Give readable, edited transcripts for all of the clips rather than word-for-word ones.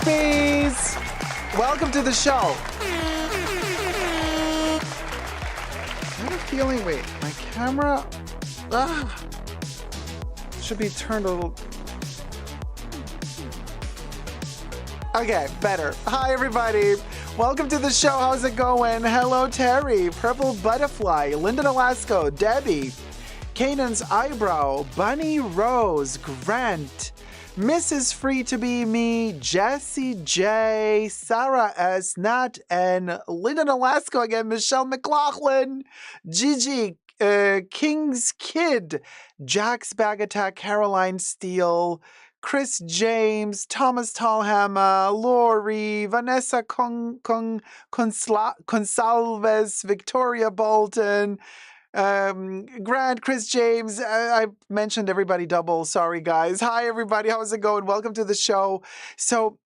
Peace. Welcome to the show. I have a feeling, wait, my camera should be turned a little. Okay, better. Hi, everybody. Welcome to the show. How's it going? Hello, Terry, Purple Butterfly, Linda Evangelista, Debbie, Canaan's Eyebrow, Bunny Rose, Grant, Mrs. Free to Be Me, Jessie J, Sarah S. Nat, and Linda Evangelista again, Michelle McLaughlin, Gigi, King's Kid, Jack's Bag Attack, Caroline Steele, Chris James, Thomas Tallhammer, Lori, Vanessa Consalves, Victoria Bolton, Grant, Chris James. I mentioned everybody double. Sorry, guys. Hi, everybody. How's it going? Welcome to the show. So,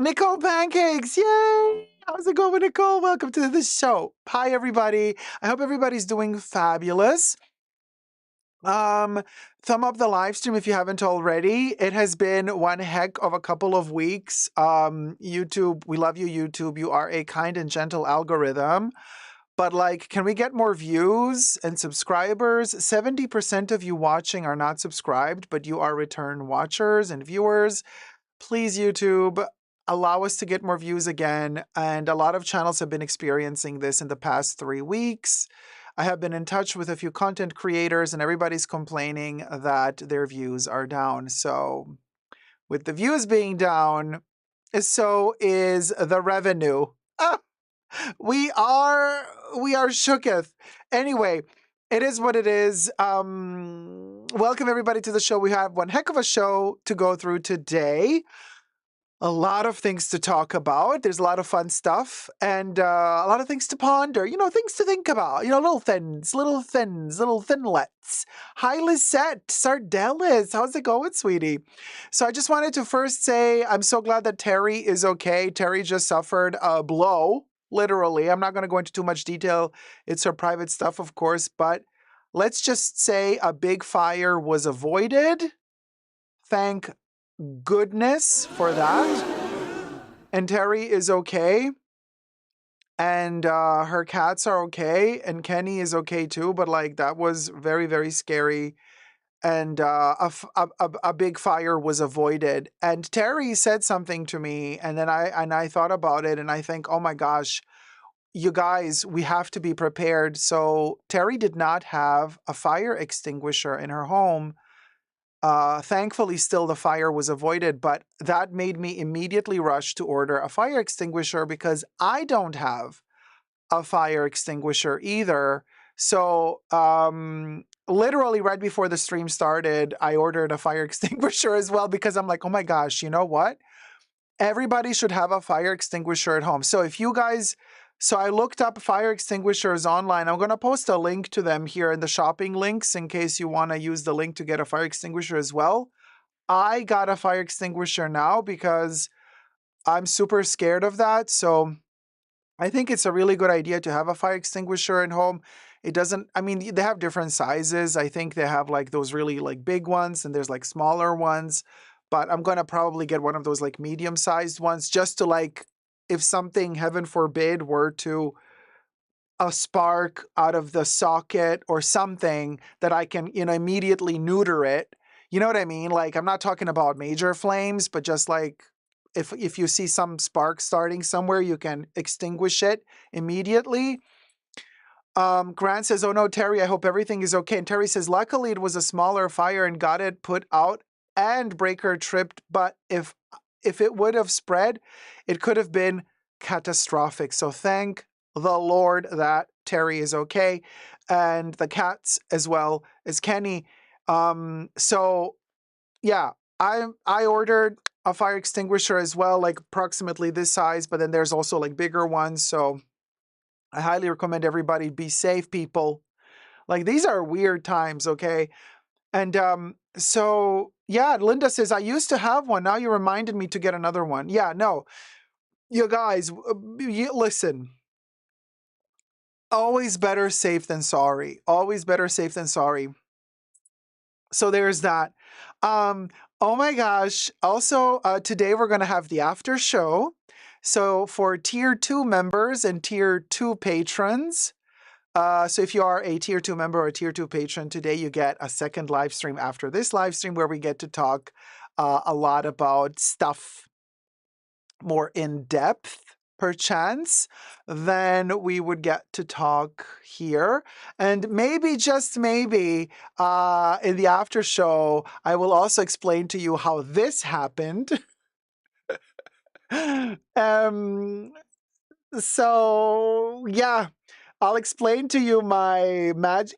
Nicole Pancakes. Yay! How's it going, Nicole? Welcome to the show. Hi, everybody. I hope everybody's doing fabulous. Thumb up the live stream if you haven't already. It has been one heck of a couple of weeks. YouTube, we love you, YouTube. You are a kind and gentle algorithm. But like, can we get more views and subscribers? 70% of you watching are not subscribed, but you are return watchers and viewers. Please, YouTube, allow us to get more views again. And a lot of channels have been experiencing this in the past 3 weeks. I have been in touch with a few content creators and everybody's complaining that their views are down. So with the views being down, so is the revenue. Ah, we are shooketh. Anyway, it is what it is. Welcome everybody to the show. We have one heck of a show to go through today. A lot of things to talk about. There's a lot of fun stuff and a lot of things to ponder. You know, things to think about. You know, little thinlets. Hi, Lisette, Sardellis. How's it going, sweetie? So I just wanted to first say I'm so glad that Terry is okay. Terry just suffered a blow, literally. I'm not going to go into too much detail. It's her private stuff, of course, but let's just say a big fire was avoided. Thank goodness for that. And Terry is okay. And her cats are okay. And Kenny is okay too. But like, that was very, very scary. And a big fire was avoided. And Terry said something to me. And then I thought about it. And I think, oh my gosh, you guys, we have to be prepared. So Terry did not have a fire extinguisher in her home. Thankfully, still the fire was avoided, but that made me immediately rush to order a fire extinguisher because I don't have a fire extinguisher either. So, literally right before the stream started, I ordered a fire extinguisher as well because I'm like, oh my gosh, you know what? Everybody should have a fire extinguisher at home. So if you guys, so I looked up fire extinguishers online. I'm going to post a link to them here in the shopping links in case you want to use the link to get a fire extinguisher as well. I got a fire extinguisher now because I'm super scared of that. So I think it's a really good idea to have a fire extinguisher at home. It doesn't, I mean, they have different sizes. I think they have like those really like big ones and there's like smaller ones. But I'm going to probably get one of those like medium-sized ones just to like, if something, heaven forbid, were to a spark out of the socket or something that I can, you know, immediately neuter it. You know what I mean? Like, I'm not talking about major flames, but just like if you see some spark starting somewhere, you can extinguish it immediately. Grant says, oh no, Terry, I hope everything is okay. And Terry says, luckily it was a smaller fire and got it put out and breaker tripped. But if it would have spread, it could have been catastrophic. So thank the Lord that Terry is okay. And the cats as well as Kenny. So yeah, I ordered a fire extinguisher as well, like approximately this size, but then there's also like bigger ones. So I highly recommend everybody be safe, people. Like, these are weird times, okay? And so, yeah, Linda says, I used to have one. Now you reminded me to get another one. Yeah, no. You guys, listen. Always better safe than sorry. Always better safe than sorry. So there's that. Oh my gosh. Also, today we're going to have the after show. So for Tier 2 members and Tier 2 patrons, so if you are a Tier 2 member or a Tier 2 patron, today you get a second live stream after this live stream where we get to talk a lot about stuff more in depth, perchance, than we would get to talk here. And maybe, just maybe, in the after show, I will also explain to you how this happened. So yeah, I'll explain to you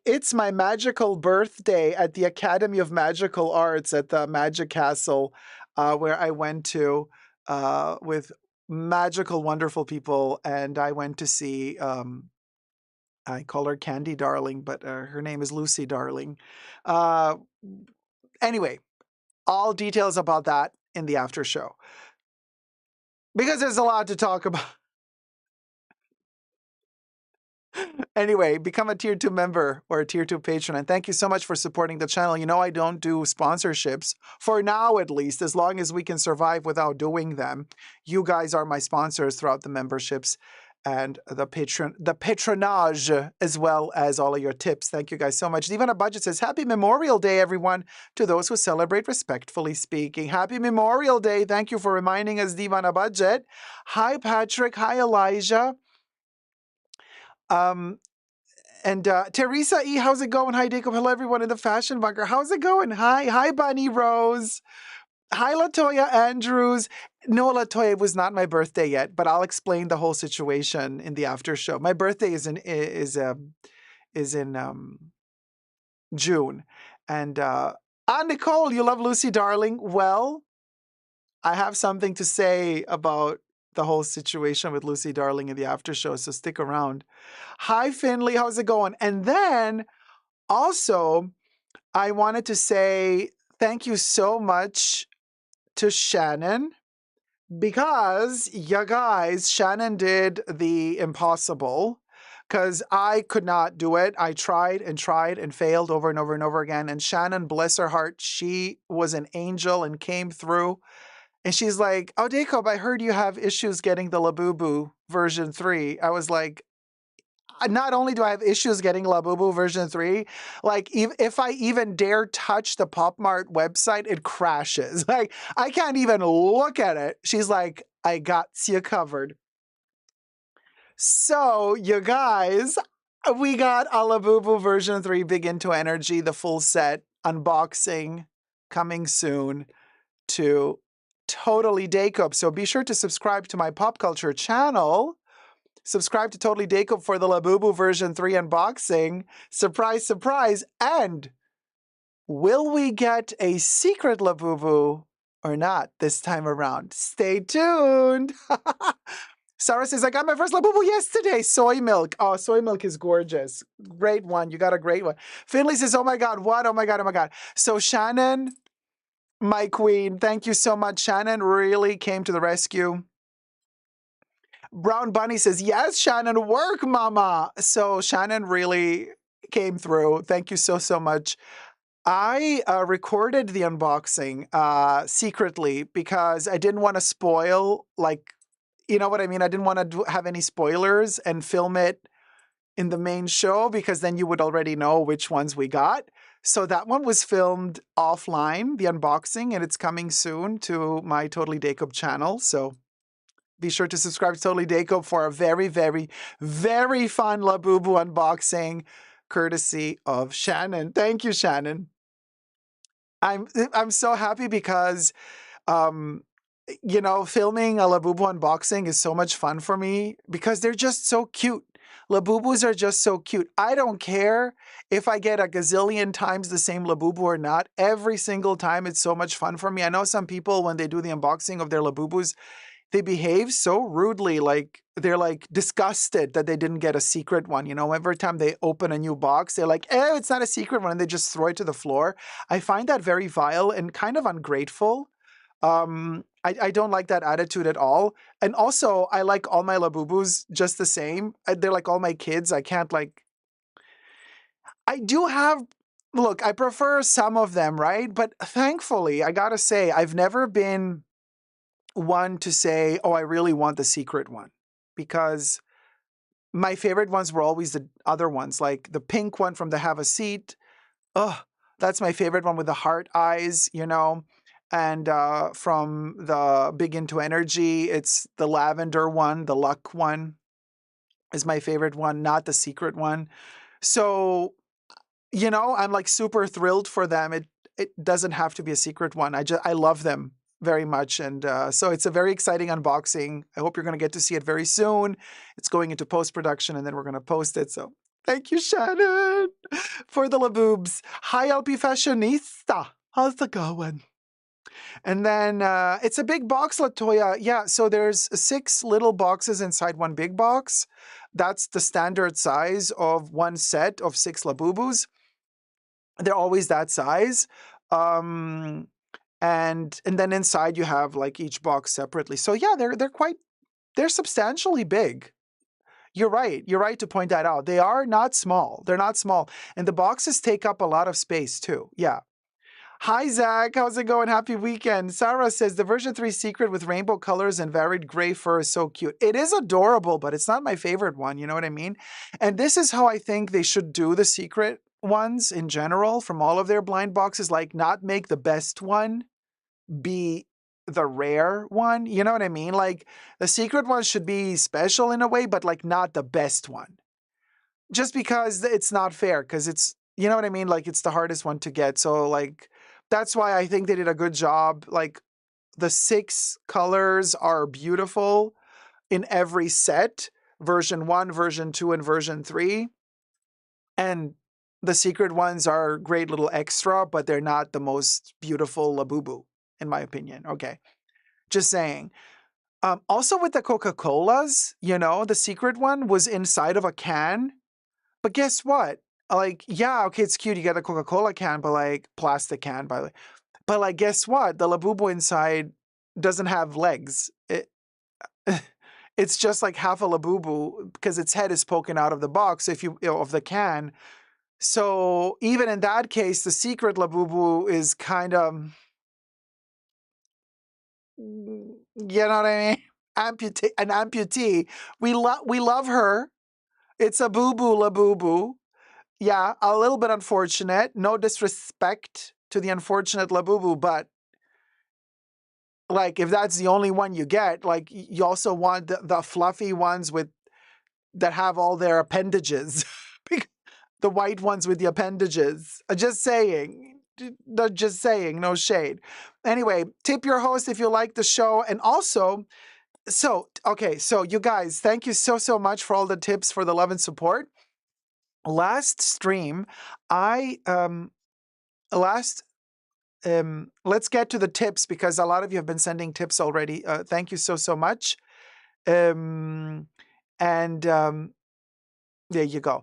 it's my magical birthday at the Academy of Magical Arts at the Magic Castle, where I went to with magical, wonderful people, and I went to see, I call her Candy Darling, but her name is Lucy Darling. Anyway, all details about that in the after show. Because there's a lot to talk about. Anyway, become a Tier 2 member or a Tier 2 patron. And thank you so much for supporting the channel. You know, I don't do sponsorships, for now at least, as long as we can survive without doing them. You guys are my sponsors throughout the memberships. and the patronage, as well as all of your tips. Thank you guys so much. Diva on a Budget says, Happy Memorial Day, everyone, to those who celebrate respectfully speaking. Happy Memorial Day. Thank you for reminding us, Diva on a Budget. Hi, Patrick. Hi, Elijah. And Teresa E., how's it going? Hi, Dacob. Hello, everyone in the Fashion Bunker. How's it going? Hi, Bunny Rose. Hi, Latoya Andrews. No, Latoya, it was not my birthday yet, but I'll explain the whole situation in the after show. My birthday is in June, and Nicole, you love Lucy Darling. Well, I have something to say about the whole situation with Lucy Darling in the after show, so stick around. Hi, Finley, how's it going? And then also, I wanted to say thank you so much to Shannon, because, you guys, Shannon did the impossible, because I could not do it. I tried and failed over and over and over again. And Shannon, bless her heart, she was an angel and came through. And she's like, oh, Dacob, I heard you have issues getting the Labubu version 3. I was like, not only do I have issues getting Labubu version 3, like if I even dare touch the Pop Mart website, it crashes. Like I can't even look at it. She's like, I got you covered. So you guys, we got a Labubu version 3 Big Into Energy, the full set unboxing coming soon to Totally Dacob. So be sure to subscribe to my pop culture channel. Subscribe to Totally Dacob for the Labubu version 3 unboxing. Surprise, surprise. And will we get a secret Labubu or not this time around? Stay tuned. Sarah says, I got my first Labubu yesterday. Soy milk. Oh, soy milk is gorgeous. Great one. You got a great one. Finley says, oh my God, what? Oh my God, oh my God. So Shannon, my queen, thank you so much. Shannon really came to the rescue. Brown Bunny says, yes, Shannon, work, mama. So Shannon really came through. Thank you so, so much. I recorded the unboxing secretly because I didn't want to spoil, like, you know what I mean? I didn't want to have any spoilers and film it in the main show, because then you would already know which ones we got. So that one was filmed offline, the unboxing, and it's coming soon to my Totally Dacob channel. So be sure to subscribe to Totally Dacob for a very, very, very fun Labubu unboxing, courtesy of Shannon. Thank you, Shannon. I'm so happy because, you know, filming a Labubu unboxing is so much fun for me because they're just so cute. Labubus are just so cute. I don't care if I get a gazillion times the same Labubu or not. Every single time, it's so much fun for me. I know some people, when they do the unboxing of their Labubus, they behave so rudely, like they're like disgusted that they didn't get a secret one. You know, every time they open a new box, they're like, oh, it's not a secret one, and they just throw it to the floor. I find that very vile and kind of ungrateful. I don't like that attitude at all. And also, I like all my Labubus just the same. They're like all my kids. I can't like, I do have, look, I prefer some of them, right? But thankfully, I gotta say, I've never been one to say, oh, I really want the secret one, because my favorite ones were always the other ones, like the pink one from the Have a Seat. Oh, that's my favorite one with the heart eyes, you know. And from the Big Into Energy, it's the lavender one, the luck one is my favorite one, not the secret one. So, you know, I'm like super thrilled for them. It doesn't have to be a secret one. I love them very much. And so it's a very exciting unboxing. I hope you're going to get to see it very soon. It's going into post-production, and then we're going to post it. So thank you, Shannon, for the Labubs. Hi, LP Fashionista. How's it going? And then it's a big box, Latoya. Yeah, so there's 6 little boxes inside one big box. That's the standard size of one set of 6 Labubus. They're always that size. And then inside you have like each box separately. So yeah, they're substantially big. You're right to point that out. They are not small. They're not small. And the boxes take up a lot of space too. Yeah. Hi, Zach. How's it going? Happy weekend. Sarah says the version 3 secret with rainbow colors and varied gray fur is so cute. It is adorable, but it's not my favorite one. You know what I mean? And this is how I think they should do the secret ones in general from all of their blind boxes. Like, not make the best one be the rare one. You know what I mean? Like, the secret one should be special in a way, but like not the best one. Just because it's not fair, because it's, you know what I mean? Like, it's the hardest one to get. So, like, that's why I think they did a good job. Like, the 6 colors are beautiful in every set, version 1, version 2, and version 3. And the secret ones are great little extra, but they're not the most beautiful Labubu, in my opinion. Okay. Just saying. Also with the Coca-Colas, you know, the secret one was inside of a can. But guess what? Like, yeah, okay, it's cute. You get a Coca-Cola can, but like plastic can, by the way. But like, guess what? The Labubu inside doesn't have legs. It's just like half a Labubu because its head is poking out of the box. If you know, of the can. So even in that case, the secret Labubu is kind of, you know what I mean? An amputee. We love her. It's a boo boo Labubu. Yeah, a little bit unfortunate. No disrespect to the unfortunate Labubu, but like, if that's the only one you get, like, you also want the fluffy ones with that have all their appendages. The white ones with the appendages. Just saying. Just saying, no shade. Anyway, tip your host if you like the show. And also, okay, so you guys, thank you so much for all the tips, for the love and support. Last stream, let's get to the tips because a lot of you have been sending tips already. Thank you so much. And there you go.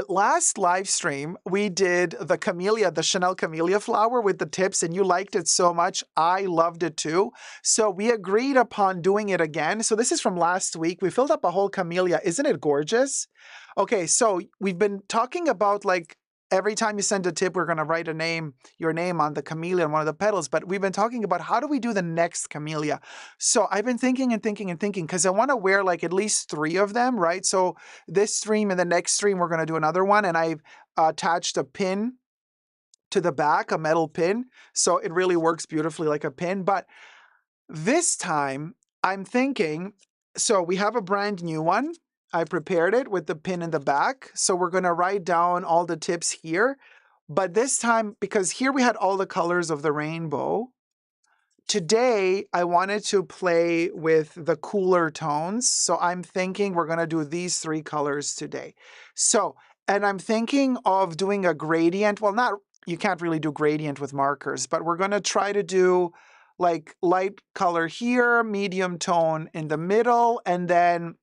Last live stream, we did the camellia, the Chanel camellia flower with the tips, and you liked it so much. I loved it too. So we agreed upon doing it again. So this is from last week. We filled up a whole camellia. Isn't it gorgeous? Okay, so we've been talking about, like, every time you send a tip, we're going to write your name on the camellia on one of the petals. But we've been talking about how do we do the next camellia. So I've been thinking because I want to wear like at least 3 of them, right? So this stream and the next stream, we're going to do another one. And I've attached a pin to the back, a metal pin. So it really works beautifully like a pin. But this time I'm thinking, so we have a brand new one. I prepared it with the pin in the back. So we're going to write down all the tips here. But this time, because here we had all the colors of the rainbow, today I wanted to play with the cooler tones. So I'm thinking we're going to do these 3 colors today. So, and I'm thinking of doing a gradient. Well, you can't really do gradient with markers, but we're going to try to do like light color here, medium tone in the middle, and then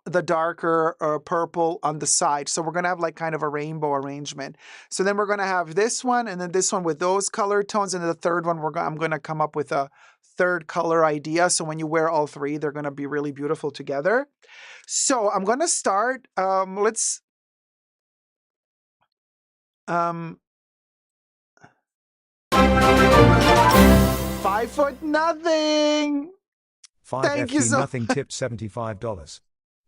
the darker purple on the side. So we're going to have like kind of a rainbow arrangement. So then we're going to have this one and then this one with those color tones. And then the third one, I'm going to come up with a 3rd color idea. So when you wear all 3, they're going to be really beautiful together. So I'm going to start. Let's 5 foot nothing. 5 Thank you FT so nothing tipped $75.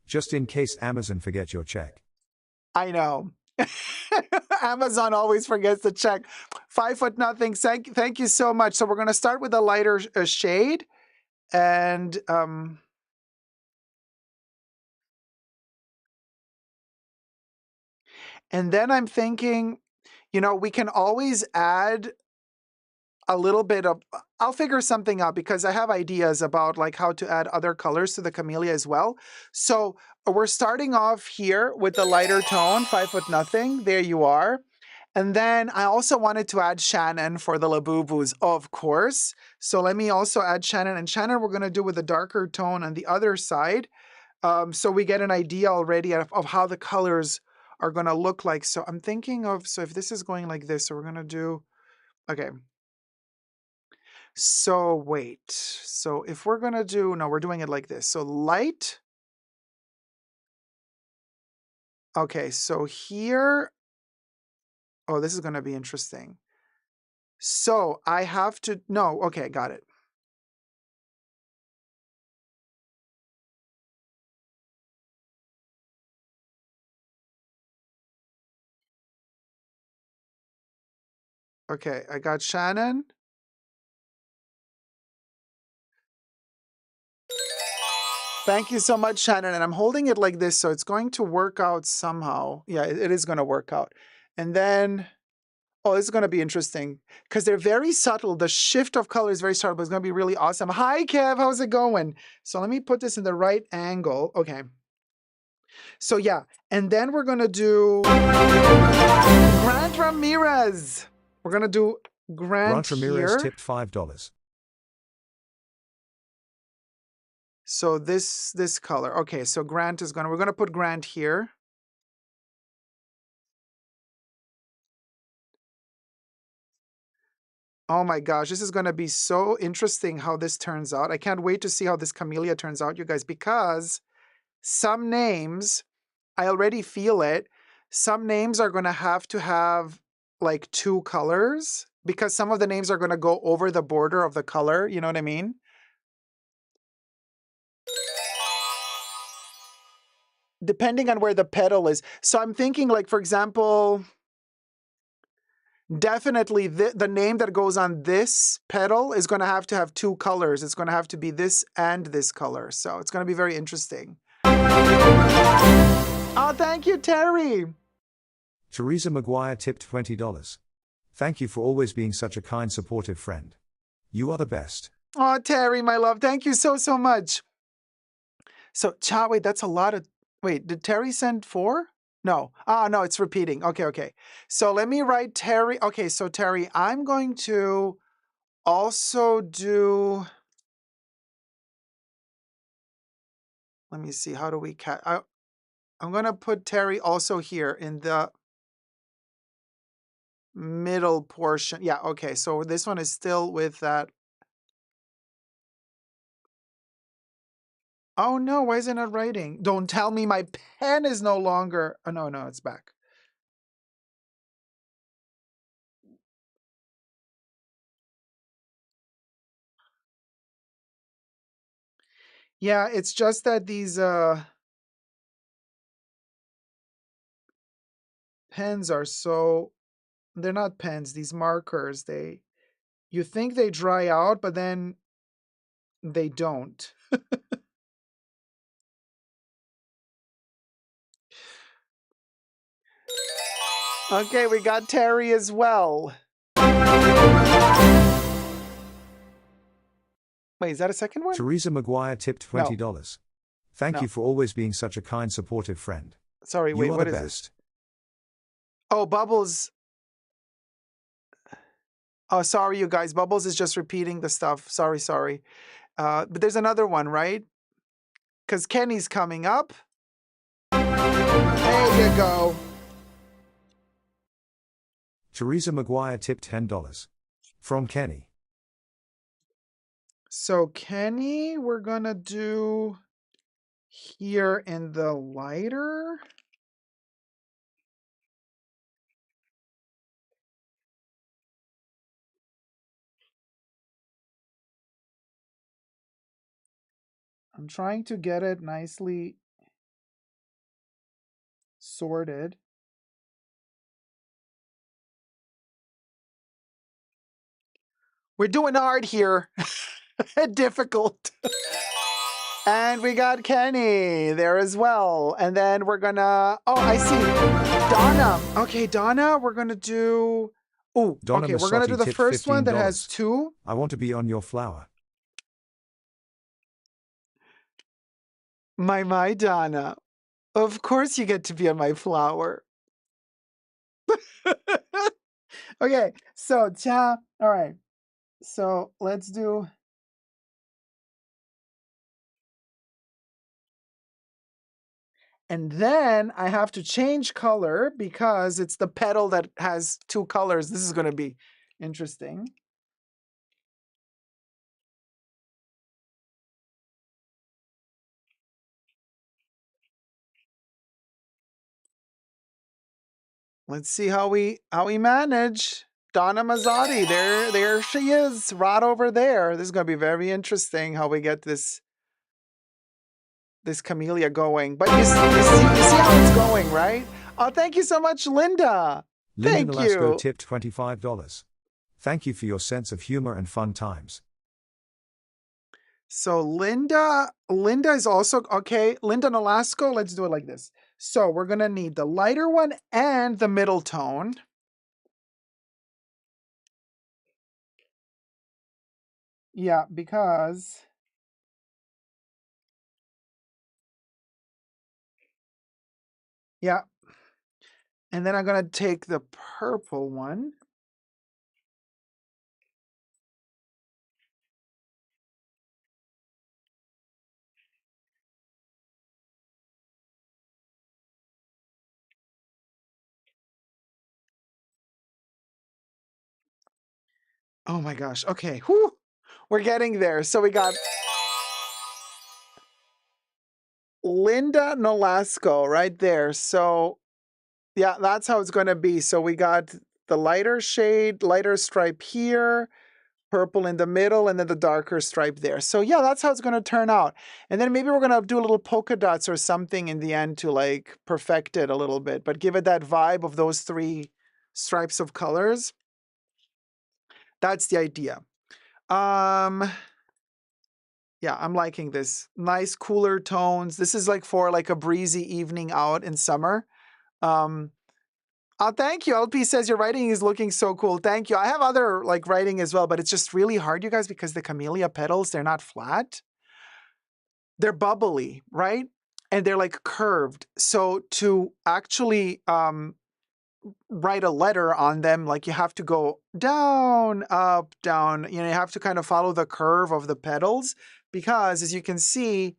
Just in case Amazon forget your check. I know. Amazon always forgets to check. 5 foot nothing. Thank you so much. So we're going to start with a lighter shade. And then I'm thinking, you know, we can always add a little bit of, I'll figure something out because I have ideas about like how to add other colors to the camellia as well. So we're starting off here with the lighter tone, 5 foot nothing. There you are. And then I also wanted to add Shannon for the Labubus, of course. So let me also add Shannon. And Shannon we're going to do with a darker tone on the other side. So we get an idea already of how the colors are going to look like. So I'm thinking of, so if this is going like this, so we're going to do, okay. So wait, so if we're going to do, no, we're doing it like this. So light. Okay, so here, oh, this is going to be interesting. So I have to, no, okay, got it. Okay, I got Shannon. Thank you so much, Shannon. And I'm holding it like this, so it's going to work out somehow. Yeah, it is going to work out. And then, oh, this is going to be interesting because they're very subtle. The shift of color is very subtle, but it's going to be really awesome. Hi, Kev. How's it going? So let me put this in the right angle. Okay. So yeah, and then we're going to do Grant Ramirez. We're going to do Grant Ramirez here. tipped $5. So this color. Okay, so Grant is we're gonna put Grant here. Oh my gosh, this is gonna be so interesting how this turns out. I can't wait to see how this camellia turns out, you guys, because some names, I already feel it. Some names are gonna have to have like two colors because some of the names are gonna go over the border of the color. You know what I mean? Depending on where the petal is. So I'm thinking, like, for example, definitely the name that goes on this petal is going to have two colors. It's going to have to be this and this color. So it's going to be very interesting. Oh, thank you, Terry. Teresa McGuire tipped $20. Thank you for always being such a kind, supportive friend. You are the best. Oh, Terry, my love. Thank you so, so much. So, wait, that's a lot of... Wait, did Terry send 4? No. Ah, no, it's repeating. Okay, okay. So let me write Terry. Okay, so Terry, I'm going to also do... Let me see. How do we... I'm going to put Terry also here in the middle portion. Yeah, okay. So this one is still with that. Oh no, why is it not writing? Don't tell me my pen is no longer... Oh, no, no, it's back. Yeah, it's just that these pens are so... They're not pens, these markers. You think they dry out, but then they don't. Okay, we got Terry as well. Wait, is that a second one? Teresa McGuire tipped $20. Thank you for always being such a kind, supportive friend. Sorry, wait, what is this? Oh, Bubbles. Oh, sorry, you guys. Bubbles is just repeating the stuff. Sorry, sorry. But there's another one, right? Because Kenny's coming up. There you go. Teresa McGuire tipped $10. From Kenny. So Kenny, we're going to do here in the lighter. I'm trying to get it nicely sorted. We're doing art here. Difficult. And we got Kenny there as well. And then we're gonna... Oh, I see. Donna. Okay, Donna, we're gonna do... Oh, okay, we're gonna do the first one that has 2. I want to be on your flower. My Donna. Of course you get to be on my flower. Okay, so all right. So let's do... And then I have to change color because it's the petal that has 2 colors. This is going to be interesting. Let's see how we manage. Donna Mazzotti, there she is, right over there. This is going to be very interesting how we get this camellia going. But you see how it's going, right? Oh, thank you so much, Linda. Linda Thank Evangelista you. tipped $25. Thank you for your sense of humor and fun times. So Linda is also, okay, Linda Nolasco, let's do it like this. So we're going to need the lighter one and the middle tone. Yeah, because... Yeah. And then I'm going to take the purple one. Oh my gosh. Okay. Whew. We're getting there. So we got Linda Nolasco right there. So yeah, that's how it's going to be. So we got the lighter shade, lighter stripe here, purple in the middle, and then the darker stripe there. So yeah, that's how it's going to turn out. And then maybe we're going to do a little polka dots or something in the end to like perfect it a little bit, but give it that vibe of those three stripes of colors. That's the idea. Yeah, I'm liking this. Nice cooler tones. This is like for like a breezy evening out in summer. Oh, thank you. LP says your writing is looking so cool. Thank you. I have other like writing as well, but it's just really hard, you guys, because the camellia petals, they're not flat. They're bubbly, right? And they're like curved. So to actually write a letter on them, like you have to go down, up, down. You know, you have to kind of follow the curve of the petals because as you can see,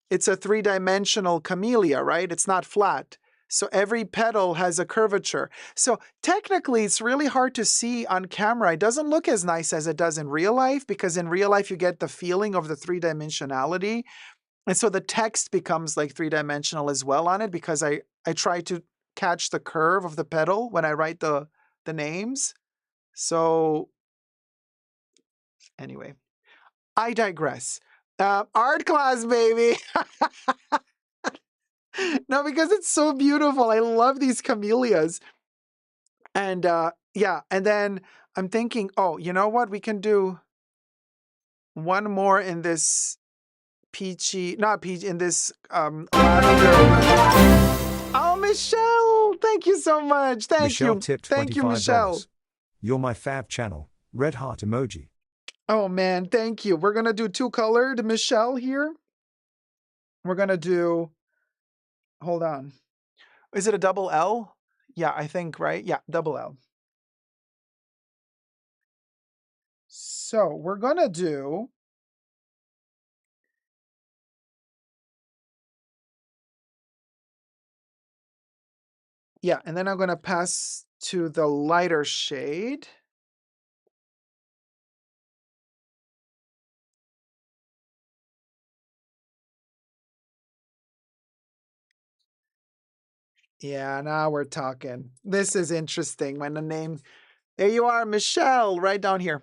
it's a three-dimensional camellia, right? It's not flat. So every petal has a curvature. So technically, it's really hard to see on camera. It doesn't look as nice as it does in real life because in real life, you get the feeling of the three-dimensionality. And so the text becomes like three-dimensional as well on it because I try to catch the curve of the petal when I write the names. So anyway, I digress. Art class, baby. No, because it's so beautiful. I love these camellias. And yeah, and then I'm thinking, oh, you know what? We can do one more in this peachy, not peach, in this lavender. Oh, Michelle, thank you so much. Thank Michelle you. tipped Thank you, Michelle. $25. You're my fab channel. Red heart emoji. Oh man, thank you. We're gonna do two colored Michelle here. We're gonna do, hold on. Is it a double L? Yeah, I think, right? Yeah, double L. So we're gonna do, yeah, and then I'm gonna pass to the lighter shade. Yeah, now we're talking. This is interesting. When the name, there you are, Michelle, right down here.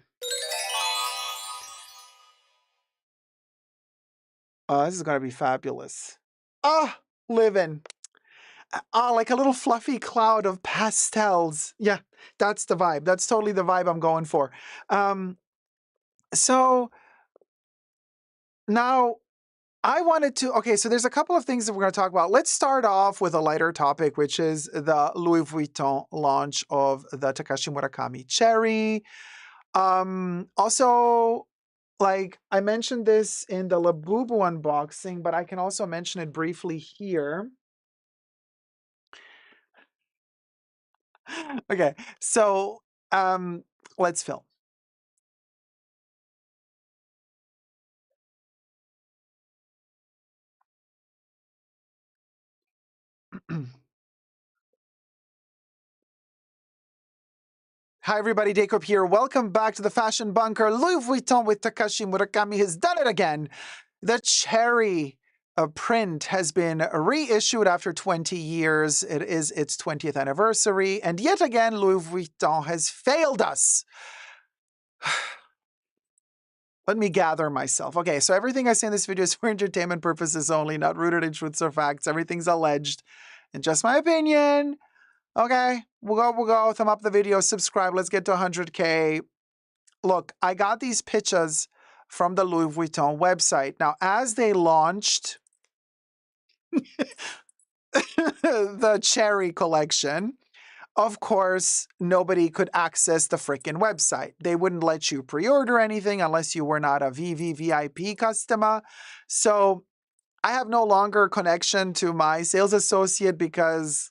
Oh, this is gonna be fabulous. Ah, living. Oh, like a little fluffy cloud of pastels. Yeah, that's the vibe. That's totally the vibe I'm going for. So now I wanted to, okay, so there's a couple of things that we're going to talk about. Let's start off with a lighter topic, which is the Louis Vuitton launch of the Takashi Murakami Cherry. Also, like I mentioned this in the Labubu unboxing, but I can also mention it briefly here. Okay, so let's film. Hi, everybody. Dacob here. Welcome back to the Fashion Bunker. Louis Vuitton with Takashi Murakami has done it again. The cherry. print has been reissued after 20 years. It is its 20th anniversary. And yet again, Louis Vuitton has failed us. Let me gather myself. Okay, so everything I say in this video is for entertainment purposes only, not rooted in truths or facts. Everything's alleged and just my opinion. Okay, we'll go. Thumb up the video, subscribe. Let's get to 100K. Look, I got these pictures from the Louis Vuitton website. Now, as they launched the cherry collection, of course, nobody could access the frickin' website. They wouldn't let you pre-order anything unless you were not a VVVIP customer. So I have no longer connection to my sales associate because,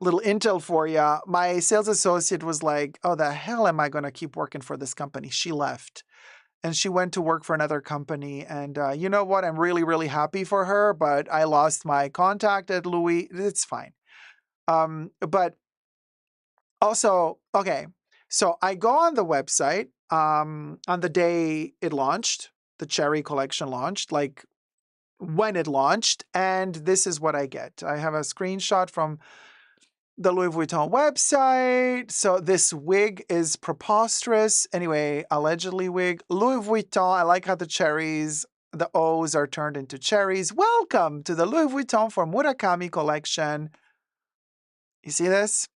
little intel for you, my sales associate was like, oh, the hell am I going to keep working for this company? She left. And she went to work for another company. And you know what? I'm really, really happy for her, but I lost my contact at Louis. It's fine. But also, okay, so I go on the website on the day it launched, the cherry collection launched, like when it launched, and this is what I get. I have a screenshot from the Louis Vuitton website. So this wig is preposterous. Anyway, allegedly wig. Louis Vuitton, I like how the cherries, the O's are turned into cherries. Welcome to the Louis Vuitton for Murakami collection. You see this?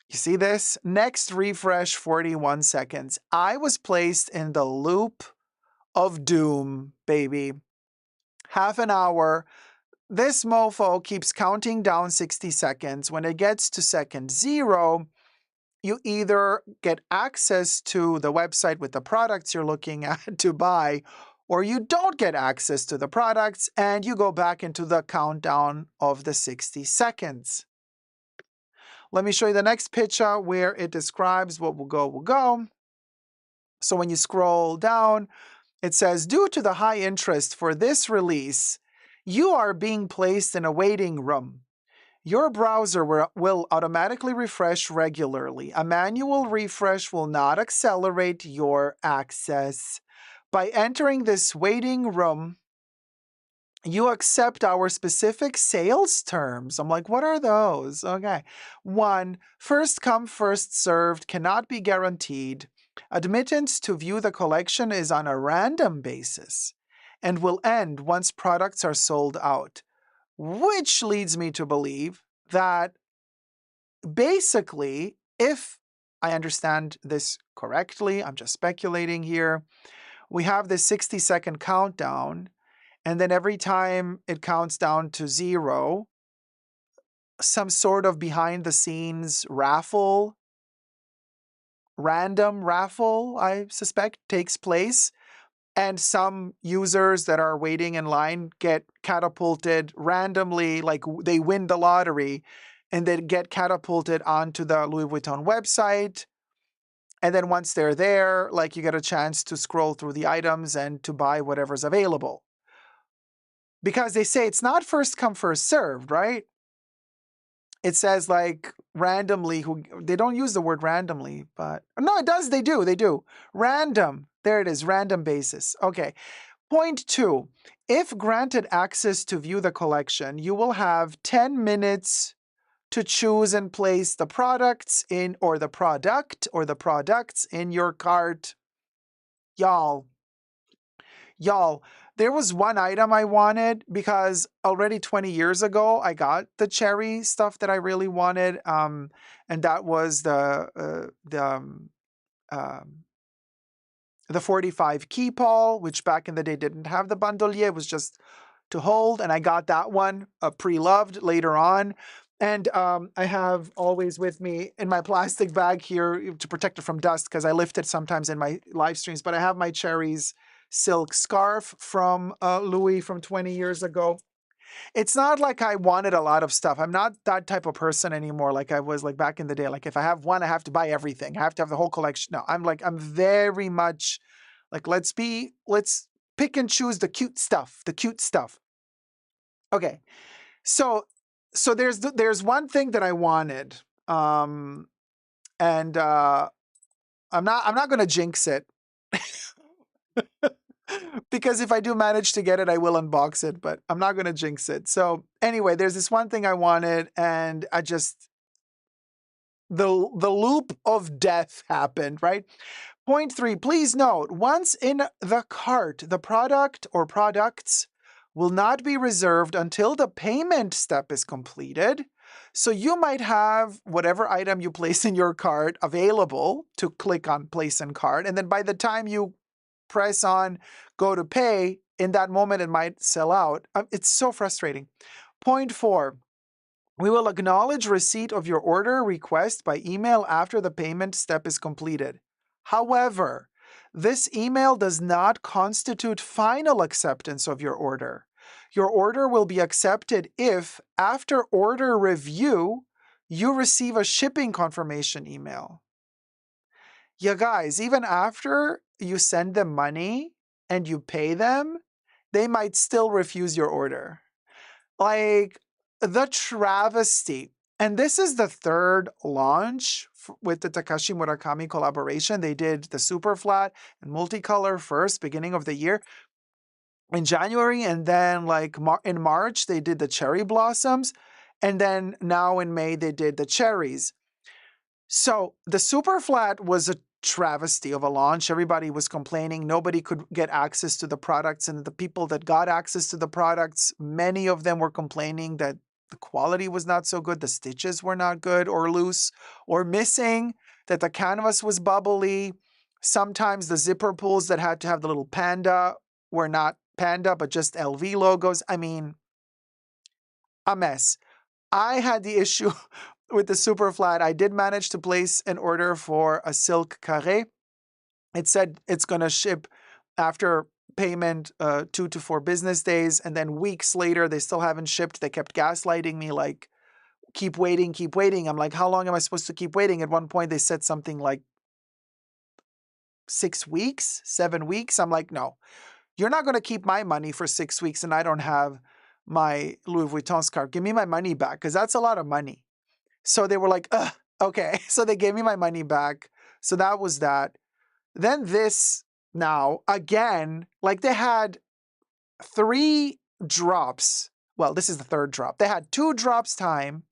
You see this? Next refresh, 41 seconds. I was placed in the loop of doom, baby. Half an hour. This mofo keeps counting down 60 seconds. When it gets to second 0, you either get access to the website with the products you're looking at to buy, or you don't get access to the products and you go back into the countdown of the 60 seconds. Let me show you the next picture where it describes what will go. So when you scroll down, it says, due to the high interest for this release, you are being placed in a waiting room. Your browser will automatically refresh regularly. A manual refresh will not accelerate your access. By entering this waiting room, you accept our specific sales terms. I'm like, what are those? Okay. 1, first come, first served, cannot be guaranteed. Admittance to view the collection is on a random basis and will end once products are sold out, which leads me to believe that basically, if I understand this correctly, I'm just speculating here, we have this 60-second countdown, and then every time it counts down to 0, some sort of behind-the-scenes raffle, random raffle, I suspect, takes place. And some users that are waiting in line get catapulted randomly, like they win the lottery, and then get catapulted onto the Louis Vuitton website. And then once they're there, like you get a chance to scroll through the items and to buy whatever's available. Because they say it's not first come, first served, right? It says like randomly, they don't use the word randomly, but no, it does. They do. Random. There it is, random basis. Okay. Point 2, if granted access to view the collection, you will have 10 minutes to choose and place the products in, or the products in your cart. Y'all, there was one item I wanted because already 20 years ago, I got the cherry stuff that I really wanted. And that was the 45 key Paul, which back in the day didn't have the bandolier. It was just to hold. And I got that one pre-loved later on. And I have always with me in my plastic bag here to protect it from dust because I lift it sometimes in my live streams. But I have my cherries silk scarf from Louis from 20 years ago. It's not like I wanted a lot of stuff. I'm not that type of person anymore like I was like back in the day. Like if I have one, I have to buy everything. I have to have the whole collection. No, I'm very much like, let's pick and choose the cute stuff. Okay. So there's one thing that I wanted. And I'm not going to jinx it. Because if I do manage to get it, I will unbox it, but I'm not going to jinx it. So anyway, there's this one thing I wanted, and I just, the loop of death happened, right? Point 3, please note, once in the cart, the product or products will not be reserved until the payment step is completed. So you might have whatever item you place in your cart available to click on place in cart. And then by the time you press on go to pay, in that moment it might sell out. It's so frustrating. Point 4, we will acknowledge receipt of your order request by email after the payment step is completed. However, this email does not constitute final acceptance of your order. Your order will be accepted if, after order review, you receive a shipping confirmation email. Yeah, guys, even after you send them money and you pay them, they might still refuse your order. Like, the travesty. And this is the third launch with the Takashi Murakami collaboration. They did the super flat and multicolor first, beginning of the year in January. And then like in March, they did the cherry blossoms. And then now in May, they did the cherries. So the super flat was a travesty of a launch. Everybody was complaining. Nobody could get access to the products. And the people that got access to the products, many of them were complaining that the quality was not so good. The stitches were not good or loose or missing, that the canvas was bubbly. Sometimes the zipper pulls that had to have the little panda were not panda, but just LV logos. I mean, a mess. I had the issue with the super flat. I did manage to place an order for a silk carré. It said it's going to ship after payment 2 to 4 business days. And then weeks later, they still haven't shipped. They kept gaslighting me like, keep waiting, keep waiting. I'm like, how long am I supposed to keep waiting? At one point, they said something like 6 weeks, 7 weeks. I'm like, no, you're not going to keep my money for 6 weeks and I don't have my Louis Vuitton scarf. Give me my money back, because that's a lot of money. So they were like, ugh, okay. So they gave me my money back. So that was that. Then this now, again, like they had 3 drops. Well, this is the 3rd drop. They had 2 drops time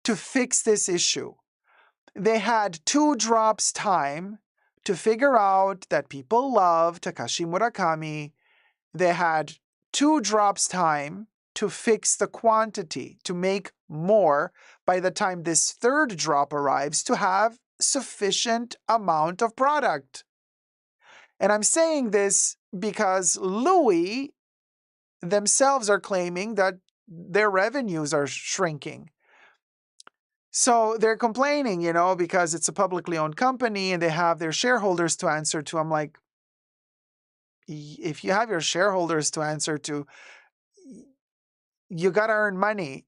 to fix this issue. They had 2 drops time to figure out that people love Takashi Murakami. They had 2 drops time to fix the quantity, to make more by the time this 3rd drop arrives, to have sufficient amount of product. And I'm saying this because Louis themselves are claiming that their revenues are shrinking. So they're complaining, because it's a publicly owned company and they have their shareholders to answer to. I'm like, if you have your shareholders to answer to, you got to earn money.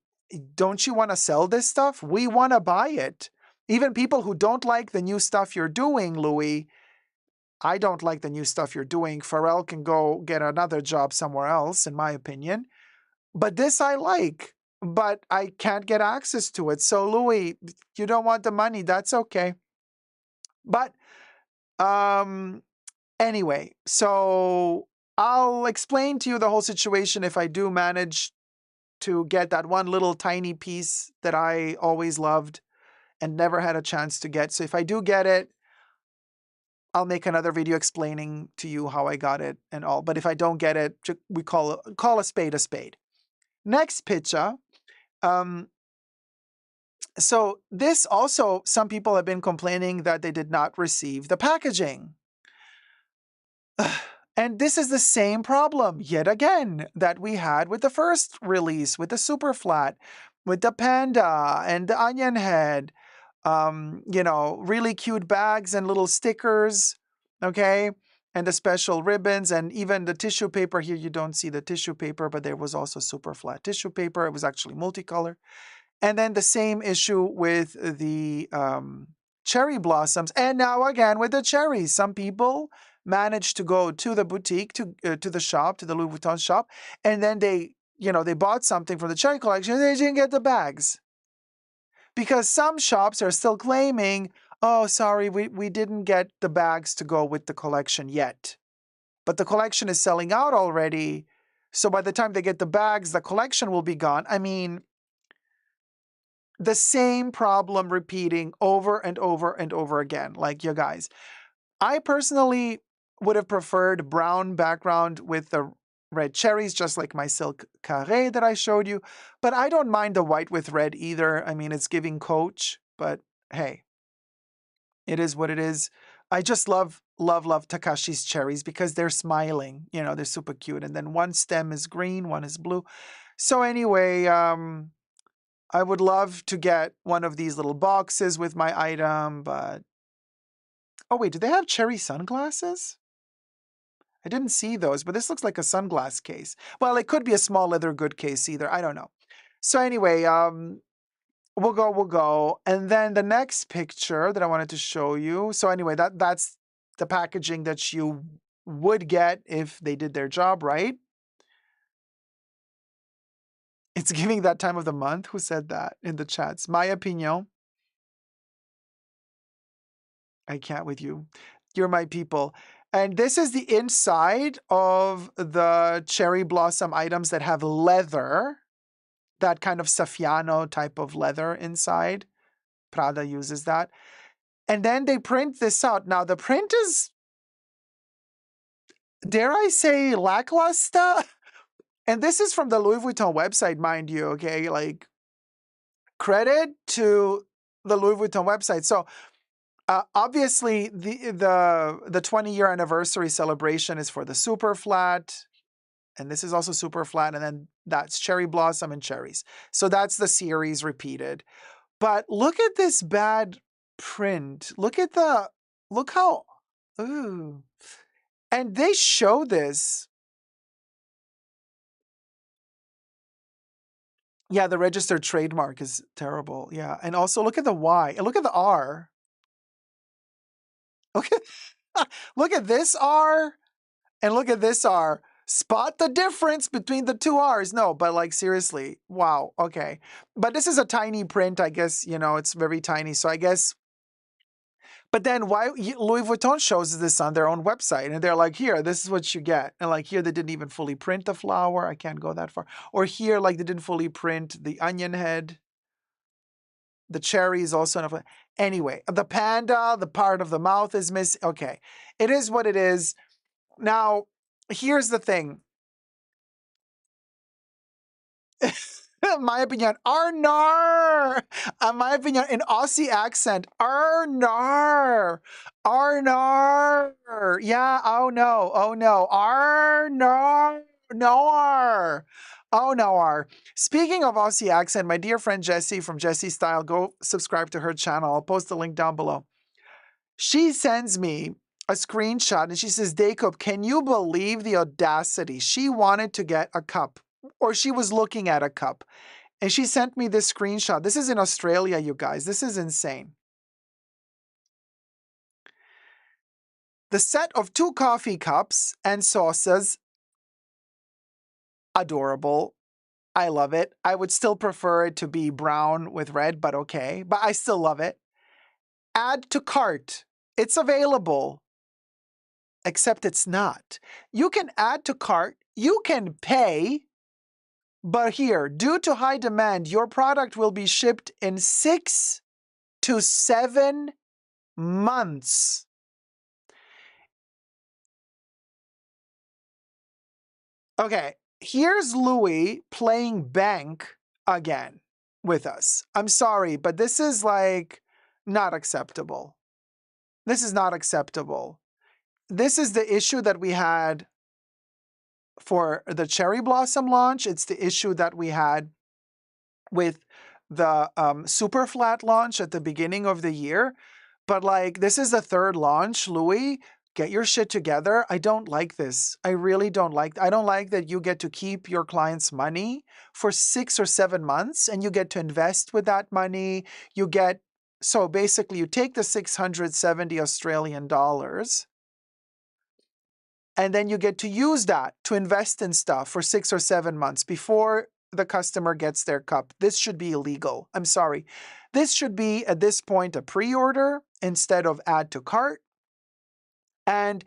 Don't you want to sell this stuff? We want to buy it. Even people who don't like the new stuff you're doing, Louis, I don't like the new stuff you're doing. Pharrell can go get another job somewhere else, in my opinion. But this I like, but I can't get access to it. So Louis, you don't want the money. That's okay. But anyway, so I'll explain to you the whole situation if I do manage to get that one little tiny piece that I always loved and never had a chance to get. So if I do get it, I'll make another video explaining to you how I got it and all. But if I don't get it, we call a spade a spade. Next picture. So this also, some people have been complaining that they did not receive the packaging. And this is the same problem, yet again, that we had with the first release, with the super flat, with the panda and the onion head. Really cute bags and little stickers, okay? And the special ribbons and even the tissue paper. Here you don't see the tissue paper, but there was also super flat tissue paper. It was actually multicolor. And then the same issue with the cherry blossoms. And now again with the cherries. Some people managed to go to the boutique, to the shop, to the Louis Vuitton shop, and then they bought something from the cherry collection and they didn't get the bags. Because some shops are still claiming, oh, sorry, we didn't get the bags to go with the collection yet. but the collection is selling out already. So by the time they get the bags, the collection will be gone. I mean, the same problem repeating over and over and over again. Like, you guys, I personally would have preferred brown background with the red cherries, just like my silk carré that I showed you. But I don't mind the white with red either. I mean, it's giving Coach, but hey, it is what it is. I just love Takashi's cherries because they're smiling. You know, they're super cute. And then one stem is green, one is blue. So anyway, I would love to get one of these little boxes with my item, but... Oh wait, do they have cherry sunglasses? I didn't see those, but this looks like a sunglass case. Well, it could be a small leather good case either. I don't know. So anyway, we'll go. And then the next picture that I wanted to show you. So anyway, that's the packaging that you would get if they did their job right. It's giving that time of the month. Who said that in the chats? My opinion. I can't with you. You're my people. And this is the inside of the cherry blossom items that have leather, that kind of Saffiano type of leather inside. Prada uses that. And then they print this out. Now, the print is, dare I say, lackluster? And this is from the Louis Vuitton website, mind you, okay? Like, credit to the Louis Vuitton website. So, obviously, the 20-year anniversary celebration is for the super flat, and this is also super flat, and then that's cherry blossom and cherries. So that's the series repeated. But look at this bad print. Look how, ooh. And they show this. Yeah, the registered trademark is terrible. Yeah, and also look at the Y, and look at the R. Look at this R. And look at this R. Spot the difference between the two R's. No, but like seriously, wow, okay. But this is a tiny print, I guess, you know, it's very tiny. So I guess, but then why Louis Vuitton shows this on their own website and they're like, here, this is what you get. And like here, they didn't even fully print the flower. I can't go that far. Or here, like they didn't fully print the onion head. The cherry is also enough. Anyway, the panda, the part of the mouth is missing. Okay, it is what it is. Now, here's the thing. My opinion, Arnar. My opinion, in Aussie accent, Arnar. Arnar. Yeah, oh no, Arnar. Noar. Oh, Noar. Speaking of Aussie accent, my dear friend Jessie from Jessie Style, go subscribe to her channel. I'll post the link down below. She sends me a screenshot and she says, Dacob, can you believe the audacity? She wanted to get a cup, or she was looking at a cup, and she sent me this screenshot. This is in Australia, you guys. This is insane. The set of 2 coffee cups and saucers, adorable. I love it. I would still prefer it to be brown with red, but okay. But I still love it. Add to cart. It's available. Except it's not. You can add to cart. You can pay. But here, due to high demand, your product will be shipped in 6 to 7 months. Okay, here's Louis playing bank again with us. I'm sorry, but this is like not acceptable. This is not acceptable. This is the issue that we had for the cherry blossom launch. It's the issue that we had with the super flat launch at the beginning of the year. But like, this is the 3rd launch. Louis, get your shit together. I don't like this. I really don't like. I don't like that you get to keep your clients' money for 6 or 7 months and you get to invest with that money. You get, so basically you take the 670 Australian dollars and then you get to use that to invest in stuff for 6 or 7 months before the customer gets their cup. This should be illegal. I'm sorry. This should be, at this point, a pre-order instead of add to cart. And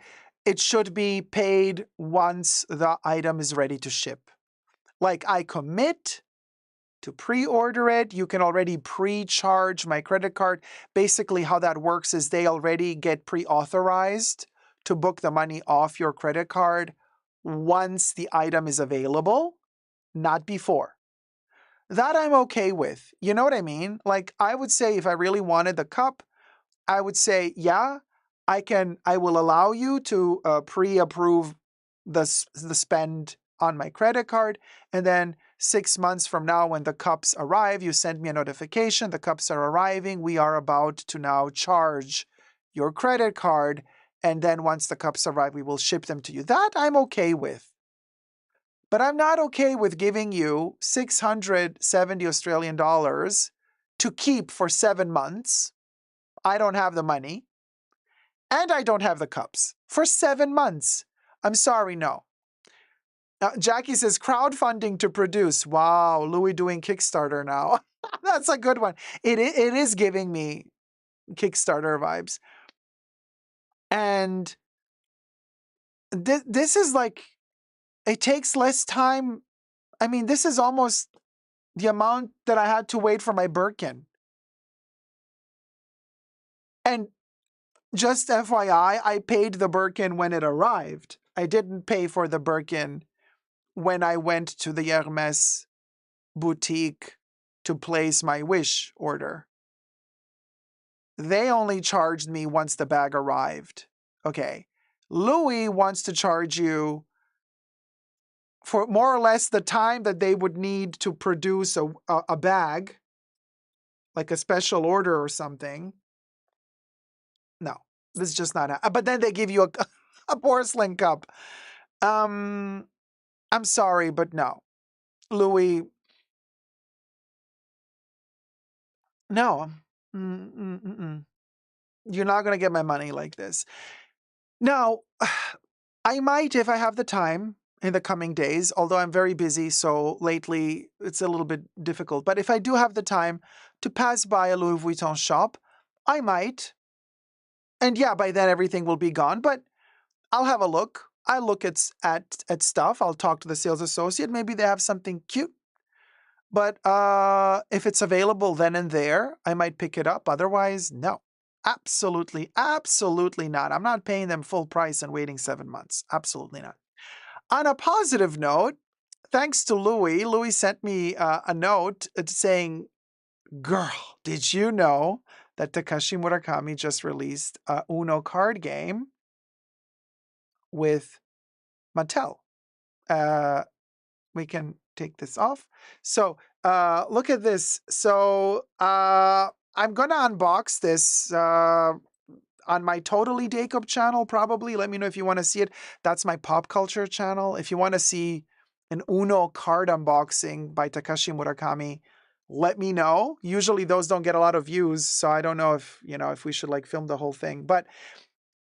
it should be paid once the item is ready to ship. Like I commit to pre-order it. You can already pre-charge my credit card. Basically, how that works is they already get pre-authorized to book the money off your credit card once the item is available, not before. That I'm okay with. You know what I mean? Like I would say if I really wanted the cup, I would say, yeah, I will allow you to pre-approve the spend on my credit card. And then 6 months from now, when the cups arrive, you send me a notification. The cups are arriving. We are about to now charge your credit card. And then once the cups arrive, we will ship them to you. That I'm okay with. But I'm not okay with giving you 670 Australian dollars to keep for 7 months. I don't have the money. And I don't have the cups for 7 months. I'm sorry, no. Jackie says crowdfunding to produce. Wow, Louis doing Kickstarter now. That's a good one. It is giving me Kickstarter vibes. And this is like, it takes less time. I mean, this is almost the amount that I had to wait for my Birkin. And just FYI, I paid the Birkin when it arrived. I didn't pay for the Birkin when I went to the Hermes boutique to place my Wish order. They only charged me once the bag arrived. Okay. Louis wants to charge you for more or less the time that they would need to produce a bag, like a special order or something. No, this is just not. But then they give you a porcelain cup. I'm sorry, but no. Louis, no. You're not going to get my money like this. Now, I might, if I have the time in the coming days, although I'm very busy, so lately it's a little bit difficult. But if I do have the time to pass by a Louis Vuitton shop, I might. And yeah, by then everything will be gone, but I'll have a look. I'll look at stuff. I'll talk to the sales associate. Maybe they have something cute. But if it's available then and there, I might pick it up. Otherwise, no. Absolutely, absolutely not. I'm not paying them full price and waiting 7 months. Absolutely not. On a positive note, thanks to Louis sent me a note saying, girl, did you know that Takashi Murakami just released a Uno card game with Mattel? We can take this off. So look at this. So I'm going to unbox this on my Totally Dacob channel, probably. Let me know if you want to see it. That's my pop culture channel. If you want to see an Uno card unboxing by Takashi Murakami, let me know. Usually those don't get a lot of views, so I don't know if, if we should like film the whole thing. But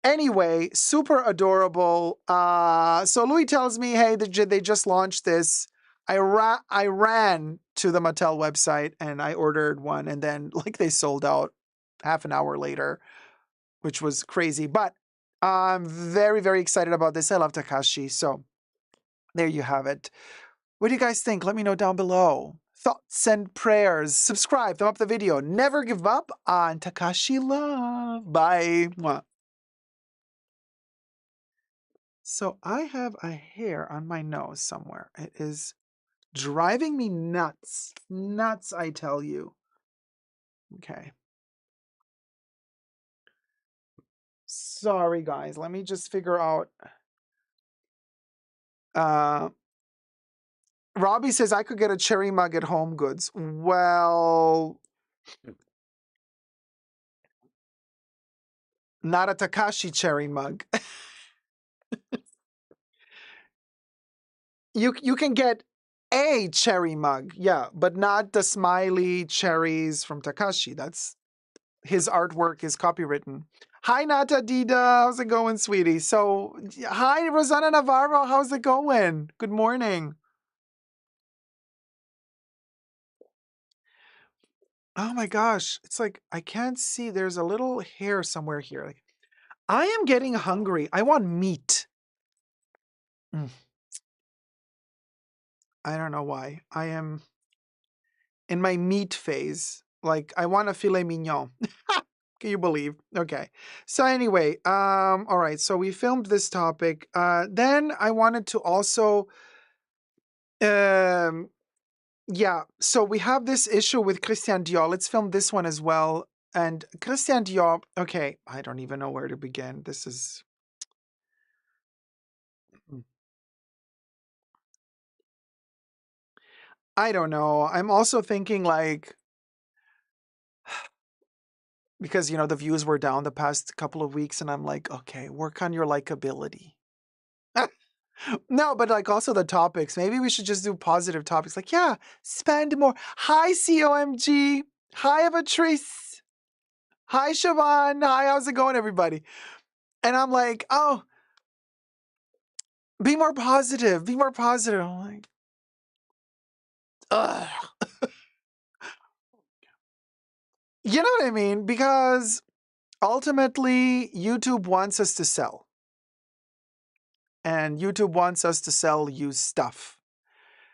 anyway, super adorable. So Louis tells me, hey, they just launched this. I ran to the Mattel website and I ordered one, and then like they sold out half an hour later, which was crazy. But I'm very, very excited about this. I love Takashi. So there you have it. What do you guys think? Let me know down below. Thoughts and prayers. Subscribe, thumb up the video. Never give up on Takashi love. Bye. Mwah. So I have a hair on my nose somewhere. It is driving me nuts. Nuts, I tell you. Okay. Sorry, guys. Let me just figure out. Robbie says I could get a cherry mug at Home Goods. Well, not a Takashi cherry mug. You can get a cherry mug, yeah, but not the smiley cherries from Takashi. That's his artwork is copywritten. Hi, Nata Dida. How's it going, sweetie? So, hi, Rosanna Navarro. How's it going? Good morning. Oh my gosh. It's like I can't see. There's a little hair somewhere here. Like, I am getting hungry. I want meat. Mm, I don't know why. I am in my meat phase. Like, I want a filet mignon. Can you believe? Okay. So anyway, all right. So we filmed this topic. Then I wanted to also, um, yeah. So we have this issue with Christian Dior. Let's film this one as well. And Christian Dior. Okay, I don't even know where to begin. This is. I don't know. I'm also thinking like because the views were down the past couple of weeks, and I'm like, okay, work on your likability. No, but like also the topics. Maybe we should just do positive topics. Like, yeah, spend more. Hi, COMG. Hi, Evatrice. Hi, Siobhan. Hi, how's it going, everybody? And I'm like, oh, be more positive. Be more positive. I'm like, ugh. You know what I mean? Because ultimately, YouTube wants us to sell. And YouTube wants us to sell you stuff.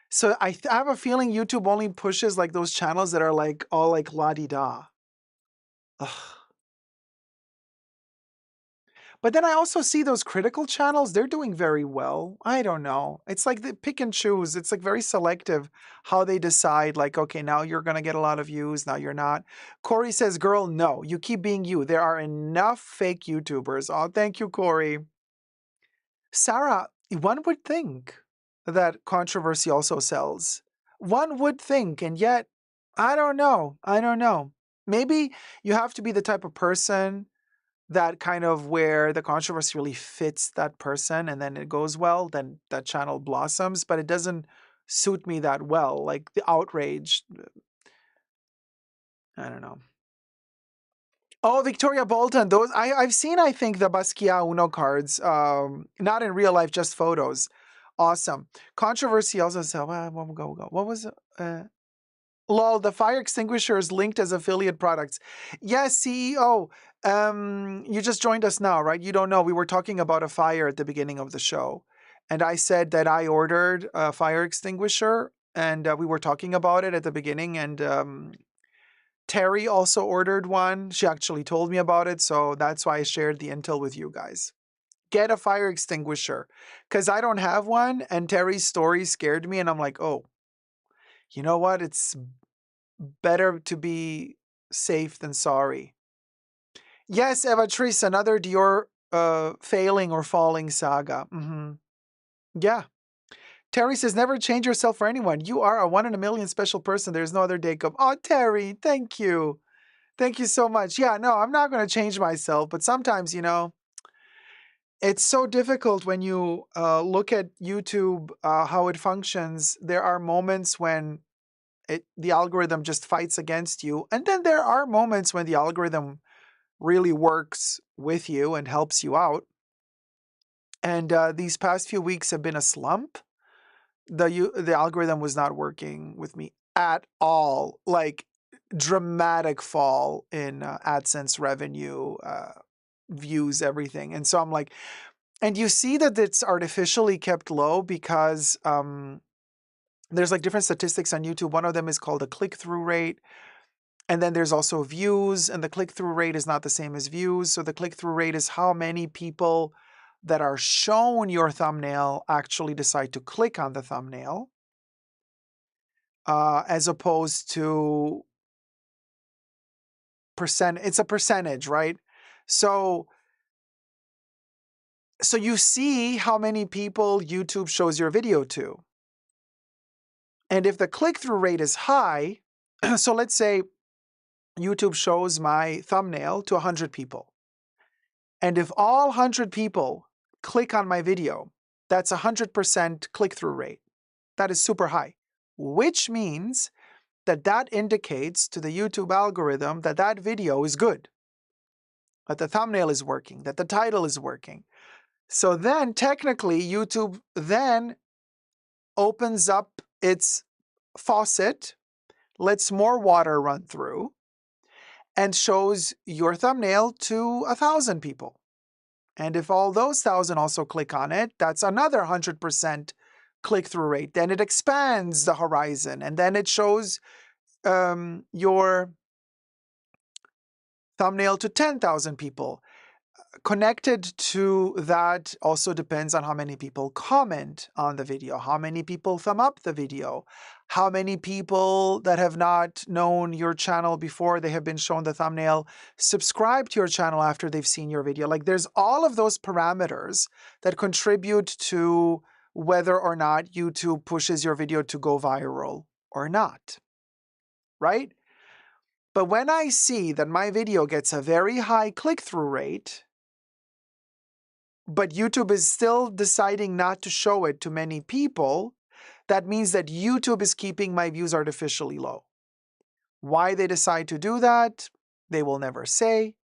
So I have a feeling YouTube only pushes like those channels that are like all like la-di-da. Ugh. But then I also see those critical channels, they're doing very well. I don't know. It's like they pick and choose. It's like very selective how they decide, like, okay, now you're going to get a lot of views, now you're not. Corey says, girl, no, you keep being you. There are enough fake YouTubers. Oh, thank you, Corey. Sarah, one would think that controversy also sells. One would think, and yet, I don't know. I don't know. Maybe you have to be the type of person that kind of where the controversy really fits that person and then it goes well, then that channel blossoms, but it doesn't suit me that well. Like the outrage, I don't know. Oh, Victoria Bolton, those I've seen, I think, the Basquiat Uno cards, not in real life, just photos. Awesome. Controversy also said, what was it? Lol, the fire extinguisher is linked as affiliate products. Yes, CEO. You just joined us now, right? You don't know. We were talking about a fire at the beginning of the show. And I said that I ordered a fire extinguisher and we were talking about it at the beginning. And Terry also ordered one. She actually told me about it. So that's why I shared the intel with you guys. Get a fire extinguisher because I don't have one. And Terry's story scared me. And I'm like, oh, you know what? It's better to be safe than sorry. Yes, Evatrice, another Dior failing or falling saga. Yeah. Terry says, never change yourself for anyone. You are a one in a million special person. There's no other Dacob. Oh, Terry, thank you. Thank you so much. Yeah, no, I'm not going to change myself. But sometimes, it's so difficult when you look at YouTube, how it functions. There are moments when the algorithm just fights against you. And then there are moments when the algorithm really works with you and helps you out. And these past few weeks have been a slump. The algorithm was not working with me at all. Like dramatic fall in AdSense revenue, views, everything. And so I'm like, and you see that it's artificially kept low because there's like different statistics on YouTube. One of them is called a click-through rate. And then there's also views, and the click-through rate is not the same as views. So the click-through rate is how many people that are shown your thumbnail actually decide to click on the thumbnail, as opposed to percent. It's a percentage, right? So you see how many people YouTube shows your video to. And if the click-through rate is high, so let's say YouTube shows my thumbnail to 100 people. And if all 100 people click on my video, that's 100% click-through rate. That is super high, which means that indicates to the YouTube algorithm that that video is good, that the thumbnail is working, that the title is working. So then technically YouTube then opens up its faucet, lets more water run through, and shows your thumbnail to 1,000 people. And if all those 1,000 also click on it, that's another 100% click-through rate. Then it expands the horizon, and then it shows your thumbnail to 10,000 people. Connected to that also depends on how many people comment on the video, how many people thumb up the video, how many people that have not known your channel before they have been shown the thumbnail subscribe to your channel after they've seen your video. Like, there's all of those parameters that contribute to whether or not YouTube pushes your video to go viral or not, right? But when I see that my video gets a very high click-through rate, but YouTube is still deciding not to show it to many people, that means that YouTube is keeping my views artificially low. Why they decide to do that, they will never say.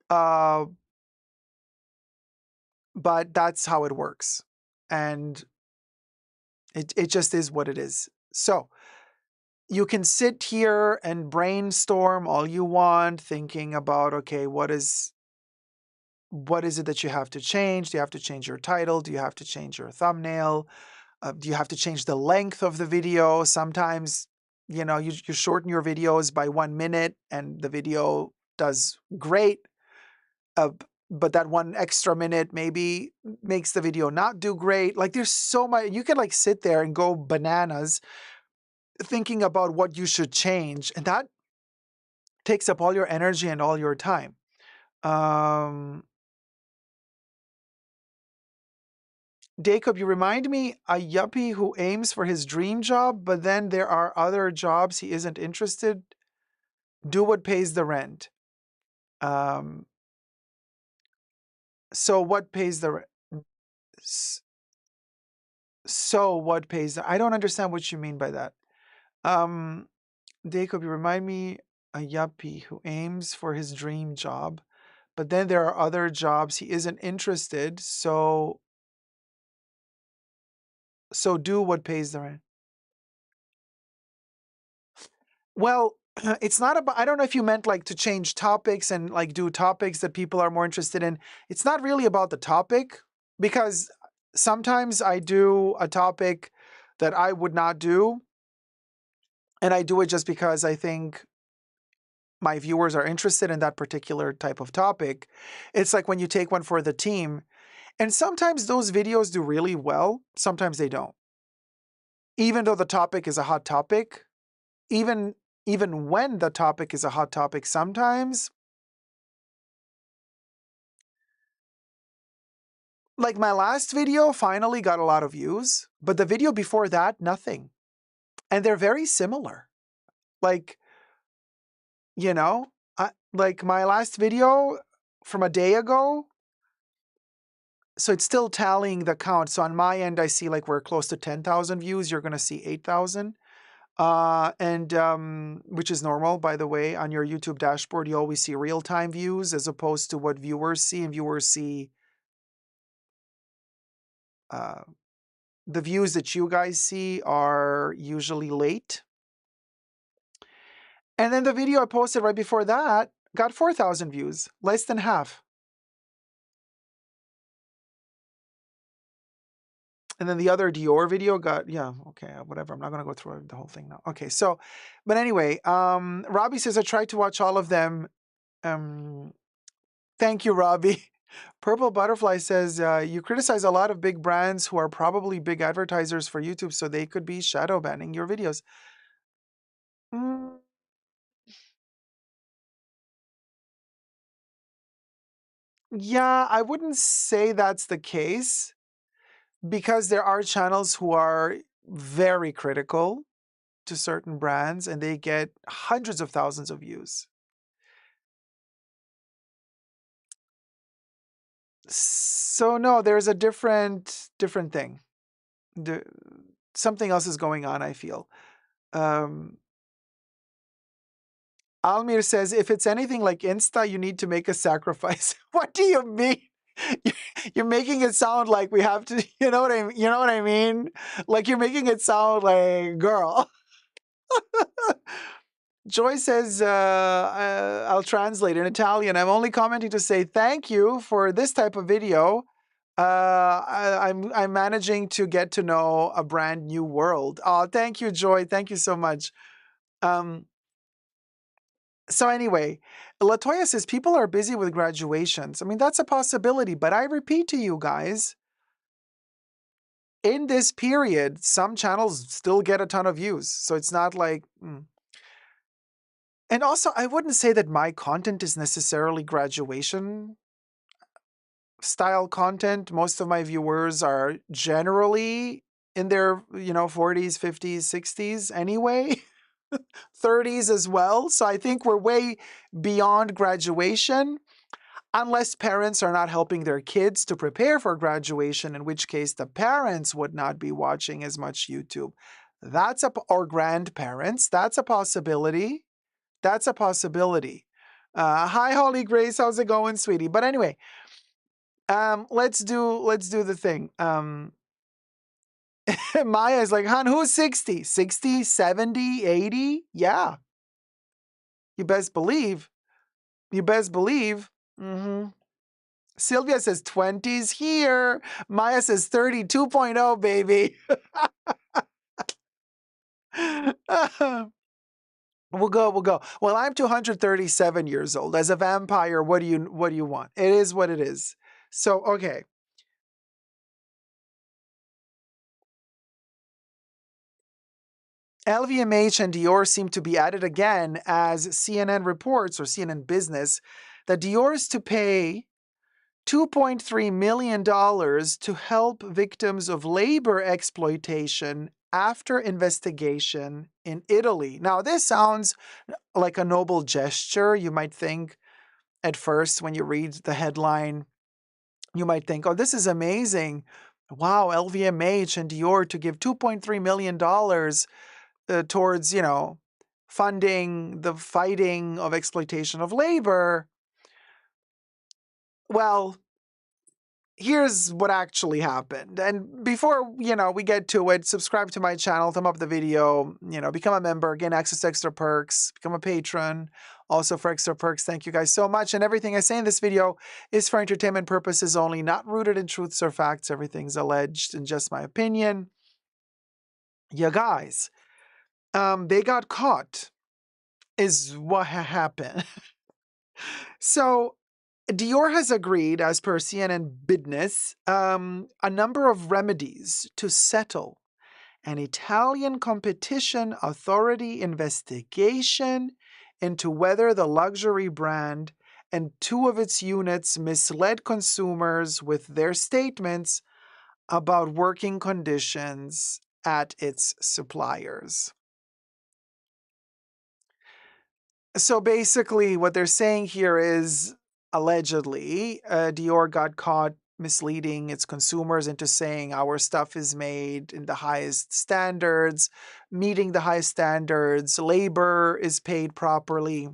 But that's how it works. And it just is what it is. So you can sit here and brainstorm all you want, thinking about, okay, what is it that you have to change? Do you have to change your title? Do you have to change your thumbnail? Do you have to change the length of the video? Sometimes, you shorten your videos by 1 minute and the video does great. But that 1 extra minute maybe makes the video not do great. Like, there's so much. You can like sit there and go bananas thinking about what you should change. And that takes up all your energy and all your time. Dacob, you remind me a yuppie who aims for his dream job, but then there are other jobs he isn't interested. Do what pays the rent. So what pays the rent? So what pays the? I don't understand what you mean by that. Dacob, you remind me a yuppie who aims for his dream job, but then there are other jobs he isn't interested. So do what pays the rent. Well, it's not about, I don't know if you meant like to change topics and like do topics that people are more interested in. It's not really about the topic, because sometimes I do a topic that I would not do, and I do it just because I think my viewers are interested in that particular type of topic. It's like when you take one for the team, and sometimes those videos do really well, sometimes they don't. Even though the topic is a hot topic, even when the topic is a hot topic, sometimes, like my last video finally got a lot of views, but the video before that, nothing. And they're very similar. Like, like my last video from a day ago, so it's still tallying the count. So on my end, I see like we're close to 10,000 views. You're going to see 8,000. Which is normal, by the way. On your YouTube dashboard, you always see real-time views as opposed to what viewers see, and viewers see the views that you guys see are usually late. And then the video I posted right before that got 4,000 views, less than half. And then the other Dior video got, okay, whatever. I'm not going to go through the whole thing now. Okay, so, but anyway, Robbie says, I tried to watch all of them. Thank you, Robbie. Purple Butterfly says, you criticize a lot of big brands who are probably big advertisers for YouTube, so they could be shadow banning your videos. Yeah, I wouldn't say that's the case, because there are channels who are very critical to certain brands and they get hundreds of thousands of views. So no, there's a different thing. Something else is going on, I feel. Almir says, if it's anything like Insta, you need to make a sacrifice. What do you mean? You're making it sound like we have to, you know what I mean? Like, you're making it sound like, girl. Joy says, I'll translate in Italian. I'm only commenting to say thank you for this type of video. I'm managing to get to know a brand new world. Oh, thank you, Joy. Thank you so much. So anyway, Latoya says people are busy with graduations. I mean, that's a possibility, but I repeat to you guys, in this period, some channels still get a ton of views. So it's not like. And also, I wouldn't say that my content is necessarily graduation style content. Most of my viewers are generally in their, 40s, 50s, 60s anyway, 30s as well. So I think we're way beyond graduation, unless parents are not helping their kids to prepare for graduation, in which case the parents would not be watching as much YouTube. Or grandparents. That's a possibility. That's a possibility. Hi, Holly Grace. How's it going, sweetie? But anyway, let's do the thing. Maya is like, hon, who's 60? 60, 70, 80? Yeah. You best believe. You best believe. Sylvia says 20's here. Maya says 30 2.0, baby. We'll go. Well, I'm 237 years old. As a vampire, what do you want? It is what it is. So, okay. LVMH and Dior seem to be at it again, as CNN reports, or CNN Business, that Dior is to pay $2.3 million to help victims of labor exploitation after investigation in Italy. Now, this sounds like a noble gesture. You might think at first when you read the headline, you might think, oh, this is amazing. Wow, LVMH and Dior to give $2.3 million towards, funding the fighting of exploitation of labor. Well, here's what actually happened. And before, we get to it, subscribe to my channel, thumb up the video, become a member, gain access to extra perks, become a patron. Also for extra perks, thank you guys so much. And everything I say in this video is for entertainment purposes only, not rooted in truths or facts. Everything's alleged and just my opinion. You guys, they got caught, is what happened. So Dior has agreed, as per CNN Business, a number of remedies to settle an Italian competition authority investigation into whether the luxury brand and two of its units misled consumers with their statements about working conditions at its suppliers. So basically, what they're saying here is, allegedly, Dior got caught misleading its consumers into saying our stuff is made in the highest standards, meeting the highest standards, labor is paid properly.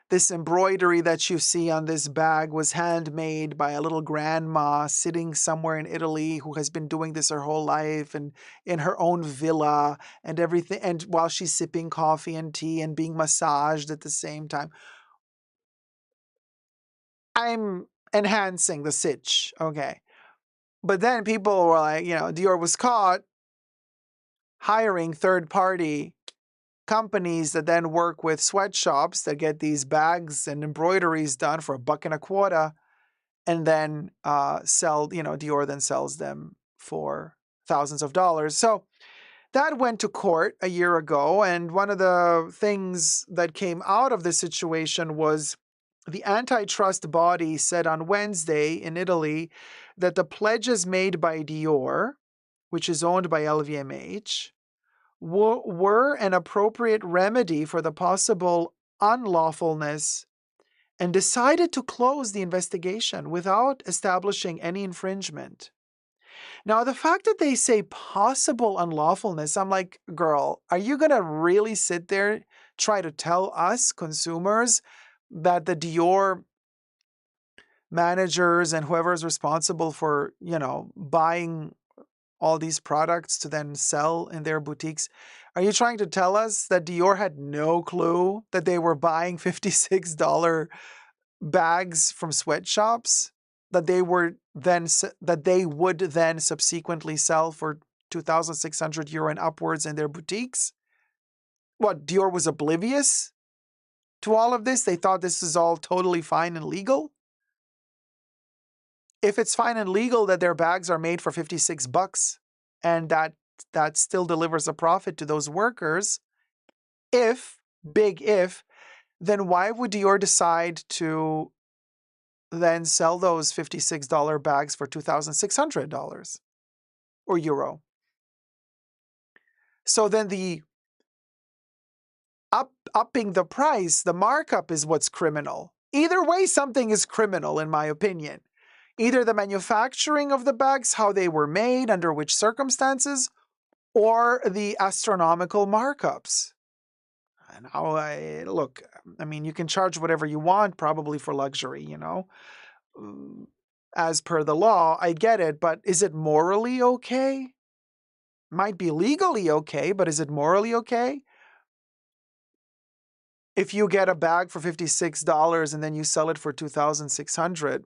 This embroidery that you see on this bag was handmade by a little grandma sitting somewhere in Italy who has been doing this her whole life and in her own villa and everything. And while she's sipping coffee and tea and being massaged at the same time. I'm enhancing the sitch. Okay. But then people were like, Dior was caught hiring third-party companies that then work with sweatshops that get these bags and embroideries done for $1.25 and then sell, Dior then sells them for thousands of dollars. So that went to court a year ago. And one of the things that came out of this situation was the antitrust body said on Wednesday in Italy that the pledges made by Dior, which is owned by LVMH, were an appropriate remedy for the possible unlawfulness and decided to close the investigation without establishing any infringement. Now, the fact that they say possible unlawfulness, I'm like, girl, are you going to really sit there, try to tell us consumers that the Dior managers and whoever is responsible for, buying all these products to then sell in their boutiques. Are you trying to tell us that Dior had no clue that they were buying $56 bags from sweatshops that they would then subsequently sell for 2,600 euro and upwards in their boutiques? What, Dior was oblivious to all of this? They thought this is all totally fine and legal? If it's fine and legal that their bags are made for 56 bucks and that still delivers a profit to those workers, big if, then why would Dior decide to then sell those $56 bags for $2,600 or euro? So then the upping the price, the markup is what's criminal. Either way, something is criminal, in my opinion. Either the manufacturing of the bags, how they were made, under which circumstances, or the astronomical markups. And look, I mean, you can charge whatever you want, probably for luxury, as per the law. I get it, but is it morally okay? Might be legally okay, but is it morally okay? If you get a bag for $56 and then you sell it for $2,600.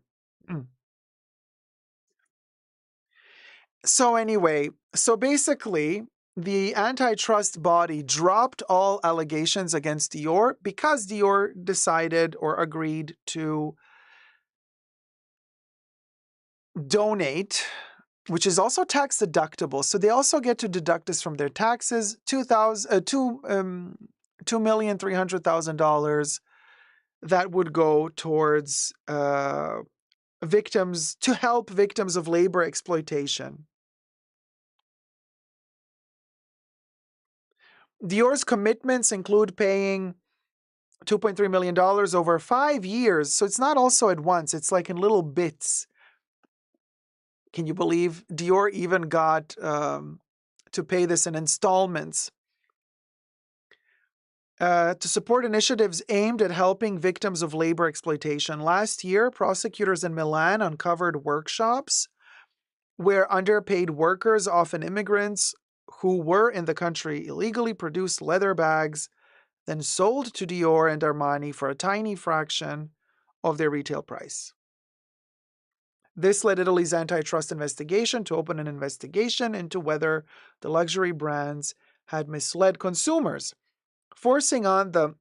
So anyway, basically, the antitrust body dropped all allegations against Dior because Dior decided or agreed to donate, which is also tax deductible. So they also get to deduct this from their taxes, $2,300,000 that would go towards victims, to help victims of labor exploitation. Dior's commitments include paying $2.3 million over 5 years. So it's not also at once, it's like in little bits. Can you believe Dior even got to pay this in installments? To support initiatives aimed at helping victims of labor exploitation. Last year, prosecutors in Milan uncovered workshops where underpaid workers, often immigrants, who were in the country illegally, produced leather bags, then sold to Dior and Armani for a tiny fraction of their retail price. This led Italy's antitrust investigation to open an investigation into whether the luxury brands had misled consumers, forcing on the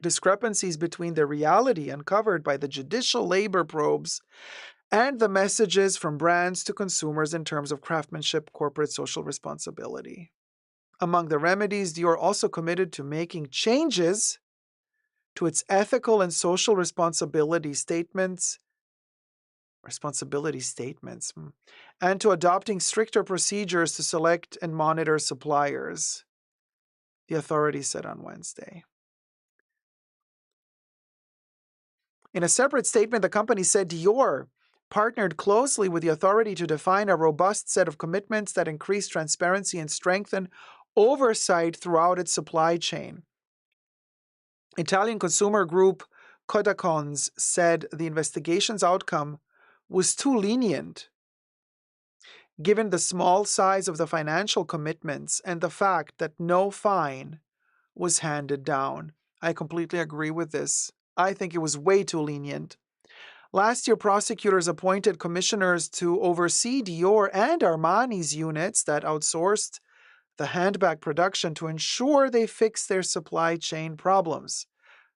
discrepancies between the reality uncovered by the judicial labor probes and the messages from brands to consumers in terms of craftsmanship, corporate social responsibility. Among the remedies, Dior also committed to making changes to its ethical and social responsibility statements, and to adopting stricter procedures to select and monitor suppliers, the authorities said on Wednesday. In a separate statement, the company said Dior partnered closely with the authority to define a robust set of commitments that increase transparency and strengthen oversight throughout its supply chain. Italian consumer group Codacons said the investigation's outcome was too lenient, given the small size of the financial commitments and the fact that no fine was handed down. I completely agree with this. I think it was way too lenient. Last year, prosecutors appointed commissioners to oversee Dior and Armani's units that outsourced the handbag production to ensure they fixed their supply chain problems.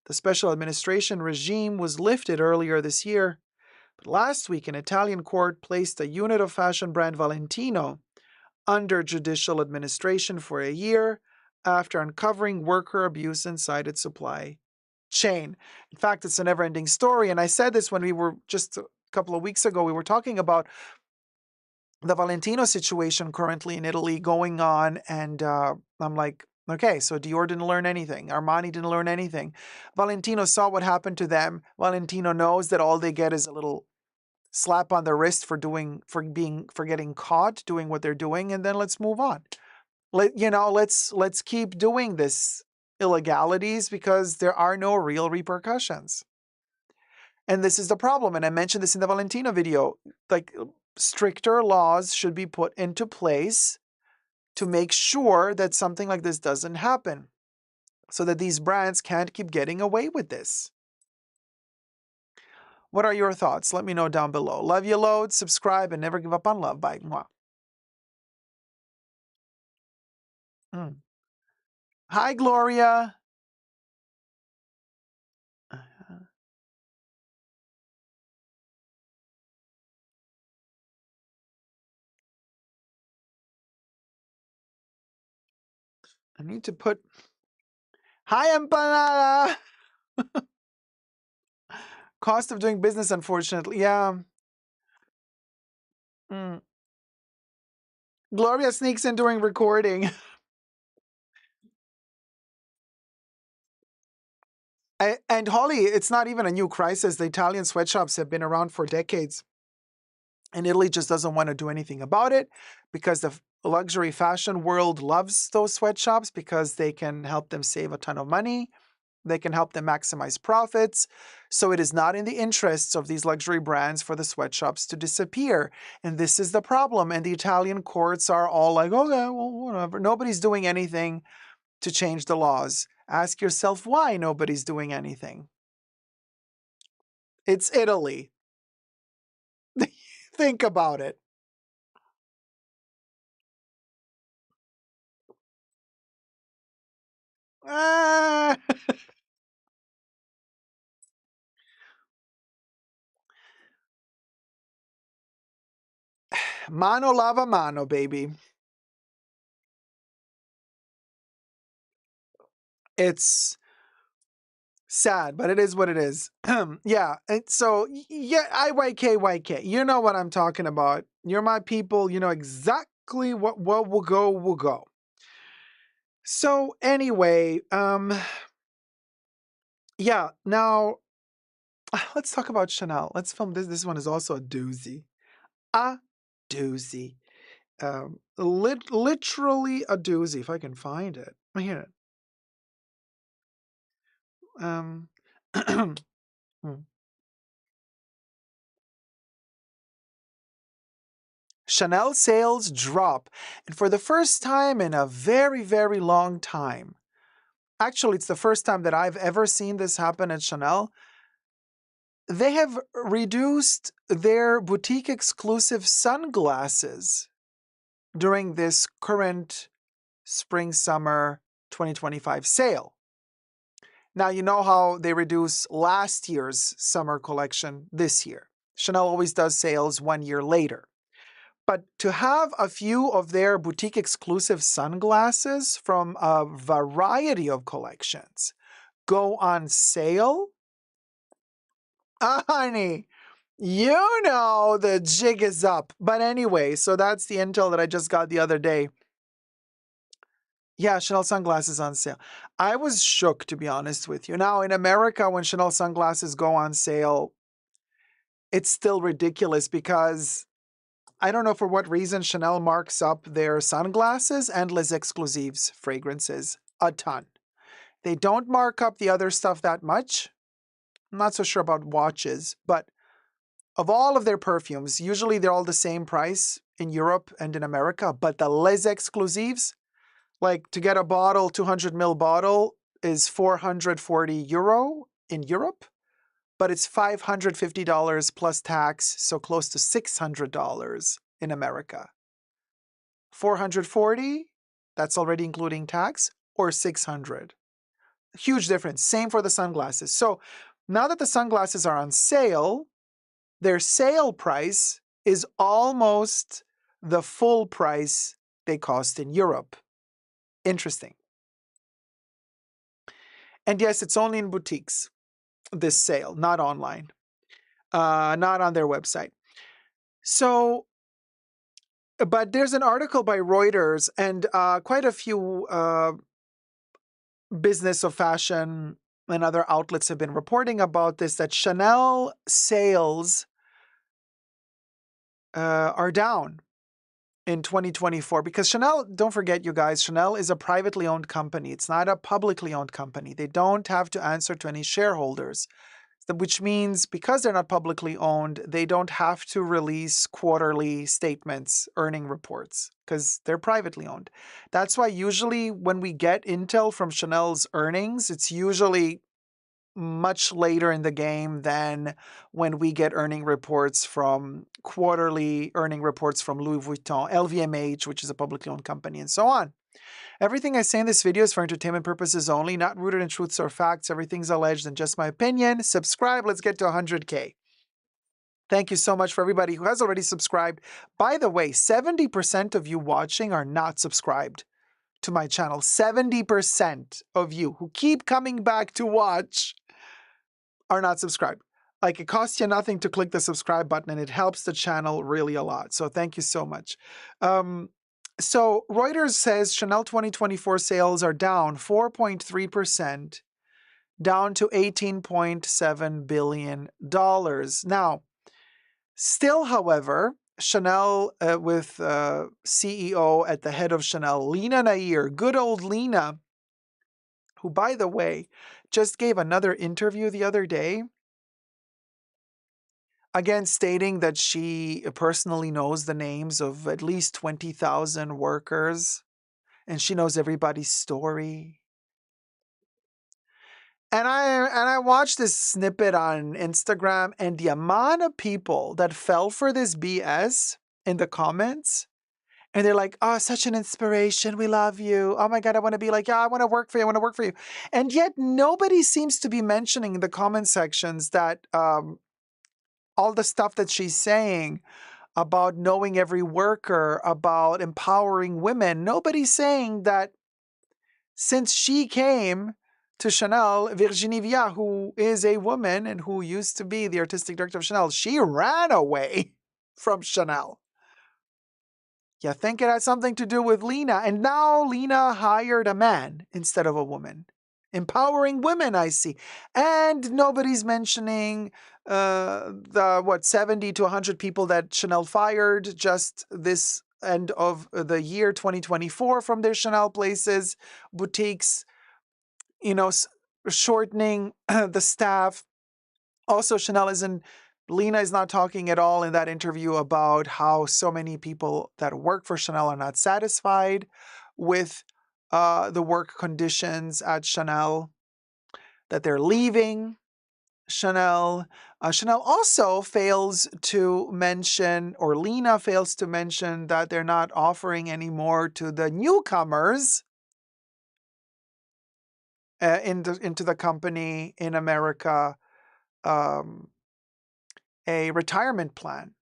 The special administration regime was lifted earlier this year, but last week an Italian court placed a unit of fashion brand Valentino under judicial administration for a year after uncovering worker abuse inside its supply chain. In fact, it's a never-ending story, and I said this when we were just a couple of weeks ago, we were talking about the Valentino situation currently in Italy going on, and I'm like, okay, so Dior didn't learn anything. Armani didn't learn anything. Valentino saw what happened to them. Valentino knows that all they get is a little slap on the wrist for getting caught doing what they're doing, and then let's move on. Let's keep doing this illegalities because there are no real repercussions. And this is the problem. And I mentioned this in the Valentino video. Like, stricter laws should be put into place to make sure that something like this doesn't happen, so that these brands can't keep getting away with this. What are your thoughts? Let me know down below. Love you loads, subscribe, and never give up on love. Bye. Mwah. Hi, Gloria. I need to put... Hi, Empanada. Cost of doing business, unfortunately. Yeah. Gloria sneaks in during recording. And Holly, it's not even a new crisis. The Italian sweatshops have been around for decades. And Italy just doesn't want to do anything about it because the luxury fashion world loves those sweatshops because they can help them save a ton of money. They can help them maximize profits. So it is not in the interests of these luxury brands for the sweatshops to disappear. And this is the problem. And the Italian courts are all like, okay, well, whatever. Nobody's doing anything to change the laws. Ask yourself why nobody's doing anything. It's Italy. Think about it. Ah. Mano lava mano, baby. It's sad, but it is what it is. Yeah, and so, yeah, YK. You know what I'm talking about. You're my people. You know exactly what will go, will go. So anyway, yeah, now let's talk about Chanel. Let's film this. This one is also a doozy. A doozy. Literally a doozy, if I can find it. Here. Chanel sales drop, and for the first time in a very, very long time, actually, it's the first time that I've ever seen this happen at Chanel. They have reduced their boutique exclusive sunglasses during this current spring-summer 2025 sale. Now, you know how they reduce last year's summer collection this year. Chanel always does sales 1 year later. But to have a few of their boutique exclusive sunglasses from a variety of collections go on sale, honey, you know the jig is up. But anyway, so that's the intel that I just got the other day. Yeah, Chanel sunglasses on sale. I was shook, to be honest with you. Now, in America, when Chanel sunglasses go on sale, it's still ridiculous because I don't know for what reason Chanel marks up their sunglasses and Les Exclusives fragrances a ton. They don't mark up the other stuff that much. I'm not so sure about watches, but of all of their perfumes, usually they're all the same price in Europe and in America, but the Les Exclusives, like to get a bottle, 200 ml bottle is 440 euro in Europe, but it's $550 plus tax, so close to $600 in America. 440, that's already including tax, or 600. Huge difference. Same for the sunglasses. So now that the sunglasses are on sale, their sale price is almost the full price they cost in Europe. Interesting. And yes, it's only in boutiques, this sale, not online, not on their website. So, but there's an article by Reuters and quite a few business of fashion and other outlets have been reporting about this, that Chanel sales are down in 2024 because Chanel, don't forget you guys, Chanel is a privately owned company. It's not a publicly owned company. They don't have to answer to any shareholders. which means because they're not publicly owned, they don't have to release quarterly statements, earning reports, because they're privately owned. That's why usually when we get intel from Chanel's earnings, it's usually much later in the game than when we get quarterly earning reports from Louis Vuitton, LVMH, which is a publicly owned company, and so on. Everything I say in this video is for entertainment purposes only, not rooted in truths or facts. Everything's alleged and just my opinion. Subscribe. Let's get to 100K. Thank you so much for everybody who has already subscribed. By the way, 70% of you watching are not subscribed to my channel. 70% of you who keep coming back to watch are not subscribed. Like, it costs you nothing to click the subscribe button, and it helps the channel really a lot. So thank you so much. So Reuters says Chanel 2024 sales are down 4.3%, down to $18.7 billion. Now, still, however, Chanel with CEO at the head of Chanel, Lena Nair, good old Lena, who, by the way, just gave another interview the other day, again stating that she personally knows the names of at least 20,000 workers, and she knows everybody's story. And I watched this snippet on Instagram, and the amount of people that fell for this BS in the comments, and they're like, oh, such an inspiration. We love you. Oh my God, I want to be like, yeah, I want to work for you. I want to work for you. And yet nobody seems to be mentioning in the comment sections that all the stuff that she's saying about knowing every worker, about empowering women, nobody's saying that since she came to Chanel, Virginie Viard, who is a woman and who used to be the artistic director of Chanel, she ran away from Chanel. You think it has something to do with Lena, and now Lena hired a man instead of a woman. Empowering women, I see. And nobody's mentioning the 70 to 100 people that Chanel fired just this end of the year 2024 from their Chanel places, boutiques, shortening the staff. Also, Lena is not talking at all in that interview about how so many people that work for Chanel are not satisfied with the work conditions at Chanel, that they're leaving Chanel. Chanel also fails to mention, or Lena fails to mention, that they're not offering anymore to the newcomers into the company in America a retirement plan,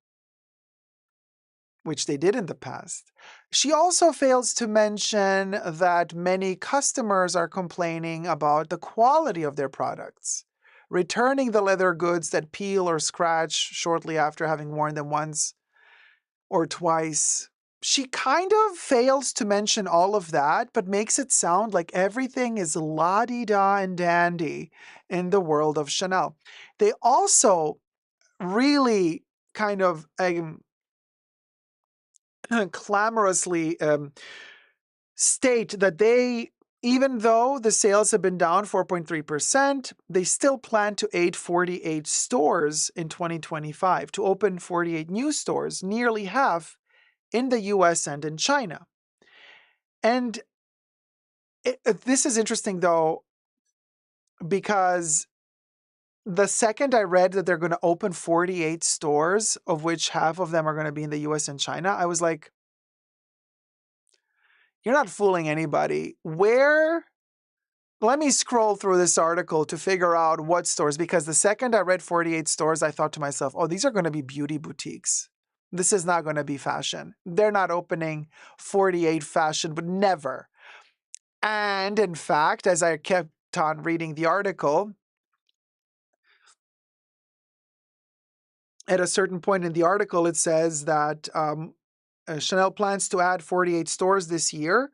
which they did in the past. She also fails to mention that many customers are complaining about the quality of their products, returning the leather goods that peel or scratch shortly after having worn them once or twice. She kind of fails to mention all of that, but makes it sound like everything is la-di-da and dandy in the world of Chanel. They also really kind of clamorously state that even though the sales have been down 4.3%, they still plan to aid 48 stores in 2025, to open 48 new stores, nearly half in the US and in China. And this is interesting, though, because the second I read that they're going to open 48 stores, of which half of them are going to be in the US and China, I was like, you're not fooling anybody. Let me scroll through this article to figure out what stores, because the second I read 48 stores, I thought to myself, oh, these are going to be beauty boutiques. This is not going to be fashion. They're not opening 48 fashion, but never. And in fact, as I kept on reading the article, at a certain point in the article, it says that Chanel plans to add 48 stores this year,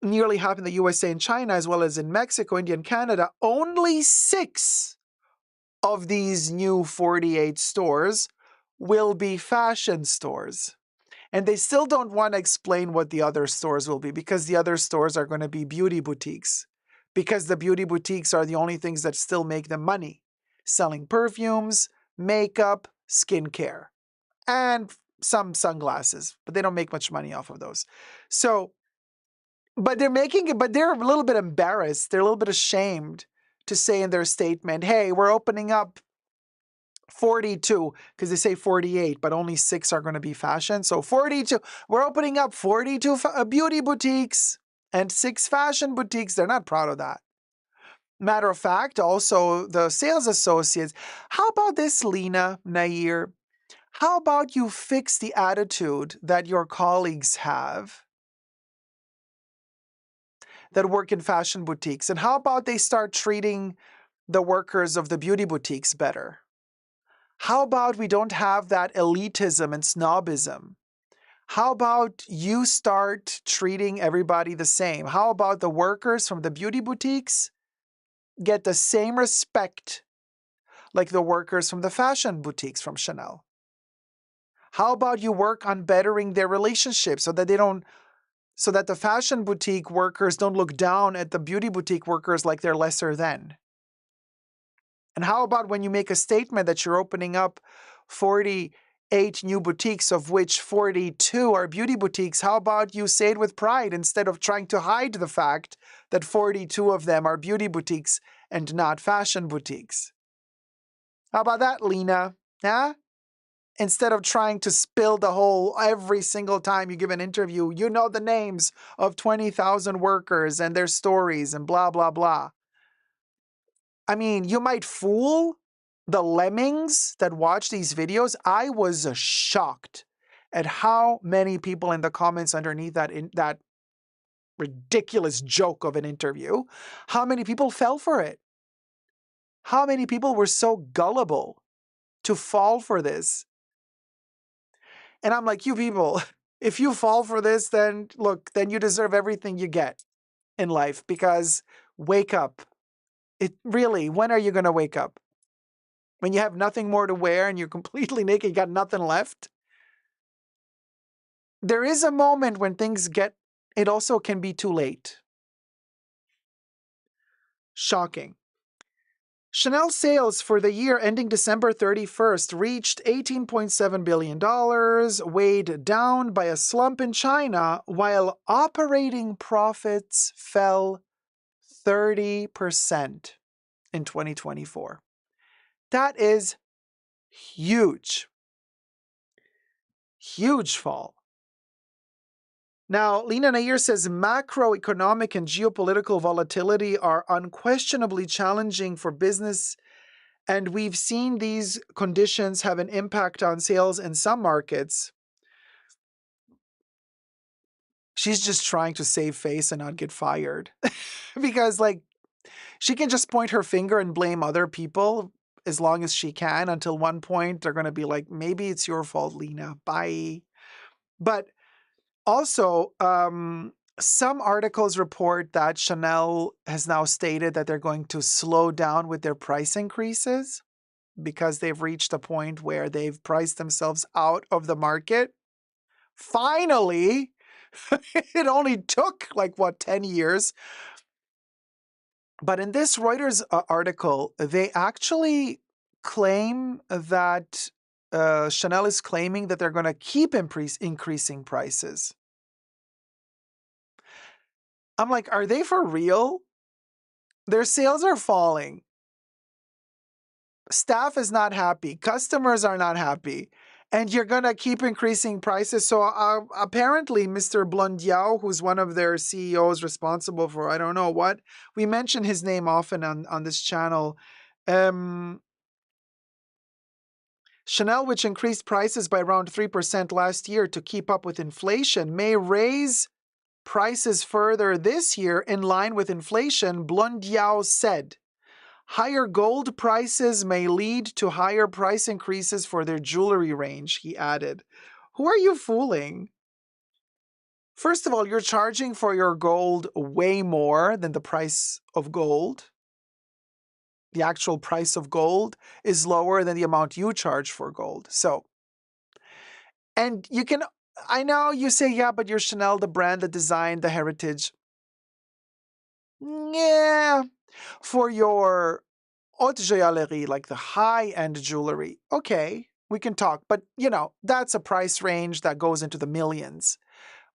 nearly half in the USA and China, as well as in Mexico, India, and Canada. Only 6 of these new 48 stores will be fashion stores. And they still don't want to explain what the other stores will be, because the other stores are going to be beauty boutiques, because the beauty boutiques are the only things that still make them money. selling perfumes, makeup, skincare, and some sunglasses, but they don't make much money off of those. So, but they're making it, but they're a little bit embarrassed. They're a little bit ashamed to say in their statement, hey, we're opening up 42, because they say 48, but only 6 are going to be fashion. So 42, we're opening up 42 beauty boutiques and 6 fashion boutiques. They're not proud of that. Matter of fact, also the sales associates, how about this, Lena Nair? How about you fix the attitude that your colleagues have that work in fashion boutiques? And how about they start treating the workers of the beauty boutiques better? How about we don't have that elitism and snobism? How about you start treating everybody the same? How about the workers from the beauty boutiques get the same respect like the workers from the fashion boutiques from Chanel? How about you work on bettering their relationships so that the fashion boutique workers don't look down at the beauty boutique workers like they're lesser than? And how about when you make a statement that you're opening up 48 new boutiques, of which 42 are beauty boutiques, how about you say it with pride instead of trying to hide the fact that 42 of them are beauty boutiques and not fashion boutiques? How about that, Lena? Huh? Instead of trying to spill the whole, every single time you give an interview, you know the names of 20,000 workers and their stories and blah, blah, blah. I mean, you might fool the lemmings that watch these videos. I was shocked at how many people in the comments underneath that ridiculous joke of an interview, how many people fell for it. How many people were so gullible to fall for this? And I'm like, you people, if you fall for this, then look, then you deserve everything you get in life, because wake up. When are you going to wake up? When you have nothing more to wear and you're completely naked, you got nothing left? There is a moment when it also can be too late. Shocking. Chanel sales for the year ending December 31st reached $18.7 billion, weighed down by a slump in China, while operating profits fell 30% in 2024. That is huge. Huge fall. Now, Lena Nair says macroeconomic and geopolitical volatility are unquestionably challenging for business, and we've seen these conditions have an impact on sales in some markets. She's just trying to save face and not get fired. Because, she can just point her finger and blame other people as long as she can, until one point they're going to be like, maybe it's your fault, Lena. Bye. But also, some articles report that Chanel has now stated that they're going to slow down with their price increases because they've reached a point where they've priced themselves out of the market. Finally, it only took 10 years. But in this Reuters article, they actually claim that Chanel is claiming that they're going to keep increasing prices. I'm like, are they for real? Their sales are falling. Staff is not happy. Customers are not happy. And you're going to keep increasing prices. So apparently, Mr. Blondiau, who's one of their CEOs responsible for, I don't know what, we mention his name often on this channel. Chanel, which increased prices by around 3% last year to keep up with inflation, may raise prices further this year in line with inflation, Blondiau said. Higher gold prices may lead to higher price increases for their jewelry range, he added. Who are you fooling? First of all, you're charging for your gold way more than the price of gold. The actual price of gold is lower than the amount you charge for gold. And I know you say, yeah, but you're Chanel, the brand, the design, the heritage. Yeah, for your haute joaillerie, like the high-end jewelry, okay, we can talk. But, that's a price range that goes into the millions.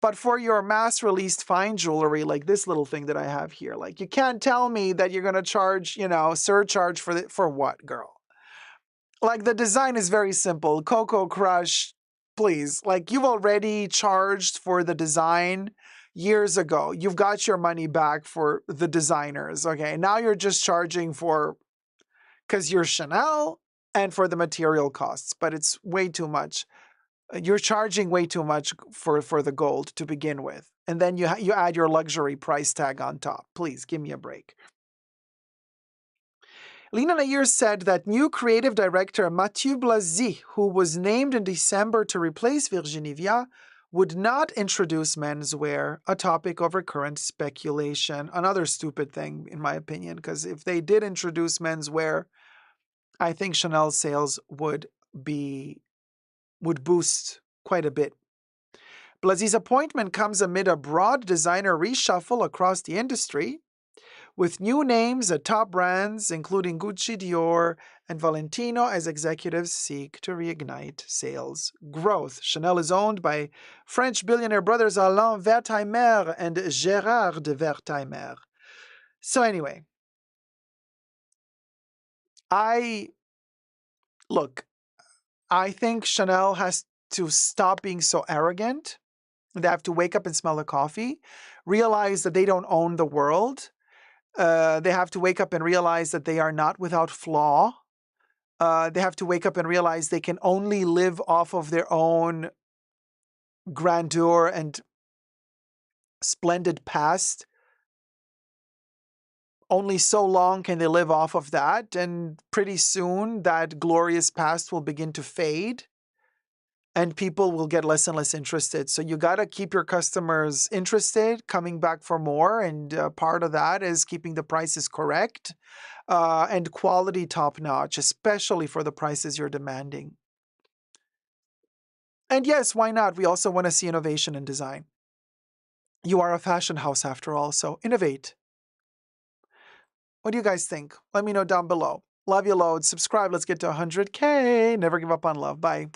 But for your mass-released fine jewelry, like this little thing that I have here, like you can't tell me that you're going to charge, surcharge for what, girl? Like the design is very simple. Coco Crush, please. Like you've already charged for the design years ago. You've got your money back for the designers. Okay. Now you're just charging because you're Chanel and for the material costs, but it's way too much. You're charging way too much for the gold to begin with. And then you add your luxury price tag on top. Please give me a break. Lina Nair said that new creative director Mathieu Blasi, who was named in December to replace Virginie Viard, would not introduce menswear, a topic of recurrent speculation. Another stupid thing, in my opinion, because if they did introduce menswear, I think Chanel's sales would boost quite a bit. Blasi's appointment comes amid a broad designer reshuffle across the industry, with new names at top brands, including Gucci, Dior, and Valentino, as executives seek to reignite sales growth. Chanel is owned by French billionaire brothers Alain Wertheimer and Gérard de Wertheimer. So anyway, I think Chanel has to stop being so arrogant. They have to wake up and smell the coffee, realize that they don't own the world. They have to wake up and realize that they are not without flaw. They have to wake up and realize they can only live off of their own grandeur and splendid past. Only so long can they live off of that, and pretty soon that glorious past will begin to fade and people will get less and less interested. So you got to keep your customers interested, coming back for more, and part of that is keeping the prices correct and quality top-notch, especially for the prices you're demanding. And yes, why not? We also want to see innovation in design. You are a fashion house after all, so innovate. What do you guys think? Let me know down below. Love you loads. Subscribe. Let's get to 100K. Never give up on love. Bye.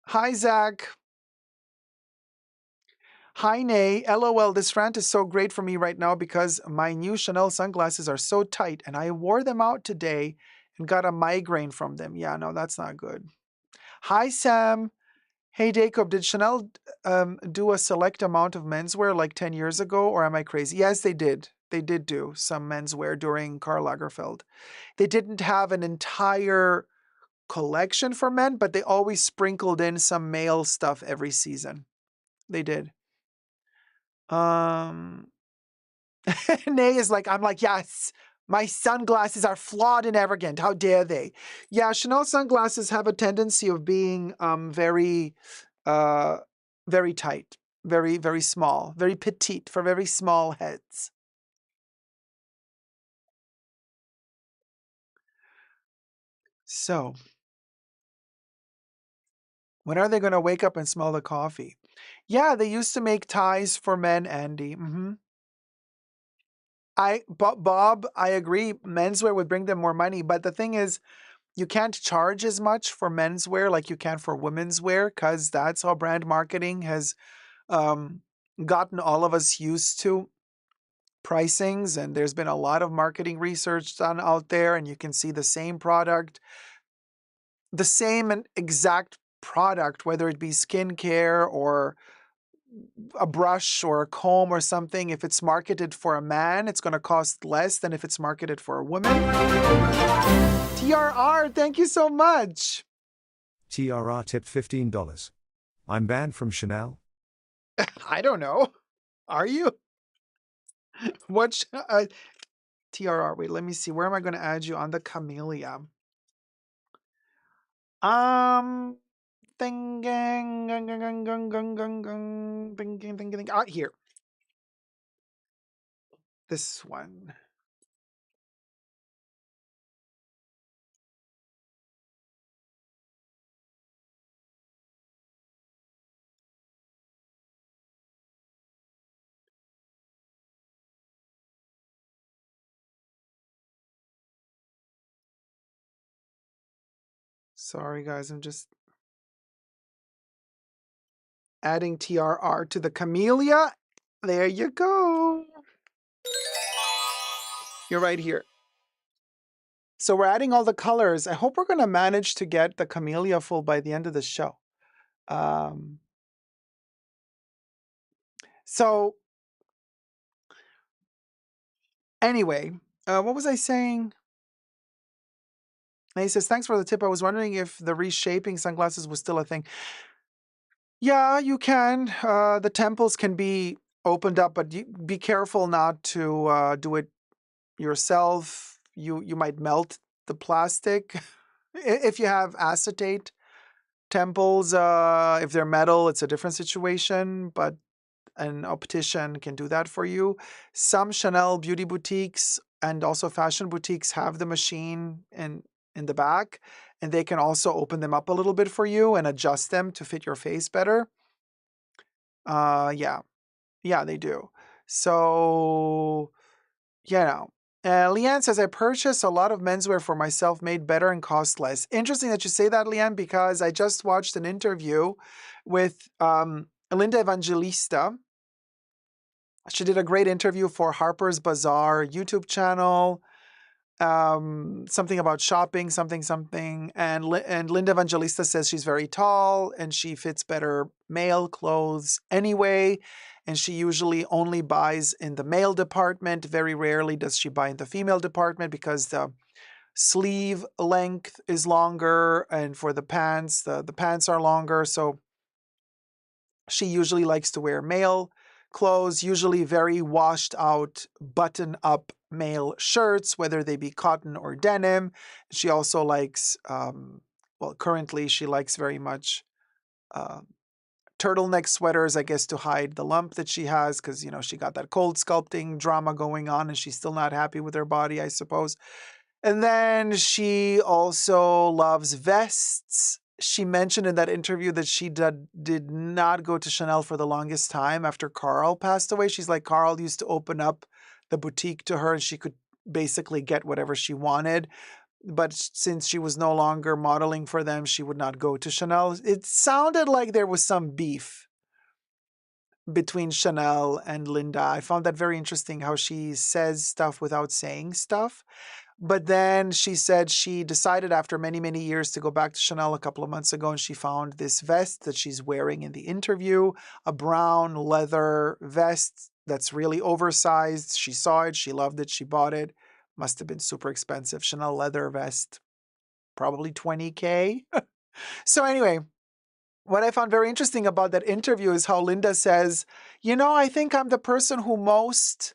Hi, Zach. Hi, Nay. LOL, this rant is so great for me right now because my new Chanel sunglasses are so tight and I wore them out today and got a migraine from them. Yeah, no, that's not good. Hi, Sam. Hey, Dacob, did Chanel do a select amount of menswear like 10 years ago, or am I crazy? Yes, they did. They did do some menswear during Karl Lagerfeld. They didn't have an entire collection for men, but they always sprinkled in some male stuff every season. They did. Nay is like, I'm like, yes, my sunglasses are flawed and arrogant. How dare they? Yeah, Chanel sunglasses have a tendency of being very, very tight, very, very small, very petite for very small heads. So, when are they going to wake up and smell the coffee? Yeah, they used to make ties for men, Andy. Bob, I agree. Menswear would bring them more money, but the thing is, you can't charge as much for menswear like you can for women's wear because that's how brand marketing has gotten all of us used to pricings. And there's been a lot of marketing research done out there, and you can see the same product, the same and exact product, whether it be skincare or a brush or a comb or something. If it's marketed for a man, it's going to cost less than if it's marketed for a woman. TRR, thank you so much. TRR tipped $15. I'm banned from Chanel? I don't know. Are you? What? TRR, wait, let me see. Where am I going to add you on the camellia? Thinking, thinking. Ah, here. This one. Sorry, guys. I'm just adding TRR to the camellia. There you go. You're right here. So we're adding all the colors. I hope we're going to manage to get the camellia full by the end of the show. So anyway, what was I saying? And he says, thanks for the tip. I was wondering if the reshaping sunglasses was still a thing. Yeah, you can. The temples can be opened up, but be careful not to do it yourself. You might melt the plastic. If you have acetate temples, if they're metal, it's a different situation, but an optician can do that for you. Some Chanel beauty boutiques and also fashion boutiques have the machine in the back, and they can also open them up a little bit for you and adjust them to fit your face better. Yeah, they do. So, you know. Leanne says, I purchased a lot of menswear for myself, made better and cost less. Interesting that you say that, Leanne, because I just watched an interview with Linda Evangelista. She did a great interview for Harper's Bazaar YouTube channel. Something about shopping, something. And Linda Evangelista says she's very tall and she fits better male clothes anyway. And she usually only buys in the male department. Very rarely does she buy in the female department because the sleeve length is longer, and for the pants, the pants are longer. So she usually likes to wear male clothes, usually very washed out, button up male shirts, whether they be cotton or denim. She also likes, currently she likes very much uh, turtleneck sweaters, I guess, to hide the lump that she has, because, she got that cold sculpting drama going on and she's still not happy with her body, I suppose. And then she also loves vests. She mentioned in that interview that she did not go to Chanel for the longest time after Carl passed away. She's like, Carl used to open up the boutique to her and she could basically get whatever she wanted. But since she was no longer modeling for them, she would not go to Chanel. It sounded like there was some beef between Chanel and Linda. I found that very interesting how she says stuff without saying stuff. But then she said she decided after many, many years to go back to Chanel a couple of months ago, and she found this vest that she's wearing in the interview, a brown leather vest that's really oversized. She saw it, she loved it, she bought it. Must have been super expensive. Chanel leather vest, probably 20K. So anyway, what I found very interesting about that interview is how Linda says, I think I'm the person who most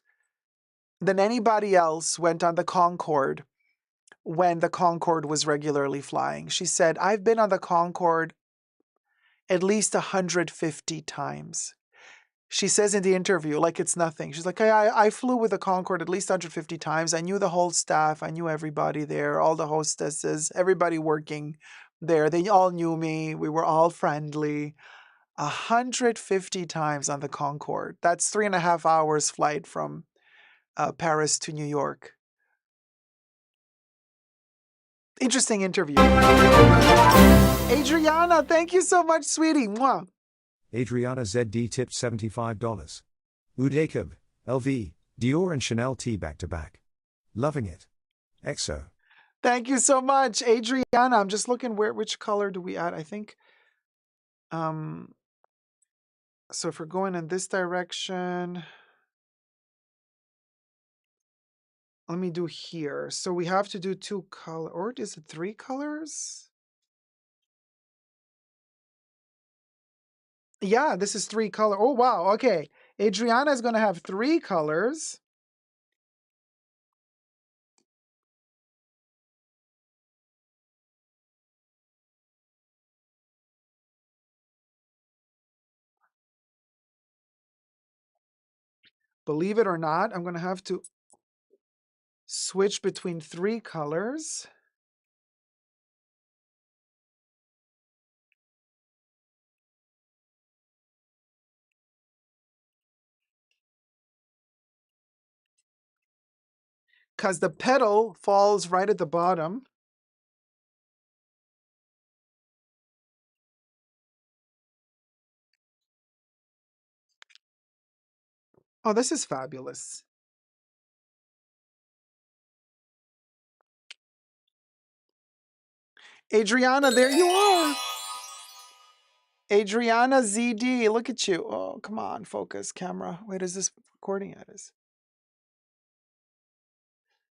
than anybody else went on the Concorde when the Concorde was regularly flying. She said, I've been on the Concorde at least 150 times. She says in the interview, like it's nothing. She's like, I flew with the Concorde at least 150 times. I knew the whole staff. I knew everybody there, all the hostesses, everybody working there. They all knew me. We were all friendly. 150 times on the Concorde. That's 3.5 hours flight from Paris to New York. Interesting interview. Adriana, thank you so much, sweetie. Mwah. Adriana ZD tipped $75. Dacob, LV, Dior and Chanel tea back to back. Loving it. EXO. Thank you so much, Adriana. I'm just looking which color do we add? I think. So if we're going in this direction, let me do here. So we have to do 2 color, or is it 3 colors? Yeah, this is 3 color. Oh, wow. Okay. Adriana is going to have 3 colors. Believe it or not, I'm going to have to switch between 3 colors. Because the petal falls right at the bottom. Oh, this is fabulous. Adriana, there you are. Adriana ZD, look at you. Oh, come on, focus, camera. Wait, is this recording at us?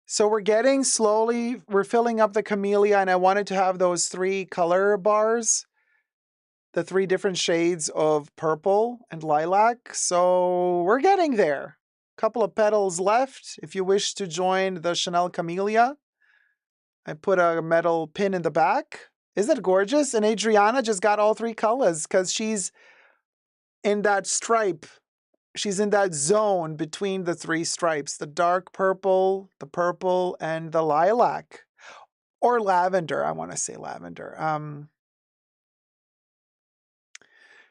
So we're getting slowly, we're filling up the camellia, and I wanted to have those 3 color bars, the 3 different shades of purple and lilac. So we're getting there. Couple of petals left. If you wish to join the Chanel camellia, I put a metal pin in the back. Isn't it gorgeous? And Adriana just got all 3 colors because she's in that stripe. She's in that zone between the 3 stripes, the dark purple, the purple, and the lilac. Or lavender, I want to say lavender.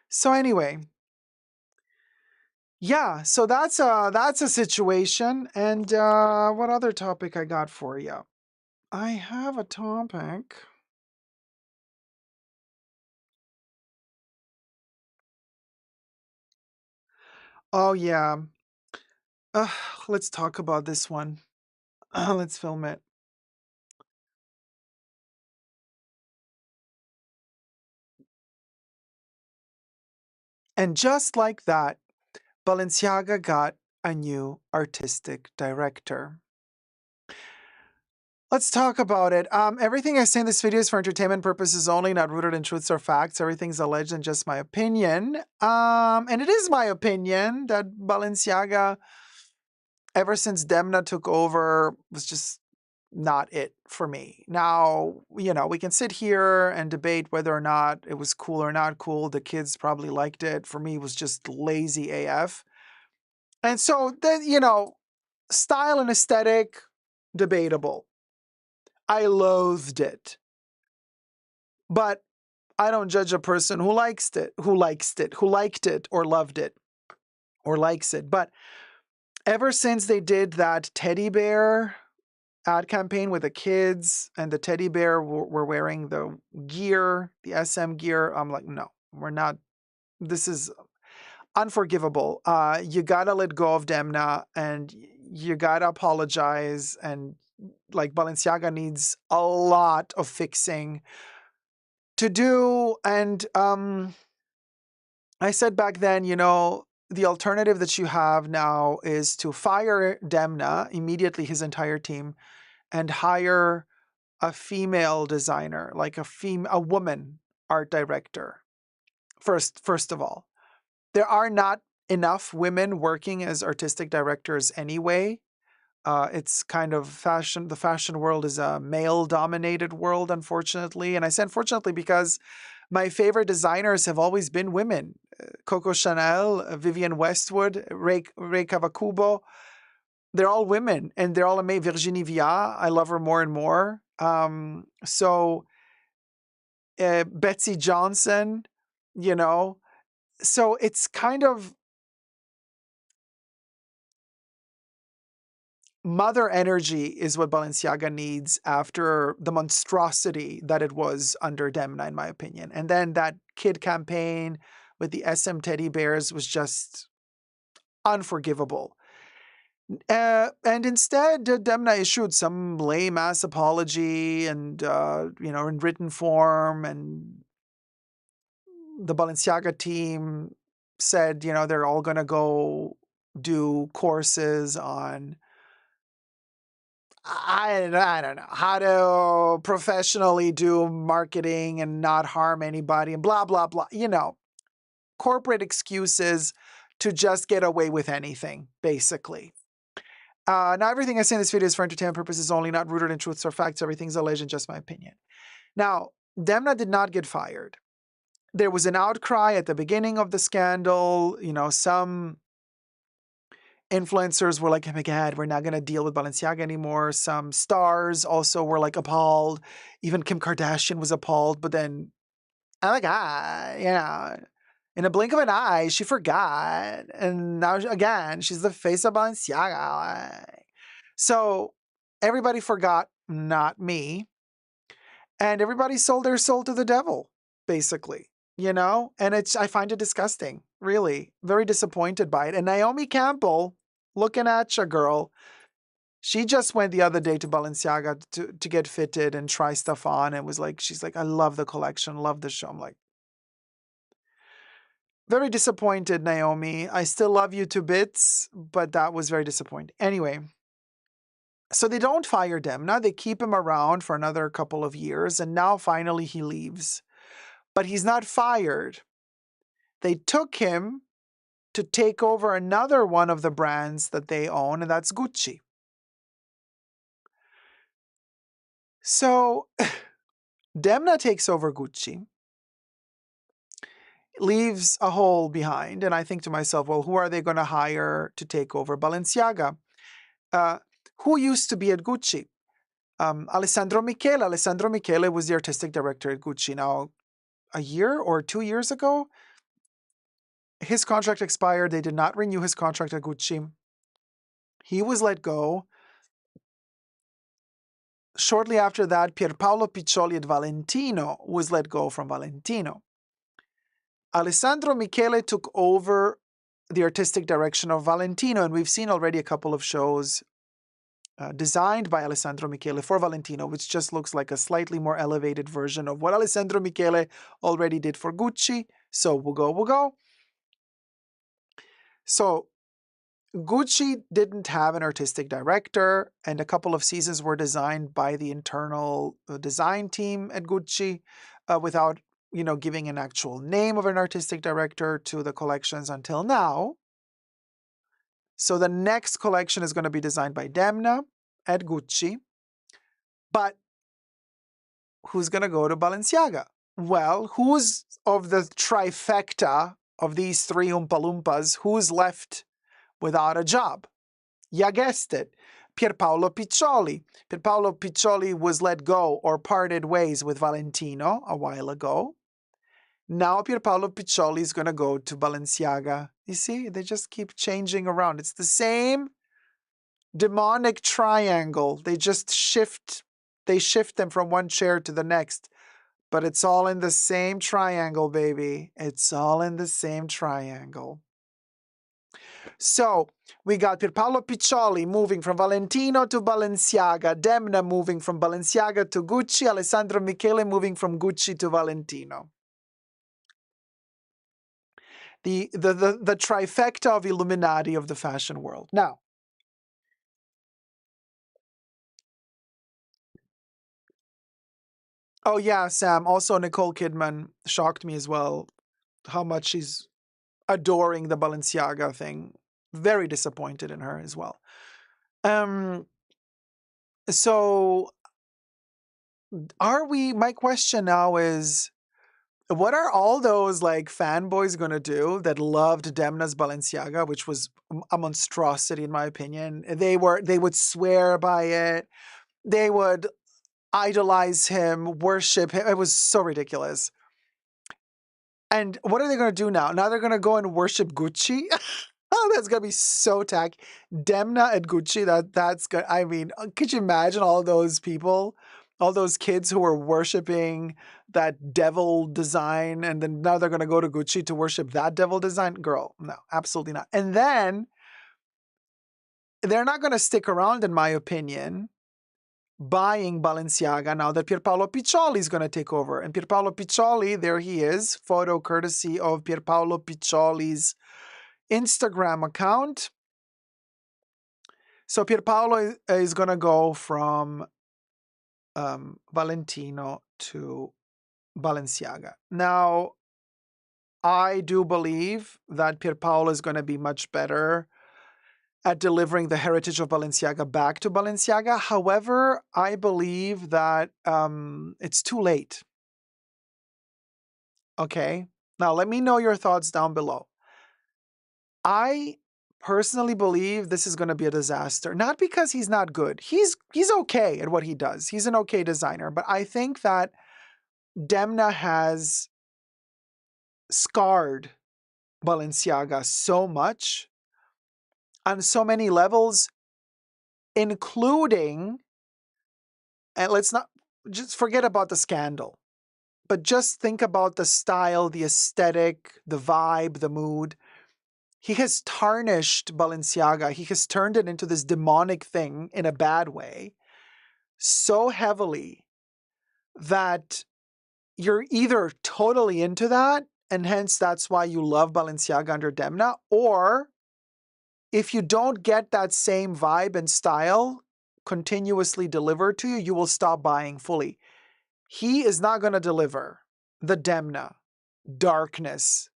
So anyway, yeah, so that's a situation. And what other topic I got for you? I have a topic. Oh yeah. Let's talk about this one. Let's film it. And just like that, Balenciaga got a new artistic director. Let's talk about it. Everything I say in this video is for entertainment purposes only, not rooted in truths or facts. Everything's alleged and just my opinion. And it is my opinion that Balenciaga, ever since Demna took over, was just not it for me. Now, we can sit here and debate whether or not it was cool or not cool. The kids probably liked it. For me, it was just lazy AF. And so then, style and aesthetic, debatable. I loathed it. But I don't judge a person who liked it, or loved it, or likes it. But ever since they did that teddy bear ad campaign with the kids, and the teddy bear were wearing the gear, the SM gear, I'm like, no, we're not. This is unforgivable. You gotta let go of Demna, and you gotta apologize. And like, Balenciaga needs a lot of fixing to do. And I said back then, the alternative that you have now is to fire Demna immediately, his entire team, and hire a female designer, like a woman art director. First of all, there are not enough women working as artistic directors anyway. It's kind of fashion. The fashion world is a male-dominated world, unfortunately. And I say unfortunately because my favorite designers have always been women. Coco Chanel, Vivienne Westwood, Rei Kawakubo. They're all women, and they're all amazing. Virginie Viard, I love her more and more. Betsy Johnson, So it's kind of mother energy is what Balenciaga needs after the monstrosity that it was under Demna, in my opinion. And then that kid campaign with the SM teddy bears was just unforgivable. And instead, Demna issued some lame-ass apology and, in written form. And the Balenciaga team said, they're all going to go do courses on, I don't know, how to professionally do marketing and not harm anybody and blah, blah, blah. Corporate excuses to just get away with anything, basically. Now, everything I say in this video is for entertainment purposes only, not rooted in truths or facts. Everything's alleged and just my opinion. Now, Demna did not get fired. There was an outcry at the beginning of the scandal. Some influencers were like, oh my God, we're not going to deal with Balenciaga anymore. Some stars also were like appalled. Even Kim Kardashian was appalled. But then, oh my God, in a blink of an eye, she forgot. And now, again, she's the face of Balenciaga. So everybody forgot, not me. And everybody sold their soul to the devil, basically, And I find it disgusting. Really, very disappointed by it. And Naomi Campbell, looking at you, girl. She just went the other day to Balenciaga to get fitted and try stuff on. And was like, she's like, I love the collection, love the show. I'm like, very disappointed, Naomi. I still love you to bits, but that was very disappointing. Anyway, so they don't fire Demna. They keep him around for another couple of years, and now finally he leaves. But he's not fired. They took him to take over another one of the brands that they own, and that's Gucci. So Demna takes over Gucci, leaves a hole behind, and I think to myself, well, who are they going to hire to take over Balenciaga? Who used to be at Gucci? Alessandro Michele. Alessandro Michele was the artistic director at Gucci. Now, a year or 2 years ago, his contract expired. They did not renew his contract at Gucci. He was let go. Shortly after that, Pierpaolo Piccioli at Valentino was let go from Valentino. Alessandro Michele took over the artistic direction of Valentino, and we've seen already a couple of shows designed by Alessandro Michele for Valentino, which just looks like a slightly more elevated version of what Alessandro Michele already did for Gucci. So we'll go. So Gucci didn't have an artistic director, and a couple of seasons were designed by the internal design team at Gucci without, giving an actual name of an artistic director to the collections until now. So the next collection is going to be designed by Demna at Gucci. But who's going to go to Balenciaga? Well, who's of the trifecta of these three Oompa Loompas, who's left without a job? You guessed it. Pierpaolo Piccioli. Pierpaolo Piccioli was let go or parted ways with Valentino a while ago. Now Pierpaolo Piccioli is going to go to Balenciaga. You see, they just keep changing around. It's the same demonic triangle. They shift them from one chair to the next. But it's all in the same triangle, baby. It's all in the same triangle. So we got Pierpaolo Piccioli moving from Valentino to Balenciaga, Demna moving from Balenciaga to Gucci, Alessandro Michele moving from Gucci to Valentino. The trifecta of Illuminati of the fashion world. Now, oh yeah, Sam, also Nicole Kidman shocked me as well, how much she's adoring the Balenciaga thing. Very disappointed in her as well. So my question now is, what are all those like fanboys going to do that loved Demna's Balenciaga, which was a monstrosity in my opinion? They would swear by it. They would idolize him, worship him. It was so ridiculous. And what are they going to do now? Now they're going to go and worship Gucci? Oh, that's going to be so tacky. Demna at Gucci, that's good. I mean, could you imagine all those people, all those kids who were worshiping that devil design, and then now they're going to go to Gucci to worship that devil design? Girl, no, absolutely not. And then they're not going to stick around, in my opinion, buying Balenciaga now that Pierpaolo Piccioli is going to take over. And Pierpaolo Piccioli, there he is, photo courtesy of Pierpaolo Piccioli's Instagram account. So Pierpaolo is going to go from Valentino to Balenciaga. Now, I do believe that Pierpaolo is going to be much better at delivering the heritage of Balenciaga back to Balenciaga. However, I believe that it's too late. Okay? Now, let me know your thoughts down below. I personally believe this is going to be a disaster. Not because he's not good. He's okay at what he does. He's an okay designer. But I think that Demna has scarred Balenciaga so much on so many levels, including, and let's not just forget about the scandal. But just think about the style, the aesthetic, the vibe, the mood. He has tarnished Balenciaga. He has turned it into this demonic thing in a bad way so heavily that you're either totally into that, and hence that's why you love Balenciaga under Demna, or if you don't get that same vibe and style continuously delivered to you, you will stop buying fully. He is not going to deliver the Demna, darkness,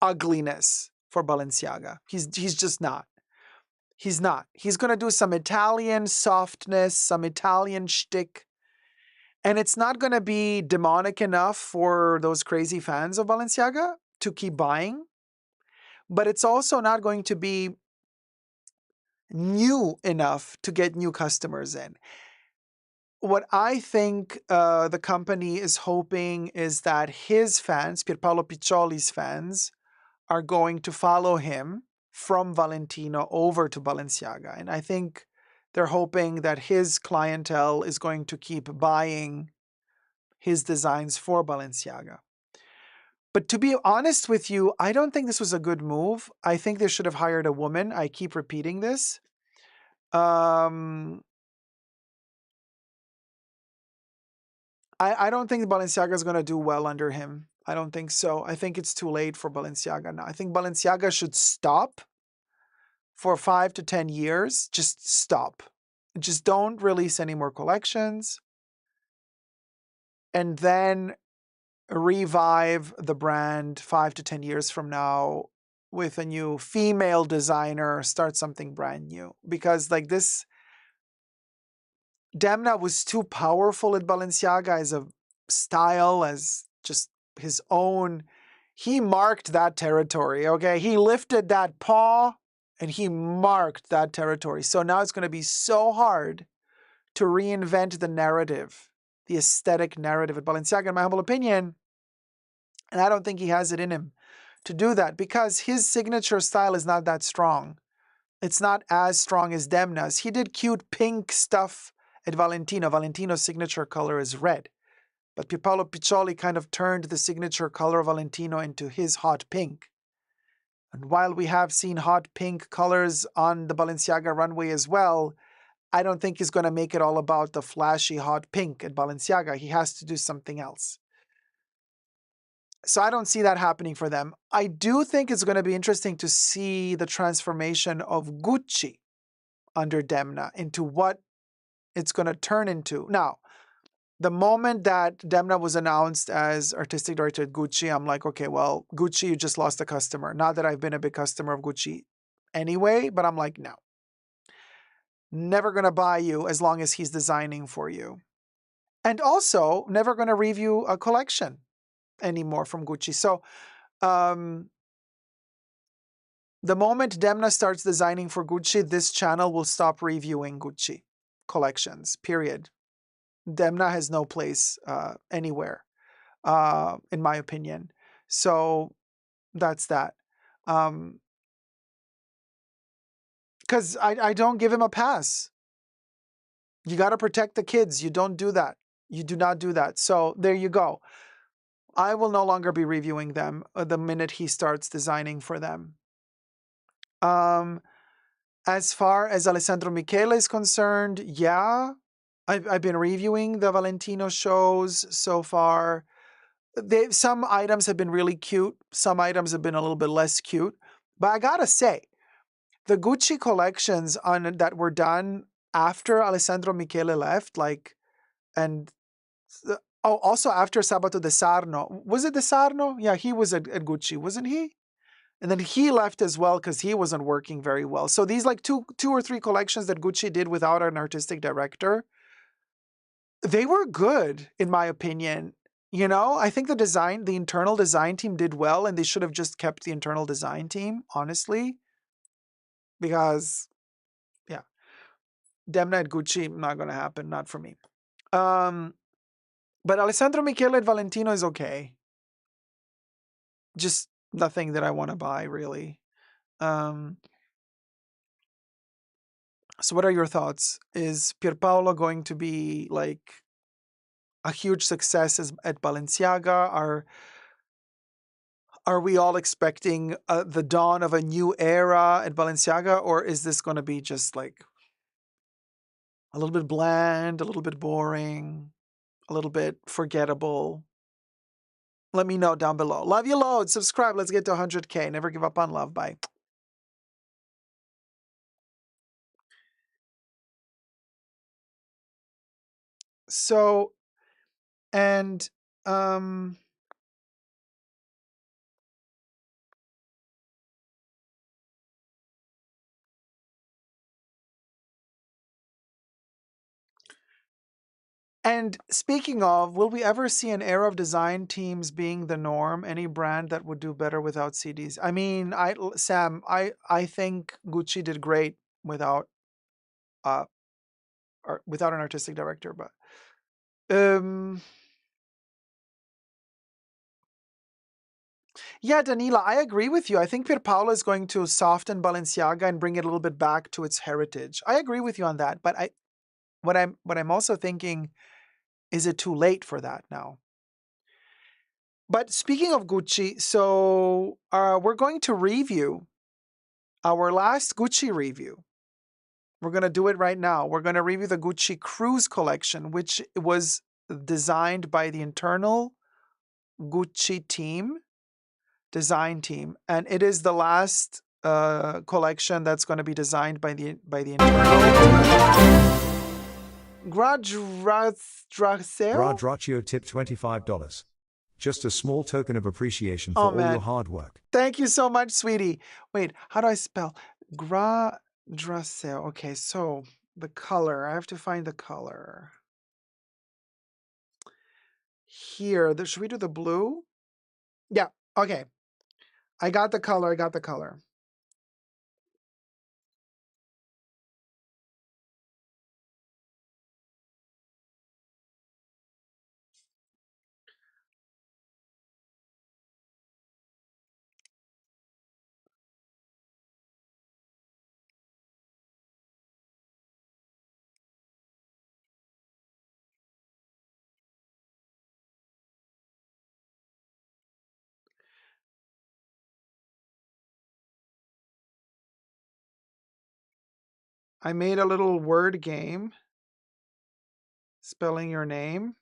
ugliness for Balenciaga. He's just not. He's not. He's going to do some Italian softness, some Italian shtick, and it's not going to be demonic enough for those crazy fans of Balenciaga to keep buying, but it's also not going to be new enough to get new customers in. What I think the company is hoping is that his fans, Pierpaolo Piccioli's fans, are going to follow him from Valentino over to Balenciaga. And I think they're hoping that his clientele is going to keep buying his designs for Balenciaga. But to be honest with you, I don't think this was a good move. I think they should have hired a woman. I keep repeating this. I don't think Balenciaga is going to do well under him. I don't think so. I think it's too late for Balenciaga now. I think Balenciaga should stop for 5 to 10 years. Just stop. Just don't release any more collections. And then revive the brand 5 to 10 years from now with a new female designer, start something brand new. Because like this, Demna was too powerful at Balenciaga as a style, as just his own. He marked that territory, okay? He lifted that paw and he marked that territory. So now it's going to be so hard to reinvent the narrative, the aesthetic narrative at Balenciaga, in my humble opinion. And I don't think he has it in him to do that because his signature style is not that strong. It's not as strong as Demna's. He did cute pink stuff at Valentino. Valentino's signature color is red. But Pierpaolo Piccioli kind of turned the signature color of Valentino into his hot pink. And while we have seen hot pink colors on the Balenciaga runway as well, I don't think he's going to make it all about the flashy hot pink at Balenciaga. He has to do something else. So I don't see that happening for them. I do think it's going to be interesting to see the transformation of Gucci under Demna into what it's going to turn into. Now, the moment that Demna was announced as artistic director at Gucci, I'm like, okay, well, Gucci, you just lost a customer. Not that I've been a big customer of Gucci anyway, but I'm like, no. Never going to buy you as long as he's designing for you. And also, never going to review a collection anymore from Gucci. So, the moment Demna starts designing for Gucci, this channel will stop reviewing Gucci collections, period. Demna has no place anywhere, in my opinion. So that's that. Because I don't give him a pass. You got to protect the kids. You don't do that. You do not do that. So there you go. I will no longer be reviewing them the minute he starts designing for them. As far as Alessandro Michele is concerned, yeah, I've been reviewing the Valentino shows so far. Some items have been really cute. Some items have been a little bit less cute. But I gotta say, the Gucci collections that were done after Alessandro Michele left, also after Sabato De Sarno. Was it De Sarno? Yeah, he was at Gucci, wasn't he? And then he left as well because he wasn't working very well. So these like two or three collections that Gucci did without an artistic director, they were good, in my opinion. You know, I think the internal design team did well, and they should have just kept the internal design team, honestly. Because, yeah, Demna at Gucci, not going to happen, not for me. But Alessandro Michele at Valentino is okay. Just nothing that I want to buy, really. So what are your thoughts? Is Pierpaolo going to be like a huge success at Balenciaga? Are we all expecting the dawn of a new era at Balenciaga, or is this going to be just like a little bit bland, a little bit boring, a little bit forgettable? Let me know down below. Love you loads. Subscribe. Let's get to 100K. Never give up on love. Bye. So, and um and speaking of, will we ever see an era of design teams being the norm? Any brand that would do better without CDs? I mean, Sam, I think Gucci did great without uh without an artistic director, but yeah, Danila, I agree with you. I think Pierpaolo is going to soften Balenciaga and bring it a little bit back to its heritage. I agree with you on that, but what I'm also thinking, is it too late for that now? But speaking of Gucci, so we're going to review our last Gucci review. We're going to do it right now. We're going to review the Gucci Cruise collection, which was designed by the internal Gucci team, design team, and it is the last collection that's going to be designed by the internal team. Gradraccio tipped $25. Just a small token of appreciation for all your hard work. Thank you so much, sweetie. Wait, how do I spell? Gradraccio. Okay, so the color. I have to find the color. Here, should we do the blue? Yeah, okay. I got the color, I made a little word game, spelling your name.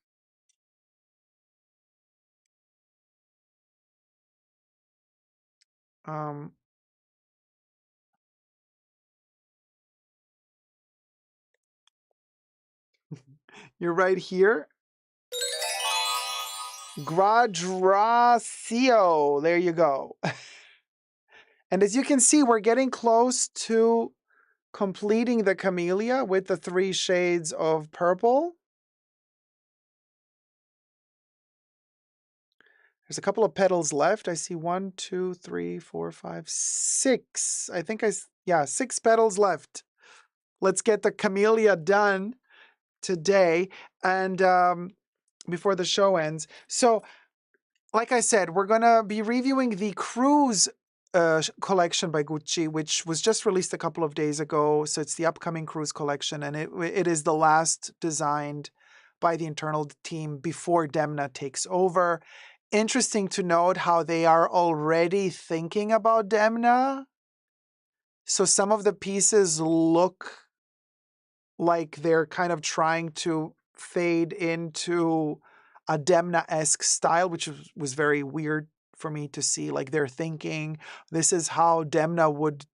You're right here. Gradraccio. There you go. And as you can see, we're getting close to completing the camellia with the 3 shades of purple. There's a couple of petals left. I see 1, 2, 3, 4, 5, 6. I think 6 petals left. Let's get the camellia done today and before the show ends. So, like I said, we're going to be reviewing the Cruise collection by Gucci, which was just released a couple of days ago. So it's the upcoming Cruise collection, and it is the last designed by the internal team before Demna takes over. Interesting to note how they are already thinking about Demna. So some of the pieces look like they're kind of trying to fade into a Demna-esque style, which was very weird for me to see. Like they're thinking, this is how Demna would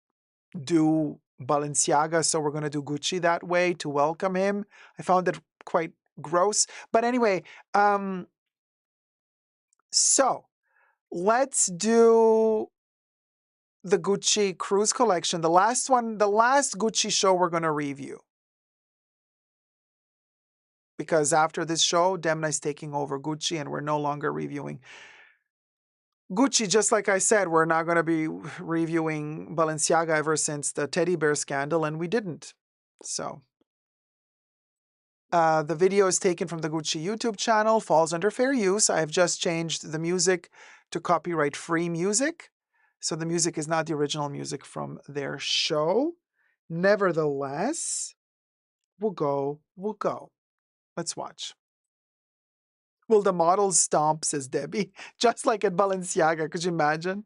do Balenciaga, so we're going to do Gucci that way to welcome him. I found it quite gross. But anyway, so let's do the Gucci Cruise collection. The last Gucci show we're going to review. Because after this show, Demna is taking over Gucci and we're no longer reviewing Gucci. Just like I said, we're not going to be reviewing Balenciaga ever since the teddy bear scandal, and we didn't. So the video is taken from the Gucci YouTube channel, falls under fair use. I have just changed the music to copyright-free music. So the music is not the original music from their show. Nevertheless, we'll go. Let's watch. Will the models stomp, says Debbie? Just like at Balenciaga, could you imagine?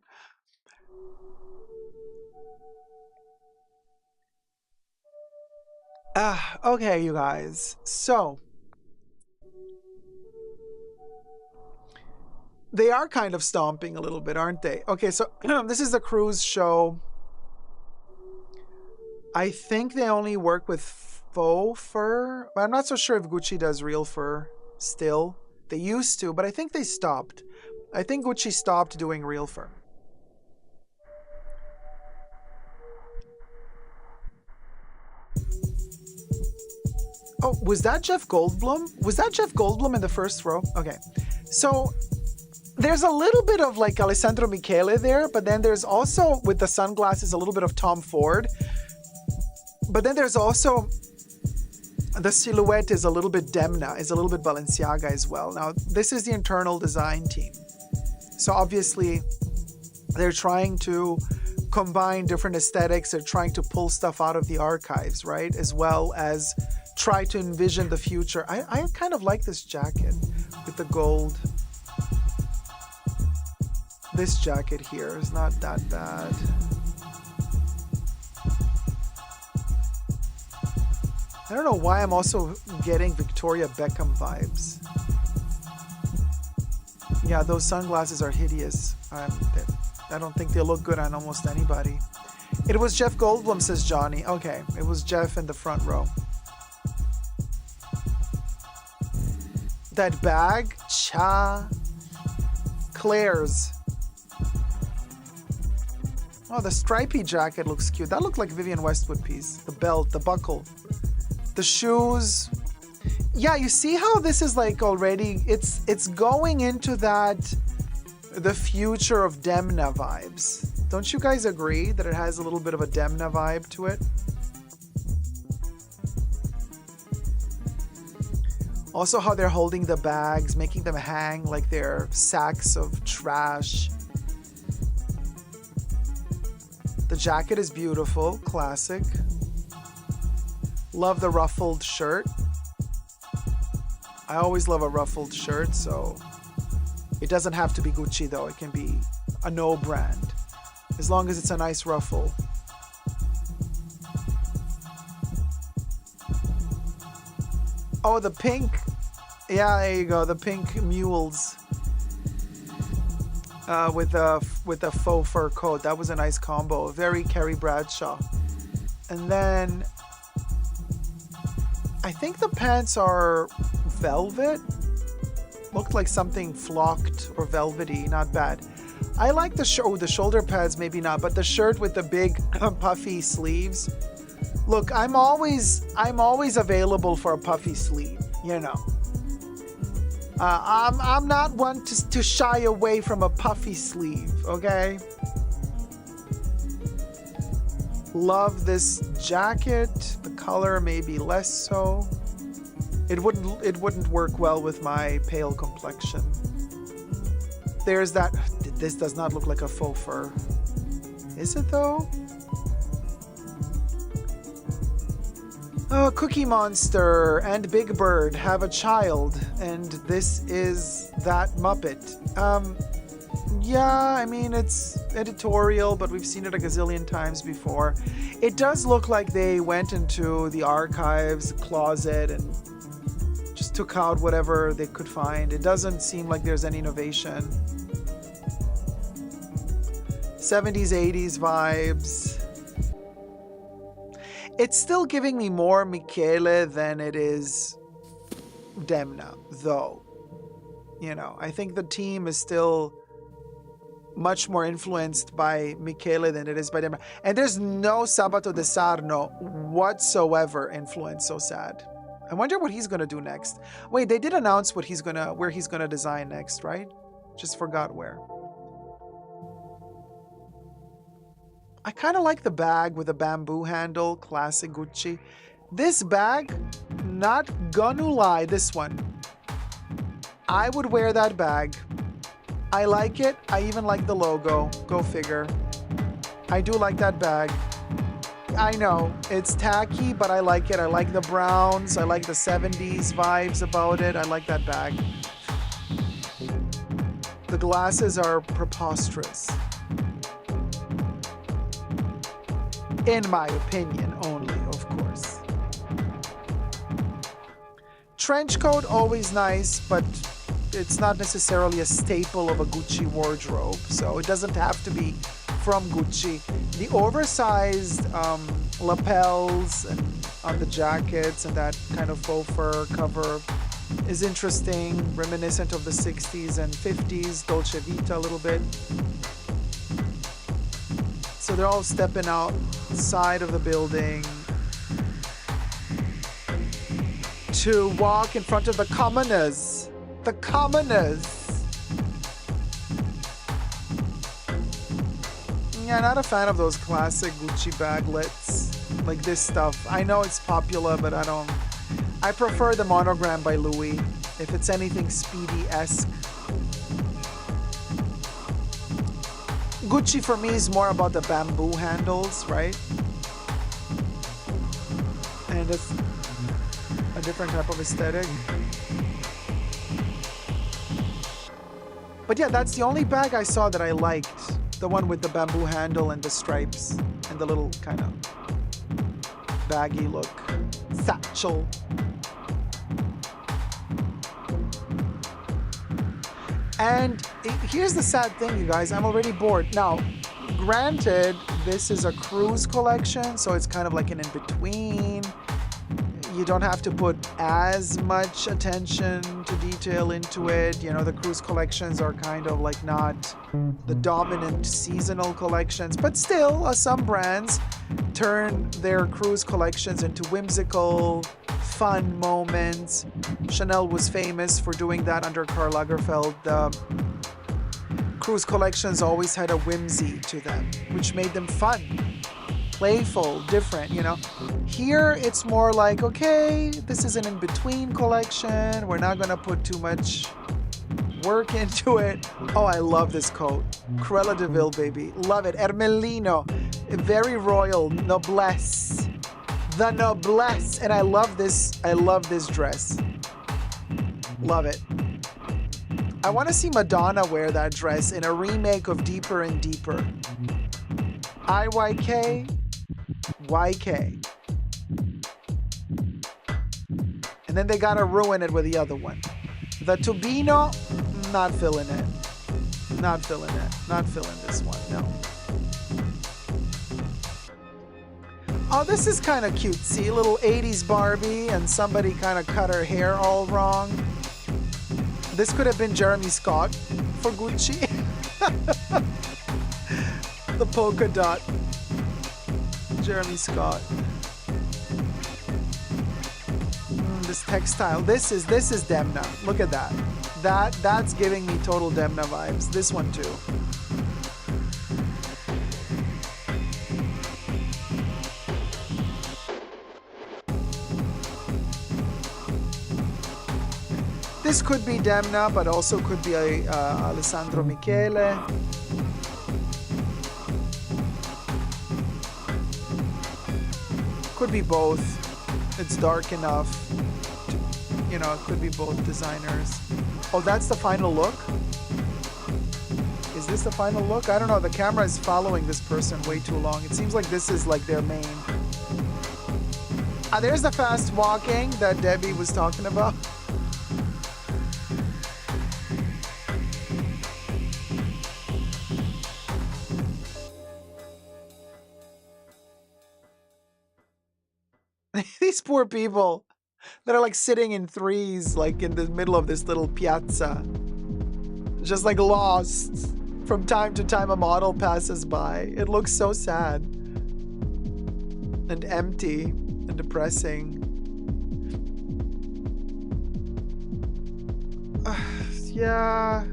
Okay, you guys. So, they are kind of stomping a little bit, aren't they? Okay, so this is the cruise show. I think they only work with faux fur. But I'm not so sure if Gucci does real fur still. They used to, but I think they stopped. I think Gucci stopped doing real fur. Oh, was that Jeff Goldblum? Was that Jeff Goldblum in the first row? Okay. So there's a little bit of like Alessandro Michele there, but then there's also, with the sunglasses, a little bit of Tom Ford. But then there's also, the silhouette is a little bit Demna, is a little bit Balenciaga as well. Now, this is the internal design team. So obviously, they're trying to combine different aesthetics. They're trying to pull stuff out of the archives, right? As well as try to envision the future. I kind of like this jacket with the gold. This jacket here is not that bad. I don't know why I'm also getting Victoria Beckham vibes. Yeah, those sunglasses are hideous. I don't think they look good on almost anybody. It was Jeff Goldblum, says Johnny. Okay, it was Jeff in the front row. That bag, Claire's. Oh, the stripy jacket looks cute. That looked like Vivienne Westwood piece. The belt, the buckle, the shoes. Yeah, you see how this is like already, it's going into that, the future of Demna vibes. Don't you guys agree that it has a little bit of a Demna vibe to it? Also how they're holding the bags, making them hang like they're sacks of trash. The jacket is beautiful, classic. Love the ruffled shirt. I always love a ruffled shirt, so it doesn't have to be Gucci though. It can be a no brand, as long as it's a nice ruffle. Oh, the pink. Yeah, there you go. The pink mules with a faux fur coat. That was a nice combo. Very Carrie Bradshaw. And then I think the pants are velvet. Looked like something flocked or velvety. Not bad. I like the the shoulder pads, maybe not, but the shirt with the big puffy sleeves. Look, I'm always available for a puffy sleeve, you know. I'm not one to shy away from a puffy sleeve, okay? Love this jacket. The color maybe less so. It wouldn't work well with my pale complexion. There's that. This does not look like a faux fur. Is it though? Cookie Monster and Big Bird have a child, and this is that Muppet. Yeah, I mean, it's editorial, but we've seen it a gazillion times before. It does look like they went into the archives closet and just took out whatever they could find. It doesn't seem like there's any innovation. 70s, 80s vibes. It's still giving me more Michele than it is Demna, though. You know, I think the team is still much more influenced by Michele than it is by Demna. And there's no Sabato De Sarno whatsoever influence, so sad. I wonder what he's going to do next. Wait, they did announce where he's going to design next, right? Just forgot where. I kind of like the bag with a bamboo handle, classic Gucci. This bag, not gonna lie, this one. I would wear that bag. I like it. I even like the logo. Go figure. I do like that bag. I know, it's tacky, but I like it. I like the browns. I like the 70s vibes about it. I like that bag. glasses are preposterous. In my opinion only, of course. Trench coat, always nice, but it's not necessarily a staple of a Gucci wardrobe, so it doesn't have to be from Gucci. The oversized lapels and on the jackets and that kind of faux fur cover is interesting, reminiscent of the 60s and 50s, Dolce Vita a little bit. So they're all stepping outside of the building to walk in front of the commoners. The commoners. Yeah, not a fan of those classic Gucci baglets. Like this stuff. I know it's popular, but I prefer the monogram by Louis. If it's anything Speedy-esque. Gucci for me is more about the bamboo handles, right? And it's a different type of aesthetic. But yeah, that's the only bag I saw that I liked. The one with the bamboo handle and the stripes and the little kind of baggy look. Satchel. And here's the sad thing, you guys. I'm already bored. Now, granted, this is a cruise collection, so it's kind of like an in-between. You don't have to put as much attention to detail into it. You know, the cruise collections are kind of like not the dominant seasonal collections, but still, some brands turn their cruise collections into whimsical, fun moments. Chanel was famous for doing that under Karl Lagerfeld. The cruise collections always had a whimsy to them, which made them fun, playful, different, you know. Here, it's more like, okay, this is an in-between collection. We're not gonna put too much work into it. Oh, I love this coat. Cruella de Vil, baby. Love it. Ermelino. Very royal. Noblesse. The noblesse. And I love this dress. Love it. I want to see Madonna wear that dress in a remake of Deeper and Deeper. IYK. YK. And then they gotta ruin it with the other one. The Tubino, not feeling it. Not feeling it. Not feeling this one, no. Oh, this is kind of cutesy. Little 80s Barbie and somebody kind of cut her hair all wrong. This could have been Jeremy Scott for Gucci. The polka dot. Jeremy Scott. This textile. This is Demna. Look at that. That's giving me total Demna vibes. This one too. This could be Demna, but also could be Alessandro Michele. Could be both. It's dark enough. You know, it could be both designers. Oh, that's the final look? Is this the final look? I don't know. The camera is following this person way too long. It seems like this is like their main. There's the fast walking that Debbie was talking about. These poor people that are like sitting in threes, like in the middle of this little piazza, just like lost. From time to time a model passes by. It looks so sad and empty and depressing. Yeah,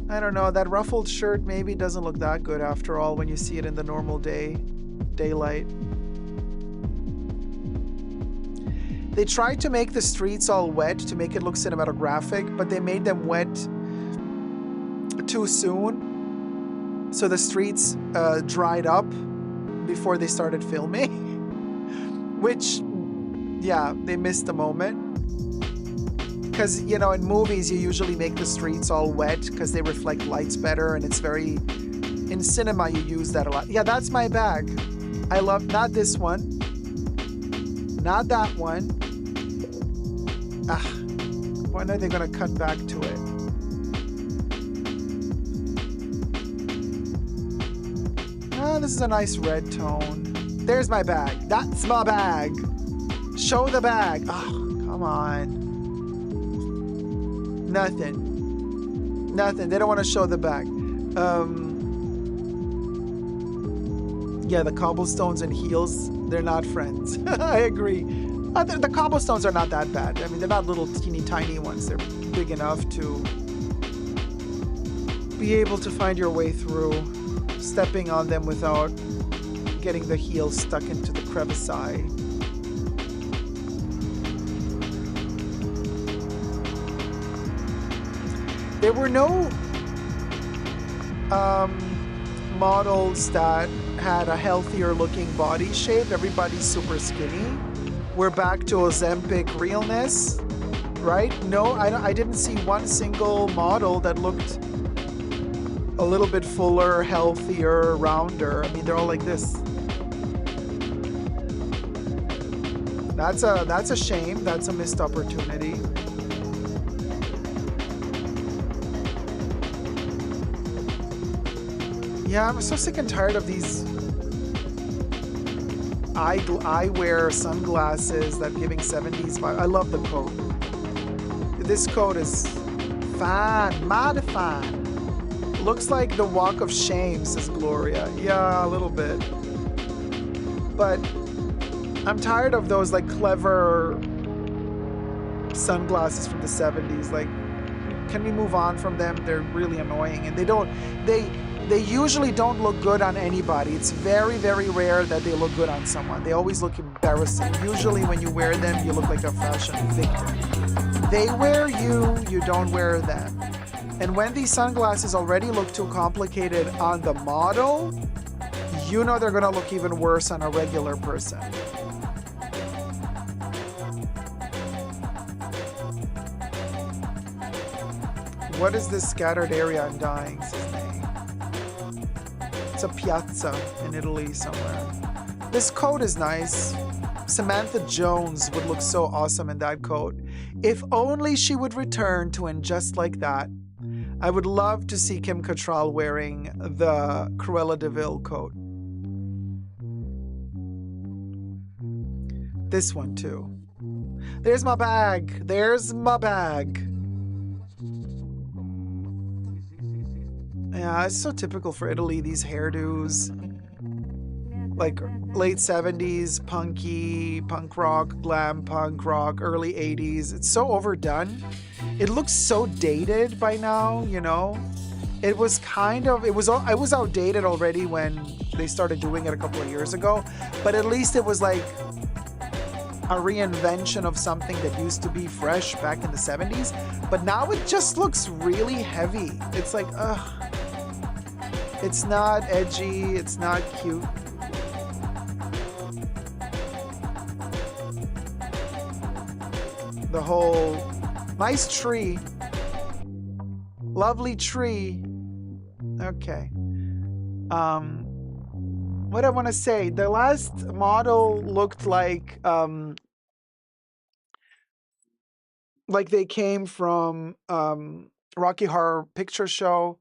I don't know. That ruffled shirt maybe doesn't look that good after all when you see it in the normal daylight. They tried to make the streets all wet to make it look cinematographic, but they made them wet too soon. So the streets dried up before they started filming. Which, yeah, they missed the moment. because, you know, in movies, you usually make the streets all wet because they reflect lights better, and it's very, in cinema, you use that a lot. Yeah, that's my bag. I love, not this one, not that one. When are they going to cut back to it? Oh, this is a nice red tone. There's my bag. That's my bag. Show the bag. Oh, come on. Nothing. Nothing. They don't want to show the bag. Yeah, the cobblestones and heels, they're not friends. I agree. The cobblestones are not that bad. I mean, they're not little teeny tiny ones. They're big enough to be able to find your way through, stepping on them without getting the heel stuck into the crevice. There were no models that had a healthier looking body shape. Everybody's super skinny. We're back to Ozempic realness, right? No, I didn't see one single model that looked a little bit fuller, healthier, rounder. I mean, they're all like this. That's a shame. That's a missed opportunity. Yeah, I'm so sick and tired of these eyewear sunglasses that giving 70s vibe. I love the coat. This coat is fine, mighty fine. Looks like the walk of shame, says Gloria. Yeah, a little bit. But I'm tired of those like clever sunglasses from the 70s. Like, can we move on from them? They're really annoying, and they usually don't look good on anybody. It's very, very rare that they look good on someone. They always look embarrassing. Usually when you wear them, you look like a fashion victim. They wear you, you don't wear them. And when these sunglasses already look too complicated on the model, you know they're gonna look even worse on a regular person. What is this scattered area I'm dying, says May. It's a piazza in Italy somewhere. This coat is nice. Samantha Jones would look so awesome in that coat. If only she would return to And Just Like That. I would love to see Kim Cattrall wearing the Cruella de Vil coat. This one too. There's my bag. There's my bag. Yeah, it's so typical for Italy, these hairdos. Like late 70s, punky, punk rock, glam punk rock, early 80s. It's so overdone. It looks so dated by now, you know? It was outdated already when they started doing it a couple of years ago, but at least it was like a reinvention of something that used to be fresh back in the 70s. But now it just looks really heavy. It's like, ugh. It's not edgy, it's not cute. The whole nice tree. Lovely tree. Okay. What I want to say, the last model looked like they came from Rocky Horror Picture Show.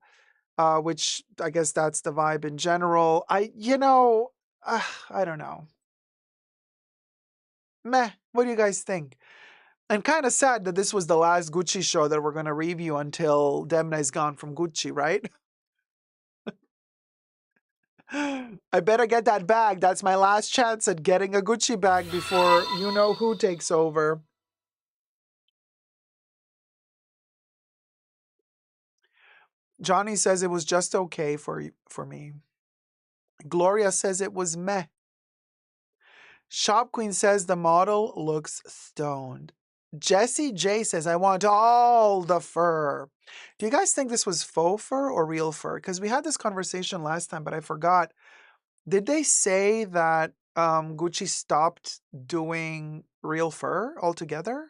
Which I guess that's the vibe in general. I don't know. Meh. What do you guys think? I'm kind of sad that this was the last Gucci show that we're going to review until Demna is gone from Gucci, right? I better get that bag. That's my last chance at getting a Gucci bag before you know who takes over. Johnny says it was just okay for me. Gloria says it was meh. Shop Queen says the model looks stoned. Jessie J says, I want all the fur. Do you guys think this was faux fur or real fur? Because we had this conversation last time, but I forgot. Did they say that Gucci stopped doing real fur altogether?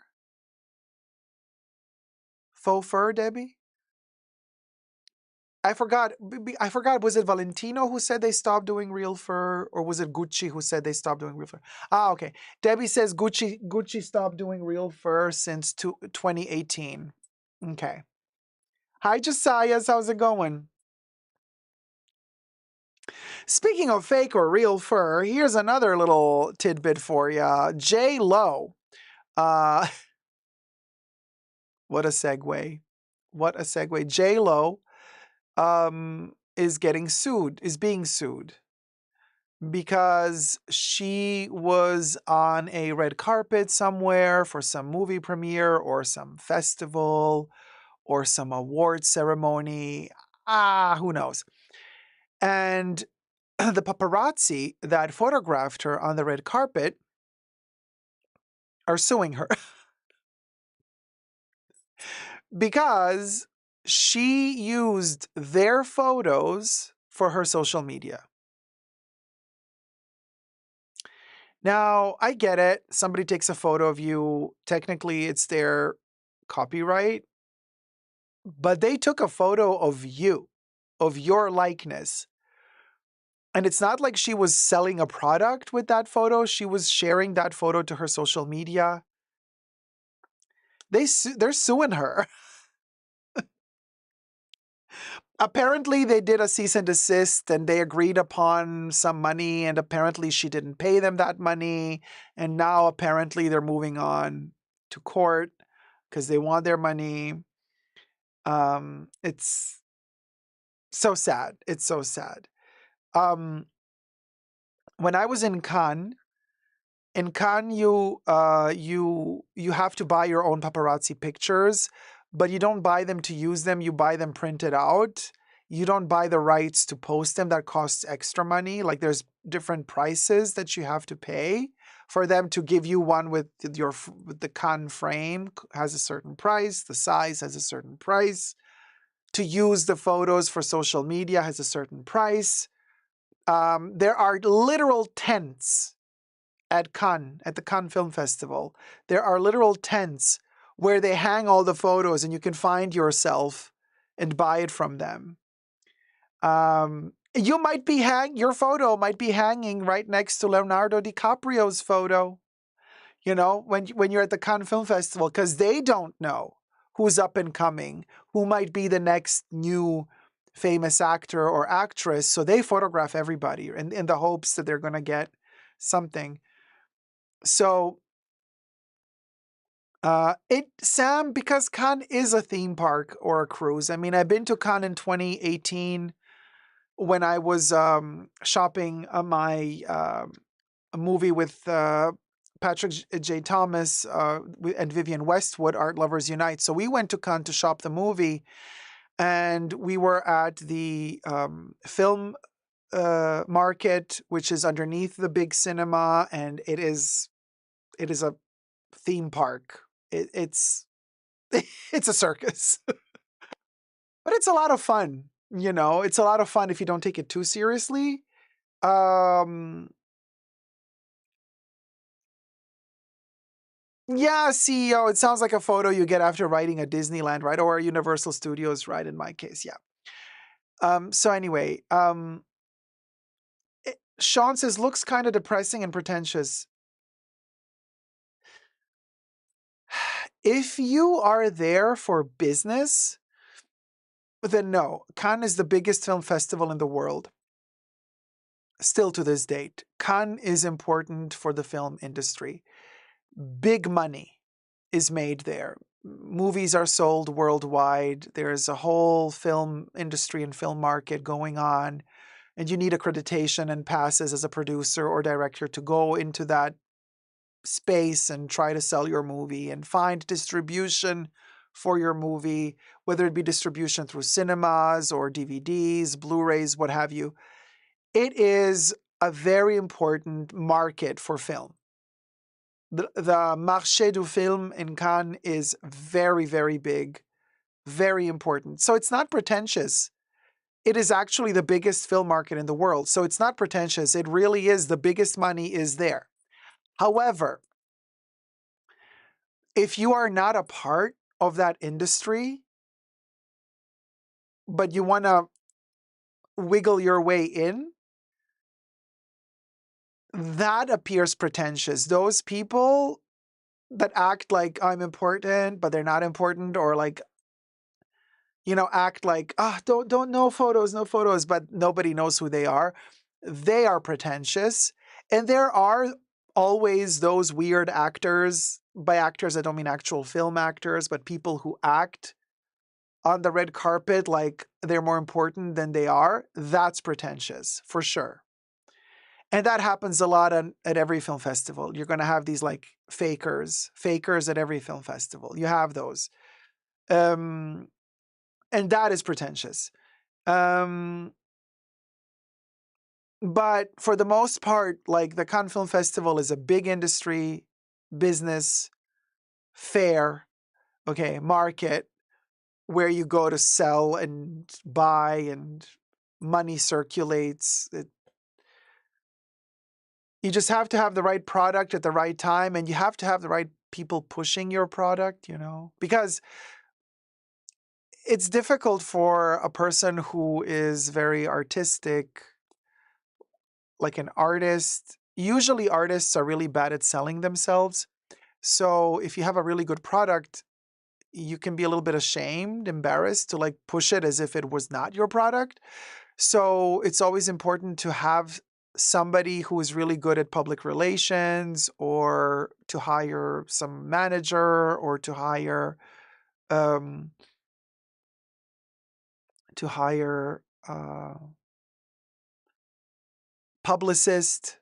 Faux fur, Debbie? I forgot. I forgot. Was it Valentino who said they stopped doing real fur, or was it Gucci who said they stopped doing real fur? Ah, okay. Debbie says Gucci stopped doing real fur since 2018. Okay. Hi, Josiah. How's it going? Speaking of fake or real fur, here's another little tidbit for you. J.Lo. Uh, what a segue. What a segue. J.Lo is being sued because she was on a red carpet somewhere for some movie premiere or some festival or some award ceremony. Who knows? And the paparazzi that photographed her on the red carpet are suing her because she used their photos for her social media. Now, I get it. Somebody takes a photo of you. Technically, it's their copyright. But they took a photo of you, of your likeness. And it's not like she was selling a product with that photo. She was sharing that photo to her social media. They're suing her. Apparently, they did a cease and desist and they agreed upon some money. And apparently, she didn't pay them that money. And now, apparently, they're moving on to court because they want their money. It's so sad. It's so sad. When I was in Cannes, you have to buy your own paparazzi pictures, but you don't buy them to use them. You buy them printed out. You don't buy the rights to post them. That costs extra money. Like there's different prices that you have to pay for them to give you one with the Cannes frame has a certain price. The size has a certain price. To use the photos for social media has a certain price. There are literal tents at Cannes, at the Cannes Film Festival. There are literal tents where they hang all the photos and you can find yourself and buy it from them. Your photo might be hanging right next to Leonardo DiCaprio's photo, when you're at the Cannes Film Festival, because they don't know who's up and coming, who might be the next new famous actor or actress. So they photograph everybody in the hopes that they're going to get something. So, Sam, because Cannes is a theme park or a cruise. I mean, I've been to Cannes in 2018 when I was shopping my a movie with Patrick J. Thomas and Vivienne Westwood, Art Lovers Unite. So we went to Cannes to shop the movie, and we were at the film market, which is underneath the big cinema, and it is a theme park. It's it's a circus, but it's a lot of fun. It's a lot of fun if you don't take it too seriously. Yeah, CEO. It sounds like a photo you get after riding a Disneyland ride or a Universal Studios ride. In my case, yeah. So anyway, Sean says looks kind of depressing and pretentious. If you are there for business, then no. Cannes is the biggest film festival in the world. Still to this date, Cannes is important for the film industry. Big money is made there. Movies are sold worldwide. There's a whole film industry and film market going on. And you need accreditation and passes as a producer or director to go into that space and try to sell your movie and find distribution for your movie, whether it be distribution through cinemas or DVDs, Blu-rays, what have you. It is a very important market for film. The marché du film in Cannes is very, very big, very important. So it's not pretentious. It is actually the biggest film market in the world. So it's not pretentious. It really is. The biggest money is there. However, if you are not a part of that industry, but you want to wiggle your way in, that appears pretentious. Those people that act like I'm important, but they're not important, or like, act like, don't, no photos, no photos, but nobody knows who they are. They are pretentious. And there are always those weird actors. By actors, I don't mean actual film actors, but people who act on the red carpet like they're more important than they are. That's pretentious, for sure. And that happens a lot at every film festival. You're going to have these like fakers at every film festival. You have those. And that is pretentious. But for the most part, like the Cannes Film Festival is a big industry, business, fair, okay, market, where you go to sell and buy and money circulates. You just have to have the right product at the right time, and you have to have the right people pushing your product, because it's difficult for a person who is very artistic, like an artist. Usually artists are really bad at selling themselves. So if you have a really good product, you can be a little bit ashamed, embarrassed to like push it as if it was not your product. So it's always important to have somebody who is really good at public relations, or to hire some manager, or to hire publicist,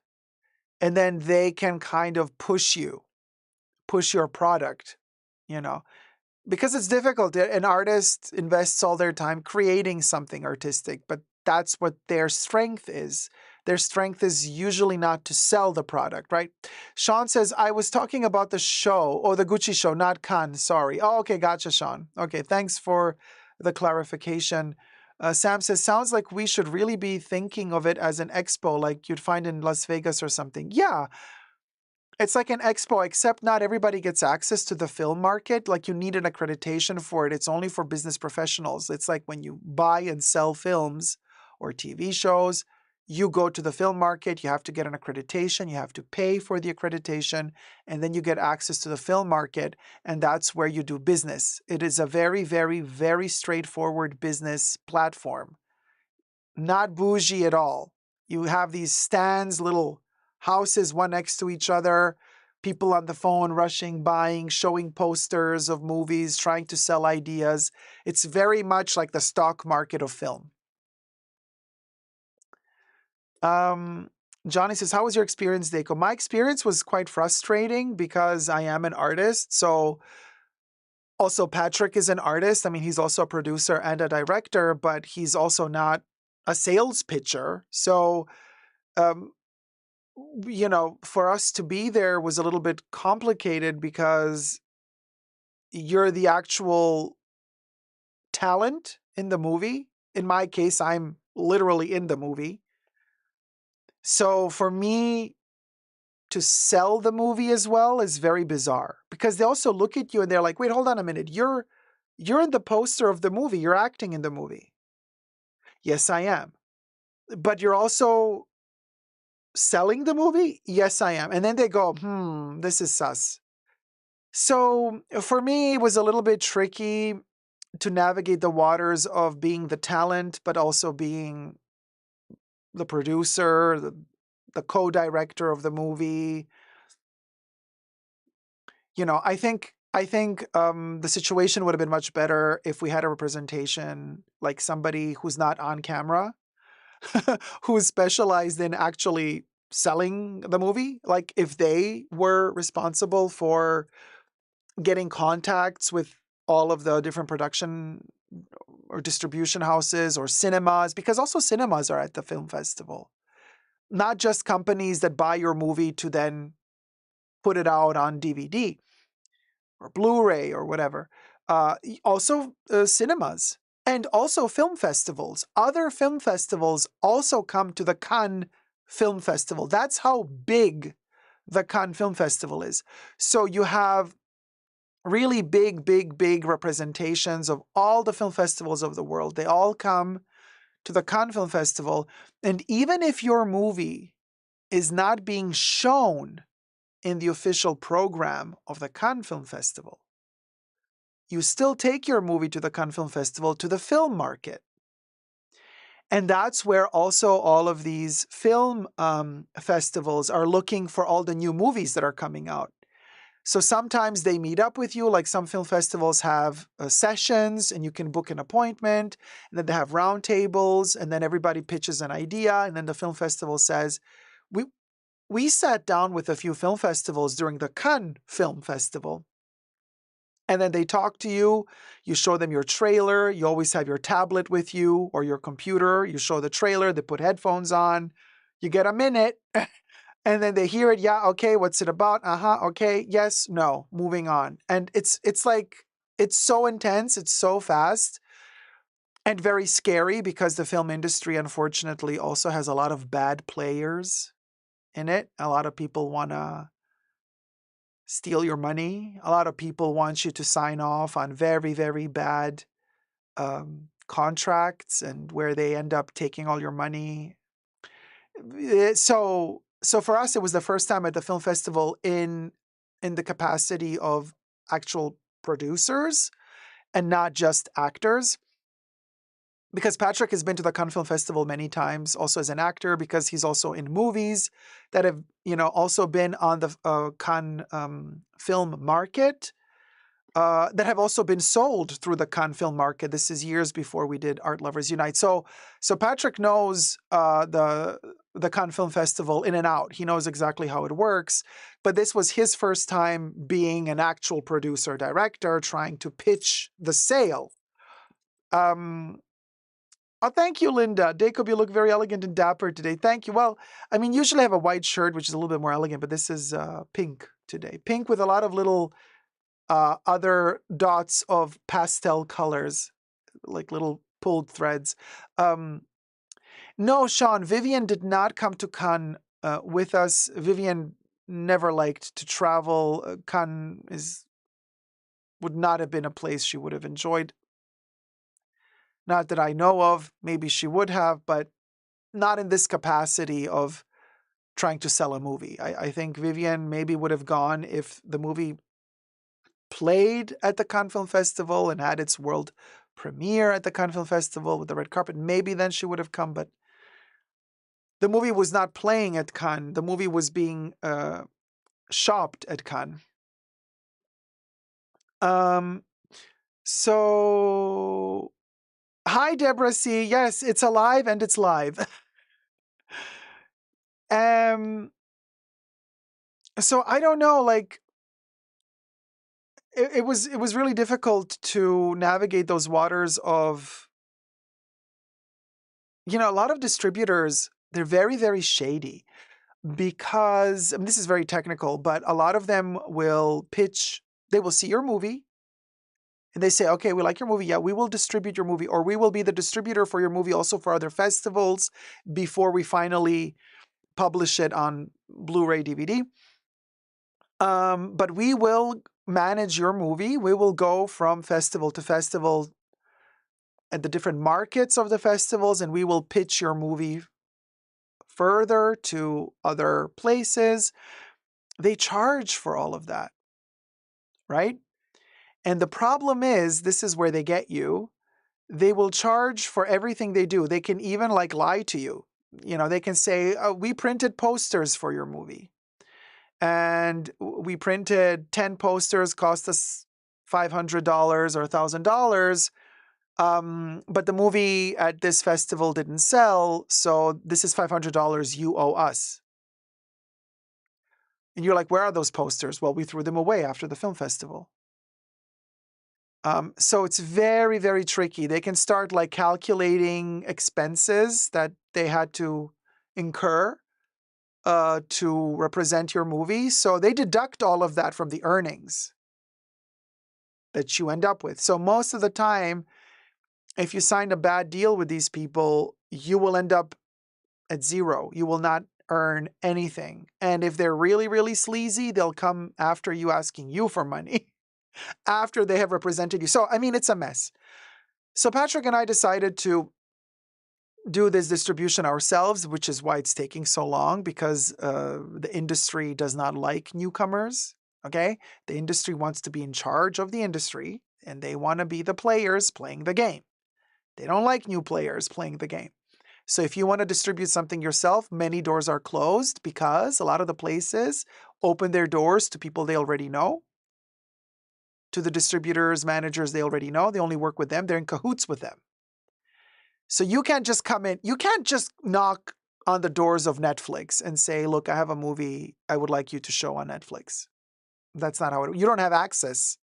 and then they can kind of push your product, because it's difficult. An artist invests all their time creating something artistic, but that's what their strength is. Their strength is usually not to sell the product, right? Sean says, I was talking about the show, the Gucci show, not Cannes, sorry. Oh, okay, gotcha, Sean. Okay, thanks for the clarification. Sam says, sounds like we should really be thinking of it as an expo like you'd find in Las Vegas or something. Yeah, it's like an expo, except not everybody gets access to the film market. Like you need an accreditation for it. It's only for business professionals. It's like when you buy and sell films or TV shows, you go to the film market, you have to get an accreditation, you have to pay for the accreditation, and then you get access to the film market, and that's where you do business. It is a very, very, very straightforward business platform. Not bougie at all. You have these stands, little houses, one next to each other, people on the phone rushing, buying, showing posters of movies, trying to sell ideas. It's very much like the stock market of film. Johnny says, how was your experience, Dacob? My experience was quite frustrating because I am an artist. So also Patrick is an artist. I mean, he's also a producer and a director, but he's also not a sales pitcher. So, for us to be there was a little bit complicated because you're the actual talent in the movie. In my case, I'm literally in the movie. So for me to sell the movie as well is very bizarre because they also look at you and they're like, wait, hold on a minute. You're in the poster of the movie. You're acting in the movie. Yes, I am. But you're also selling the movie? Yes, I am. And then they go, this is sus. So for me, it was a little bit tricky to navigate the waters of being the talent, but also being the producer, the co-director of the movie. I think the situation would have been much better if we had a representation, like somebody who's not on camera, who's specialized in actually selling the movie. Like if they were responsible for getting contacts with all of the different production or distribution houses or cinemas, because also cinemas are at the film festival. Not just companies that buy your movie to then put it out on DVD or Blu-ray or whatever. Also cinemas and also film festivals. Other film festivals also come to the Cannes Film Festival. That's how big the Cannes Film Festival is. So you have really big, big, big representations of all the film festivals of the world. They all come to the Cannes Film Festival. And even if your movie is not being shown in the official program of the Cannes Film Festival, you still take your movie to the Cannes Film Festival to the film market. And that's where also all of these film festivals are looking for all the new movies that are coming out. So sometimes they meet up with you, like some film festivals have sessions and you can book an appointment, and then they have round tables, and then everybody pitches an idea, and then the film festival says, we sat down with a few film festivals during the Cannes Film Festival. And then they talk to you, you show them your trailer, you always have your tablet with you or your computer, you show the trailer, they put headphones on, you get a minute, and then they hear it, yeah, okay, what's it about? Okay, yes, no, moving on. And it's like, it's so intense, it's so fast, and very scary because the film industry, unfortunately, also has a lot of bad players in it. A lot of people want to steal your money. A lot of people want you to sign off on very, very bad contracts, and where they end up taking all your money. So for us, it was the first time at the film festival in the capacity of actual producers and not just actors. Because Patrick has been to the Cannes Film Festival many times, also as an actor, because he's also in movies that have, also been on the Cannes film market, that have also been sold through the Cannes film market. This is years before we did Art Lovers Unite. So Patrick knows the Cannes Film Festival in and out. He knows exactly how it works. But this was his first time being an actual producer director, trying to pitch the sale. Oh, thank you, Linda. Dacob, you look very elegant and dapper today. Thank you. Well, I mean, usually I have a white shirt, which is a little bit more elegant, but this is pink today. Pink with a lot of little other dots of pastel colors, like little pulled threads. No, Sean, Vivian did not come to Cannes with us. Vivian never liked to travel. Cannes would not have been a place she would have enjoyed. Not that I know of. Maybe she would have, but not in this capacity of trying to sell a movie. I think Vivian maybe would have gone if the movie played at the Cannes Film Festival and had its world premiere at the Cannes Film Festival with the red carpet. Maybe then she would have come, but the movie was not playing at Cannes. The movie was being shopped at Cannes. So, hi, Deborah C. Yes, it's alive and it's live. So I don't know, like, it was really difficult to navigate those waters of, a lot of distributors, they're very, very shady because, I mean, this is very technical, but a lot of them will pitch, they will see your movie and they say, okay, we like your movie. Yeah, we will distribute your movie, or we will be the distributor for your movie also for other festivals before we finally publish it on Blu-ray DVD. But we will manage your movie. We will go from festival to festival at the different markets of the festivals, and we will pitch your movie further to other places. They charge for all of that, right? And the problem is, this is where they get you. They will charge for everything they do. They can even lie to you. They can say, oh, we printed posters for your movie. And we printed 10 posters, cost us $500 or $1,000. But the movie at this festival didn't sell, so this is $500 you owe us. And you're like, where are those posters? Well, we threw them away after the film festival. So it's very, very tricky. They can start calculating expenses that they had to incur to represent your movie. So they deduct all of that from the earnings that you end up with. So most of the time, if you signed a bad deal with these people, you will end up at zero. You will not earn anything. And if they're really, really sleazy, they'll come after you asking you for money. after they have represented you. So, I mean, it's a mess. So Patrick and I decided to do this distribution ourselves, which is why it's taking so long, because the industry does not like newcomers. Okay? The industry wants to be in charge of the industry, and they want to be the players playing the game. They don't like new players playing the game. So if you want to distribute something yourself, many doors are closed because a lot of the places open their doors to people they already know, to the distributors, managers they already know. They only work with them. They're in cahoots with them. So you can't just come in. You can't just knock on the doors of Netflix and say, look, I have a movie I would like you to show on Netflix. That's not how it, you don't have access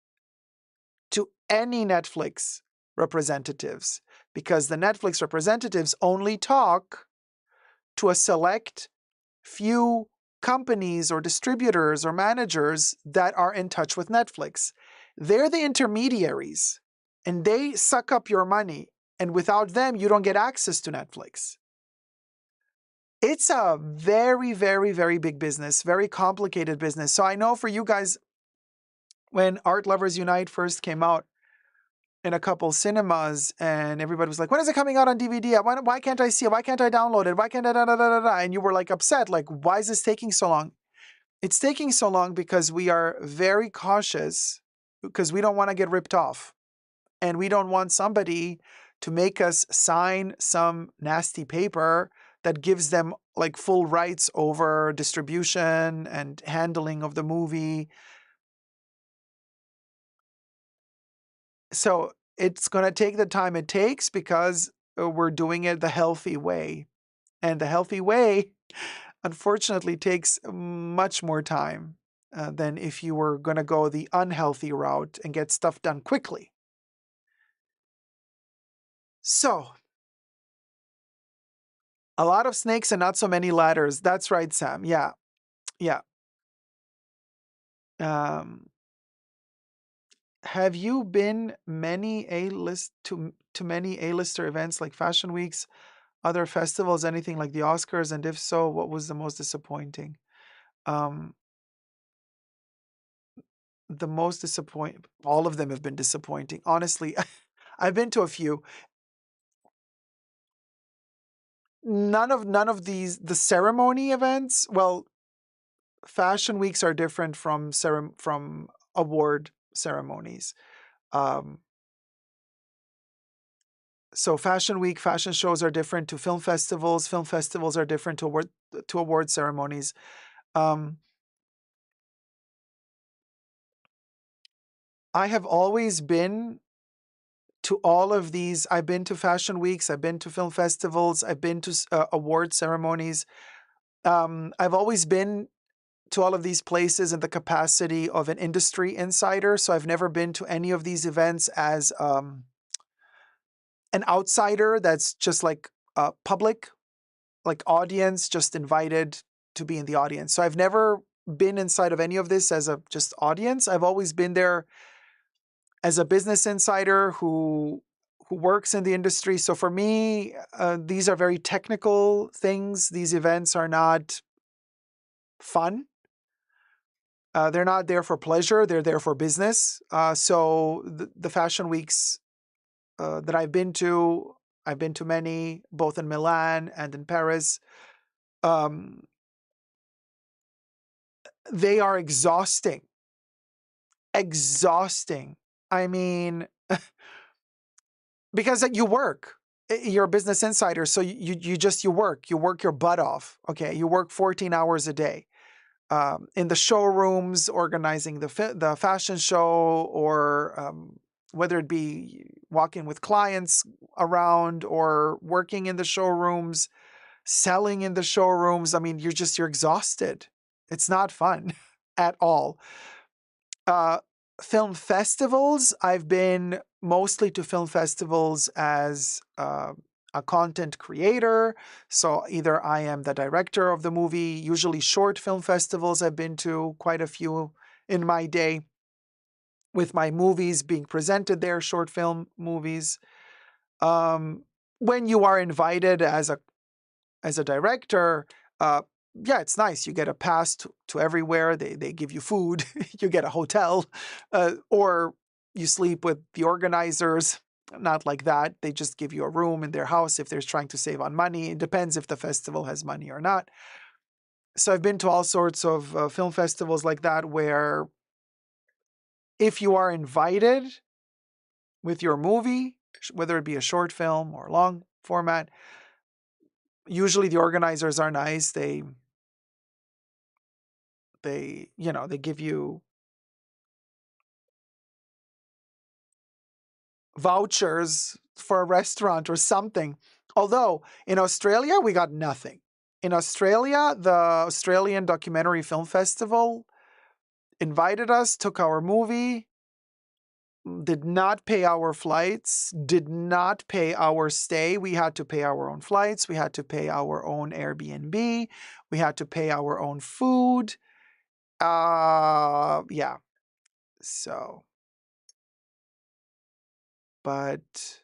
to any Netflix representatives because the Netflix representatives only talk to a select few companies or distributors or managers that are in touch with Netflix. They're the intermediaries and they suck up your money. And without them, you don't get access to Netflix. It's a very, very, very big business, very complicated business. So I know for you guys, when Art Lovers Unite first came out in a couple cinemas and everybody was like, when is it coming out on DVD? Why can't I see it? Why can't I download it? Why can't I da-da-da-da-da? And you were like upset, like, why is this taking so long? It's taking so long because we are very cautious because we don't want to get ripped off. And we don't want somebody to make us sign some nasty paper that gives them like full rights over distribution and handling of the movie. So it's going to take the time it takes because we're doing it the healthy way. And the healthy way, unfortunately, takes much more time than if you were going to go the unhealthy route and get stuff done quickly. So, a lot of snakes and not so many ladders. That's right, Sam. Yeah. Yeah. Have you been to many A-lister events like fashion weeks, other festivals, anything like the Oscars? And if so, what was the most disappointing? Um, the most disappointing, all of them have been disappointing. Honestly, I've been to a few. None of these, the ceremony events, well, fashion weeks are different from award ceremonies. Um, so fashion week, fashion shows are different to film festivals. Film festivals are different to award ceremonies. Um, I have always been to all of these. I've been to fashion weeks. I've been to film festivals. I've been to award ceremonies. I've always been to all of these places in the capacity of an industry insider. So I've never been to any of these events as an outsider that's just like public, like audience, just invited to be in the audience. So I've never been inside of any of this as a just audience. I've always been there as a business insider who works in the industry. So for me, these are very technical things. These events are not fun. They're not there for pleasure. They're there for business. So the fashion weeks that I've been to many, both in Milan and in Paris. They are exhausting. Exhausting. I mean, because you work. You're a business insider, so you work. You work your butt off. Okay, you work 14 hours a day. In the showrooms, organizing the fashion show, or whether it be walking with clients around or working in the showrooms, selling in the showrooms. I mean, you're exhausted. It's not fun at all. Film festivals, I've been mostly to film festivals as a content creator. So either I am the director of the movie, usually short film festivals I've been to quite a few in my day, with my movies being presented there, short film movies. When you are invited as a director, yeah, it's nice. You get a pass to everywhere. They give you food. You get a hotel, or you sleep with the organizers. Not like that. They just give you a room in their house if they're trying to save on money. It depends if the festival has money or not. So I've been to all sorts of film festivals like that where if you are invited with your movie, whether it be a short film or long format, usually the organizers are nice. They give you vouchers for a restaurant or something. Although in Australia, we got nothing. In Australia, the Australian Documentary Film Festival invited us, took our movie, did not pay our flights, did not pay our stay. We had to pay our own flights. We had to pay our own Airbnb. We had to pay our own food. Yeah. So, but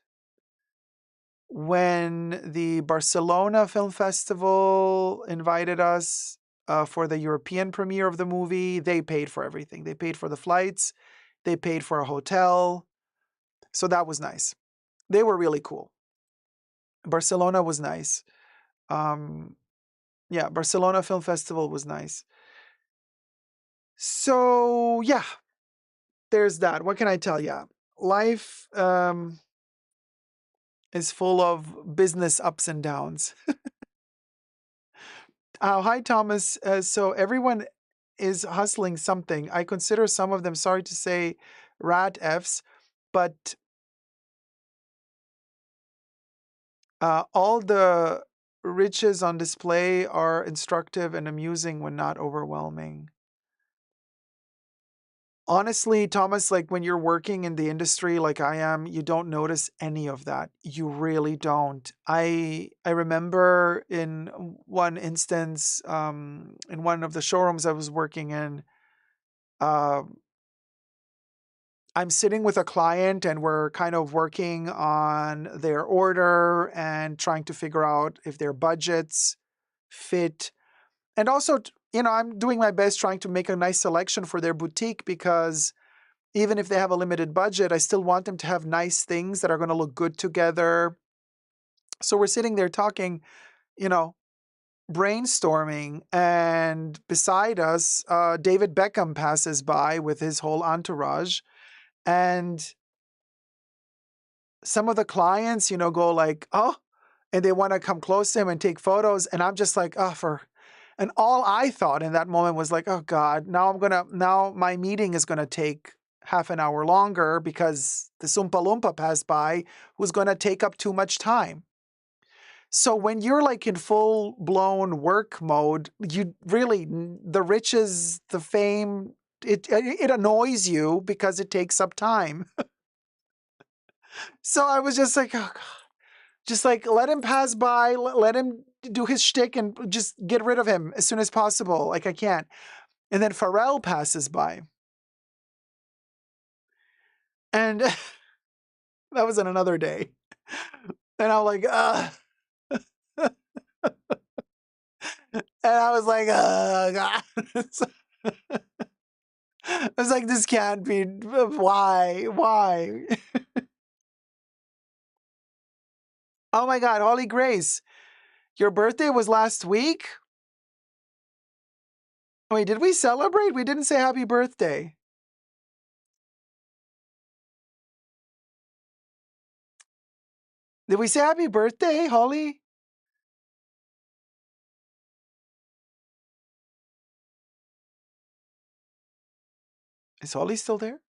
when the Barcelona Film Festival invited us for the European premiere of the movie, they paid for everything. They paid for the flights, they paid for a hotel. So that was nice. They were really cool. Barcelona was nice. Yeah, Barcelona Film Festival was nice. So, yeah, there's that. What can I tell you? Life is full of business ups and downs. Hi, Thomas. So everyone is hustling something. I consider some of them, sorry to say, rat Fs, but all the riches on display are instructive and amusing when not overwhelming. Honestly, Thomas, like when you're working in the industry like I am, you don't notice any of that. You really don't. I remember in one instance, in one of the showrooms I was working in, uh, I'm sitting with a client and we're kind of working on their order and trying to figure out if their budgets fit. And also, I'm doing my best trying to make a nice selection for their boutique because even if they have a limited budget, I still want them to have nice things that are going to look good together. So we're sitting there talking, you know, brainstorming, and beside us, David Beckham passes by with his whole entourage. And some of the clients, go like, oh, and they want to come close to him and take photos. And I'm just like, and all I thought in that moment was like, oh God, now my meeting is going to take half an hour longer because the Oompa Loompa passed by who's going to take up too much time. So when you're like in full blown work mode, you really, the riches, the fame, it annoys you because it takes up time. So I was just like, oh God. Just like let him pass by, let him do his shtick and just get rid of him as soon as possible. Like I can't. And then Pharrell passes by. And that was on another day. And I'm like, and I was like, God. I was like, this can't be. Why? Why? Oh my God, Holly Grace, your birthday was last week? Wait, did we celebrate? We didn't say happy birthday. Did we say happy birthday, Holly? Is Holly still there?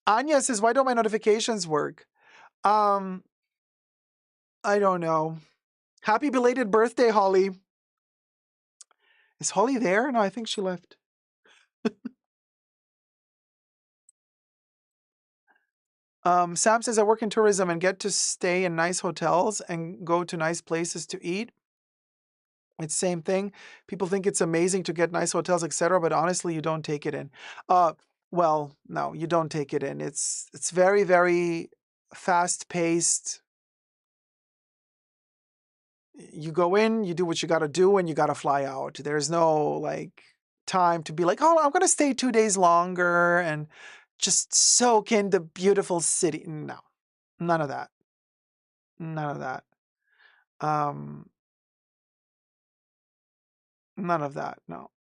Anya says, why don't my notifications work? I don't know. Happy belated birthday, Holly. Is Holly there? No, I think she left. Sam says, I work in tourism and get to stay in nice hotels and go to nice places to eat. It's same thing. People think it's amazing to get nice hotels, etc., but honestly, you don't take it in. Well, no, you don't take it in. It's very, very fast paced. you go in, you do what you got to do, and you got to fly out. There's no like time to be like, oh, I'm going to stay 2 days longer and just soak in the beautiful city. No, none of that. None of that. Um, None of that. No.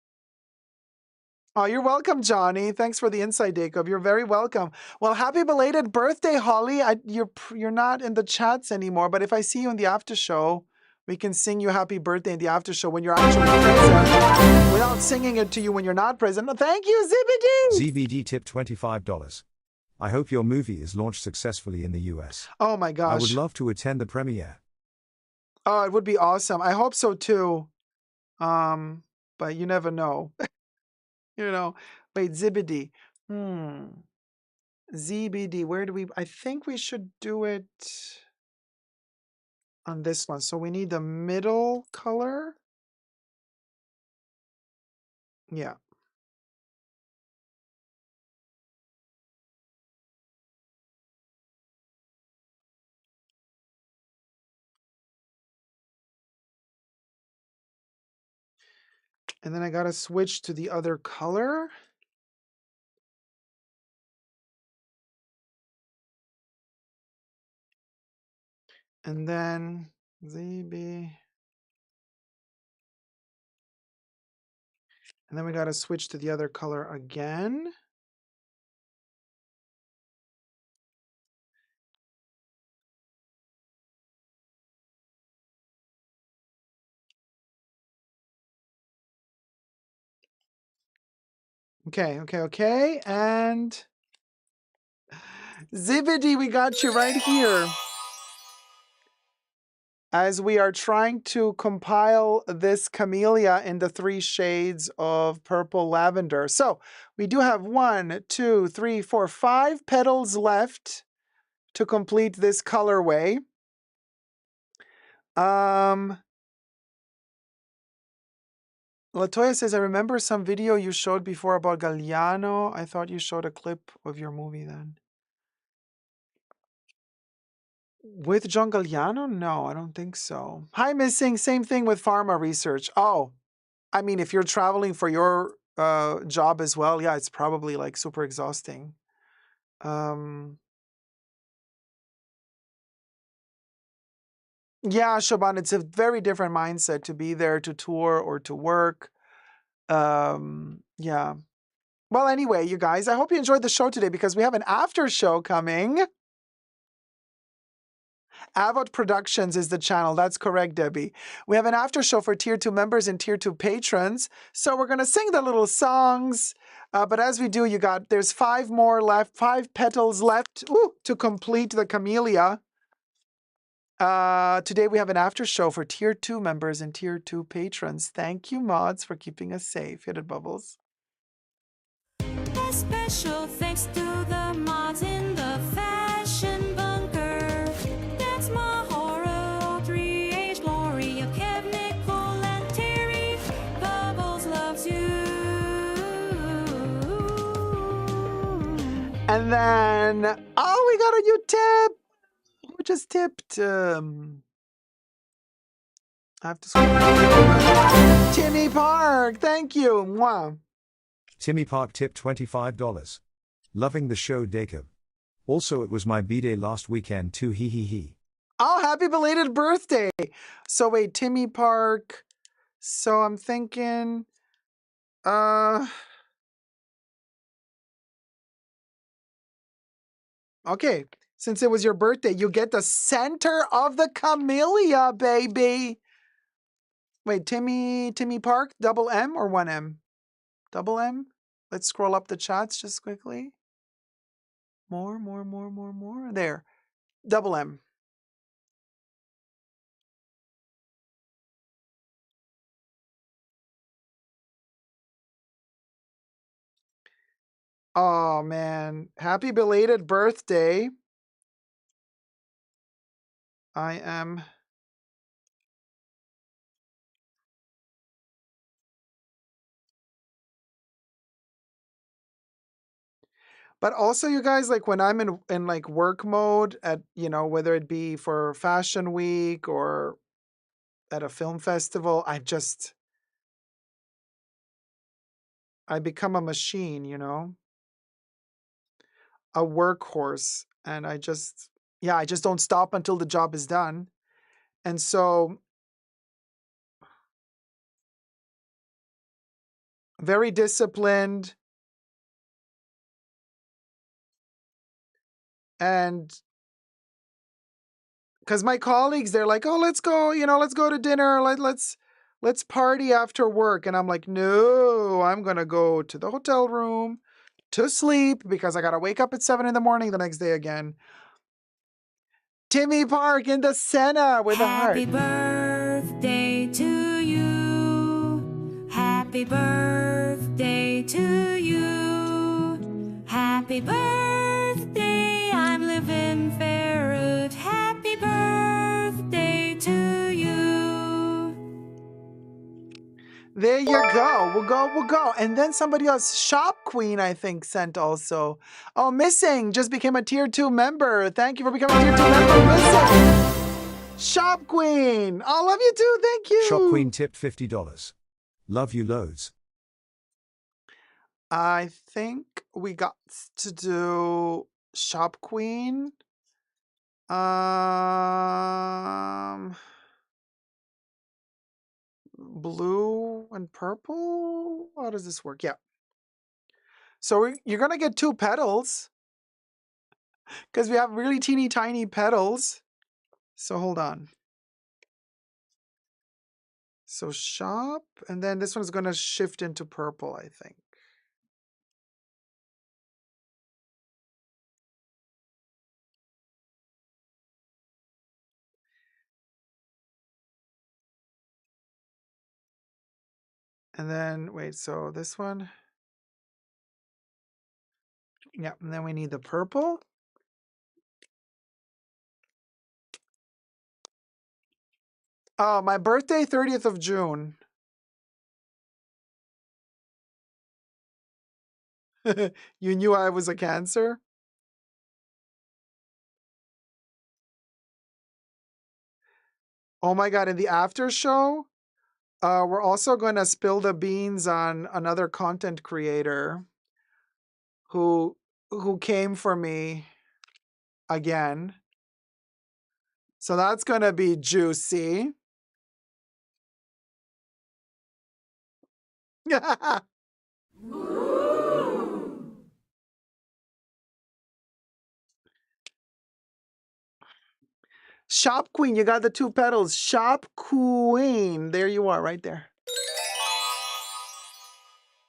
Oh, you're welcome, Johnny. Thanks for the insight, Dacob. You're very welcome. Well, happy belated birthday, Holly. You're not in the chats anymore, but if I see you in the after show, we can sing you happy birthday in the after show when you're actually present, without singing it to you when you're not present. No, thank you, Zibidi. ZBD tip $25. I hope your movie is launched successfully in the US. Oh my gosh. I would love to attend the premiere. Oh, it would be awesome. I hope so too. But you never know. You know. Wait, Zibidi. ZBD, where do we, I think we should do it on this one. So we need the middle color. Yeah. And then I got to switch to the other color. And then ZB. And then we got to switch to the other color again. Okay. And Zibidi, we got you right here. As we are trying to compile this camellia in the 3 shades of purple lavender. So we do have 1, 2, 3, 4, 5 petals left to complete this colorway. Latoya says, I remember some video you showed before about Galliano. I thought you showed a clip of your movie then. With John Galliano? No, I don't think so. Hi, Missing. Same thing with pharma research. Oh, I mean, if you're traveling for your job as well, yeah, it's probably like super exhausting. Yeah, Shaban, it's a very different mindset to be there to tour or to work. Yeah. Well, anyway, you guys, I hope you enjoyed the show today because we have an after show coming. Avot Productions is the channel. That's correct, Debbie. We have an after show for Tier 2 members and Tier 2 patrons. So we're going to sing the little songs. But as we do, there's 5 more left, 5 petals left to complete the camellia. Today we have an after show for Tier 2 members and Tier 2 patrons. Thank you, mods, for keeping us safe. Hit it, Bubbles. A special thanks to the mods in the fashion bunker. That's Mahora, 3H, Gloria, Kev, Nicole, and Terry. Bubbles loves you. And then, we got a new tip. Who just tipped? I have to scroll. Timmy Park, thank you. Mwah. Timmy Park tipped $25. Loving the show, Dacob. Also, it was my B-day last weekend too, he. Oh, happy belated birthday. So wait, Timmy Park. So I'm thinking, okay, since it was your birthday, you get the center of the camellia, baby. Wait, Timmy Park, double M or 1M? Double M? Let's scroll up the chats just quickly. More. There. Double M. Oh, man. Happy belated birthday. I am... But also, you guys, like when I'm in like work mode at, whether it be for Fashion Week or at a film festival, I become a machine, you know, a workhorse. And I just don't stop until the job is done. And so very disciplined. And because my colleagues, they're like, oh, let's go, let's go to dinner. Let's party after work. And I'm like, no, I'm going to go to the hotel room to sleep because I got to wake up at 7 a.m. the next day again. Timmy Park in the Senna with a heart. Happy birthday to you. Happy birthday to you. Happy birthday, I'm living Ferret. Happy birthday to you. There you go. We'll go. And then somebody else, Shop Queen, I think, sent also. Oh, Missing just became a tier 2 member. Thank you for becoming a tier 2 member, Missing. Shop Queen. I love you too. Thank you. Shop Queen tipped $50. Love you loads. I think we got to do Shop Queen. Blue and purple. How does this work? Yeah. So you're gonna get 2 petals because we have really teeny tiny petals. So hold on. So shop, and then this one's gonna shift into purple, I think. And then, wait, so this one. Yeah, and then we need the purple. Oh, my birthday, 30th of June. You knew I was a Cancer? Oh my God, in the after show, we're also going to spill the beans on another content creator who came for me again. So that's going to be juicy. Shop Queen, you got the 2 petals. Shop Queen. There you are, right there.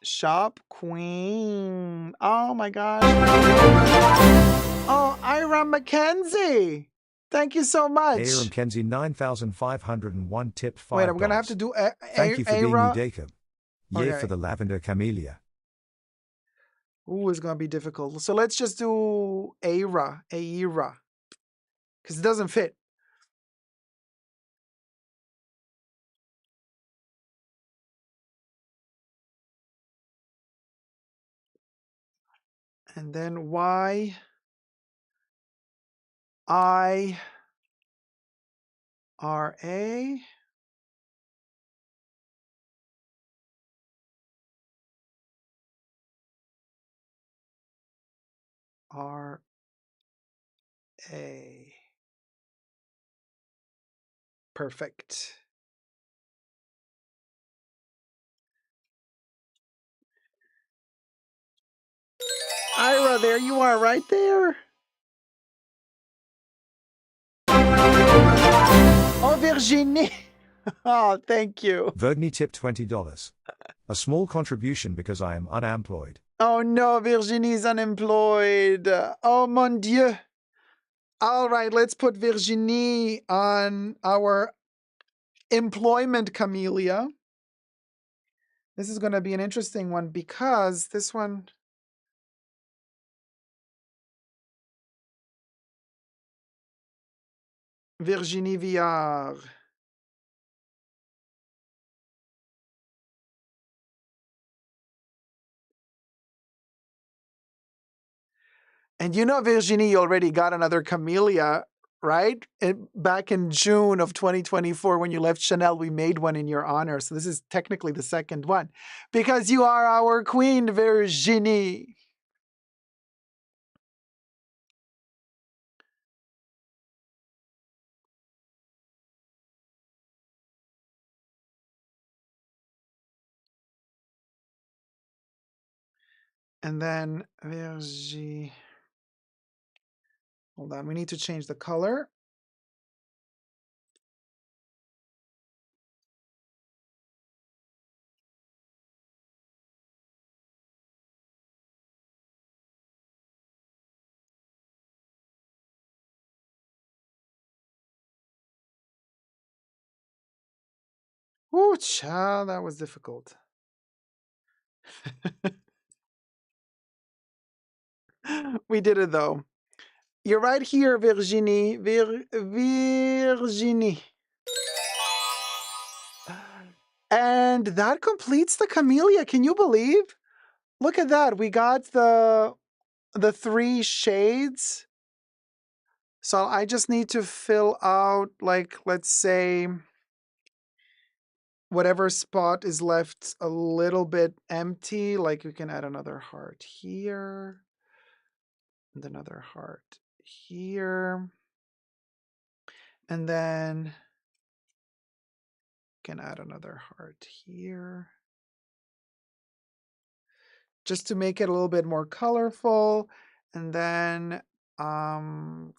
Shop Queen. Oh my gosh. Oh, Ira Mackenzie. Thank you so much. Aaron Mackenzie 9,501 tipped $5. Wait, I'm going to have to do Thank you for being you, Dacob. Yay Okay. for the lavender camellia. Ooh, it's going to be difficult. So let's just do Aira. Because it doesn't fit. And then Y, I, R, A. R, A. Perfect. Ira, there you are, right there. Oh, Virginie. Oh, thank you. Virginie tipped $20. A small contribution because I am unemployed. Oh no, Virginie's unemployed. Oh mon Dieu. All right, let's put Virginie on our employment camellia. This is going to be an interesting one because this one. Virginie Viard. And you know, Virginie, you already got another camellia right? Back in June of 2024, when you left Chanel, we made one in your honor. So this is technically the second one because you are our queen, Virginie. And then Virgie. Hold on, we need to change the color. Ooh, child, that was difficult. We did it though. You're right here, Virginie. Virginie. And that completes the camellia. Can you believe? Look at that. We got the 3 shades. So I just need to fill out, like, let's say, whatever spot is left a little bit empty. Like we can add another heart here and another heart here. And then can add another heart here. Just to make it a little bit more colorful. And then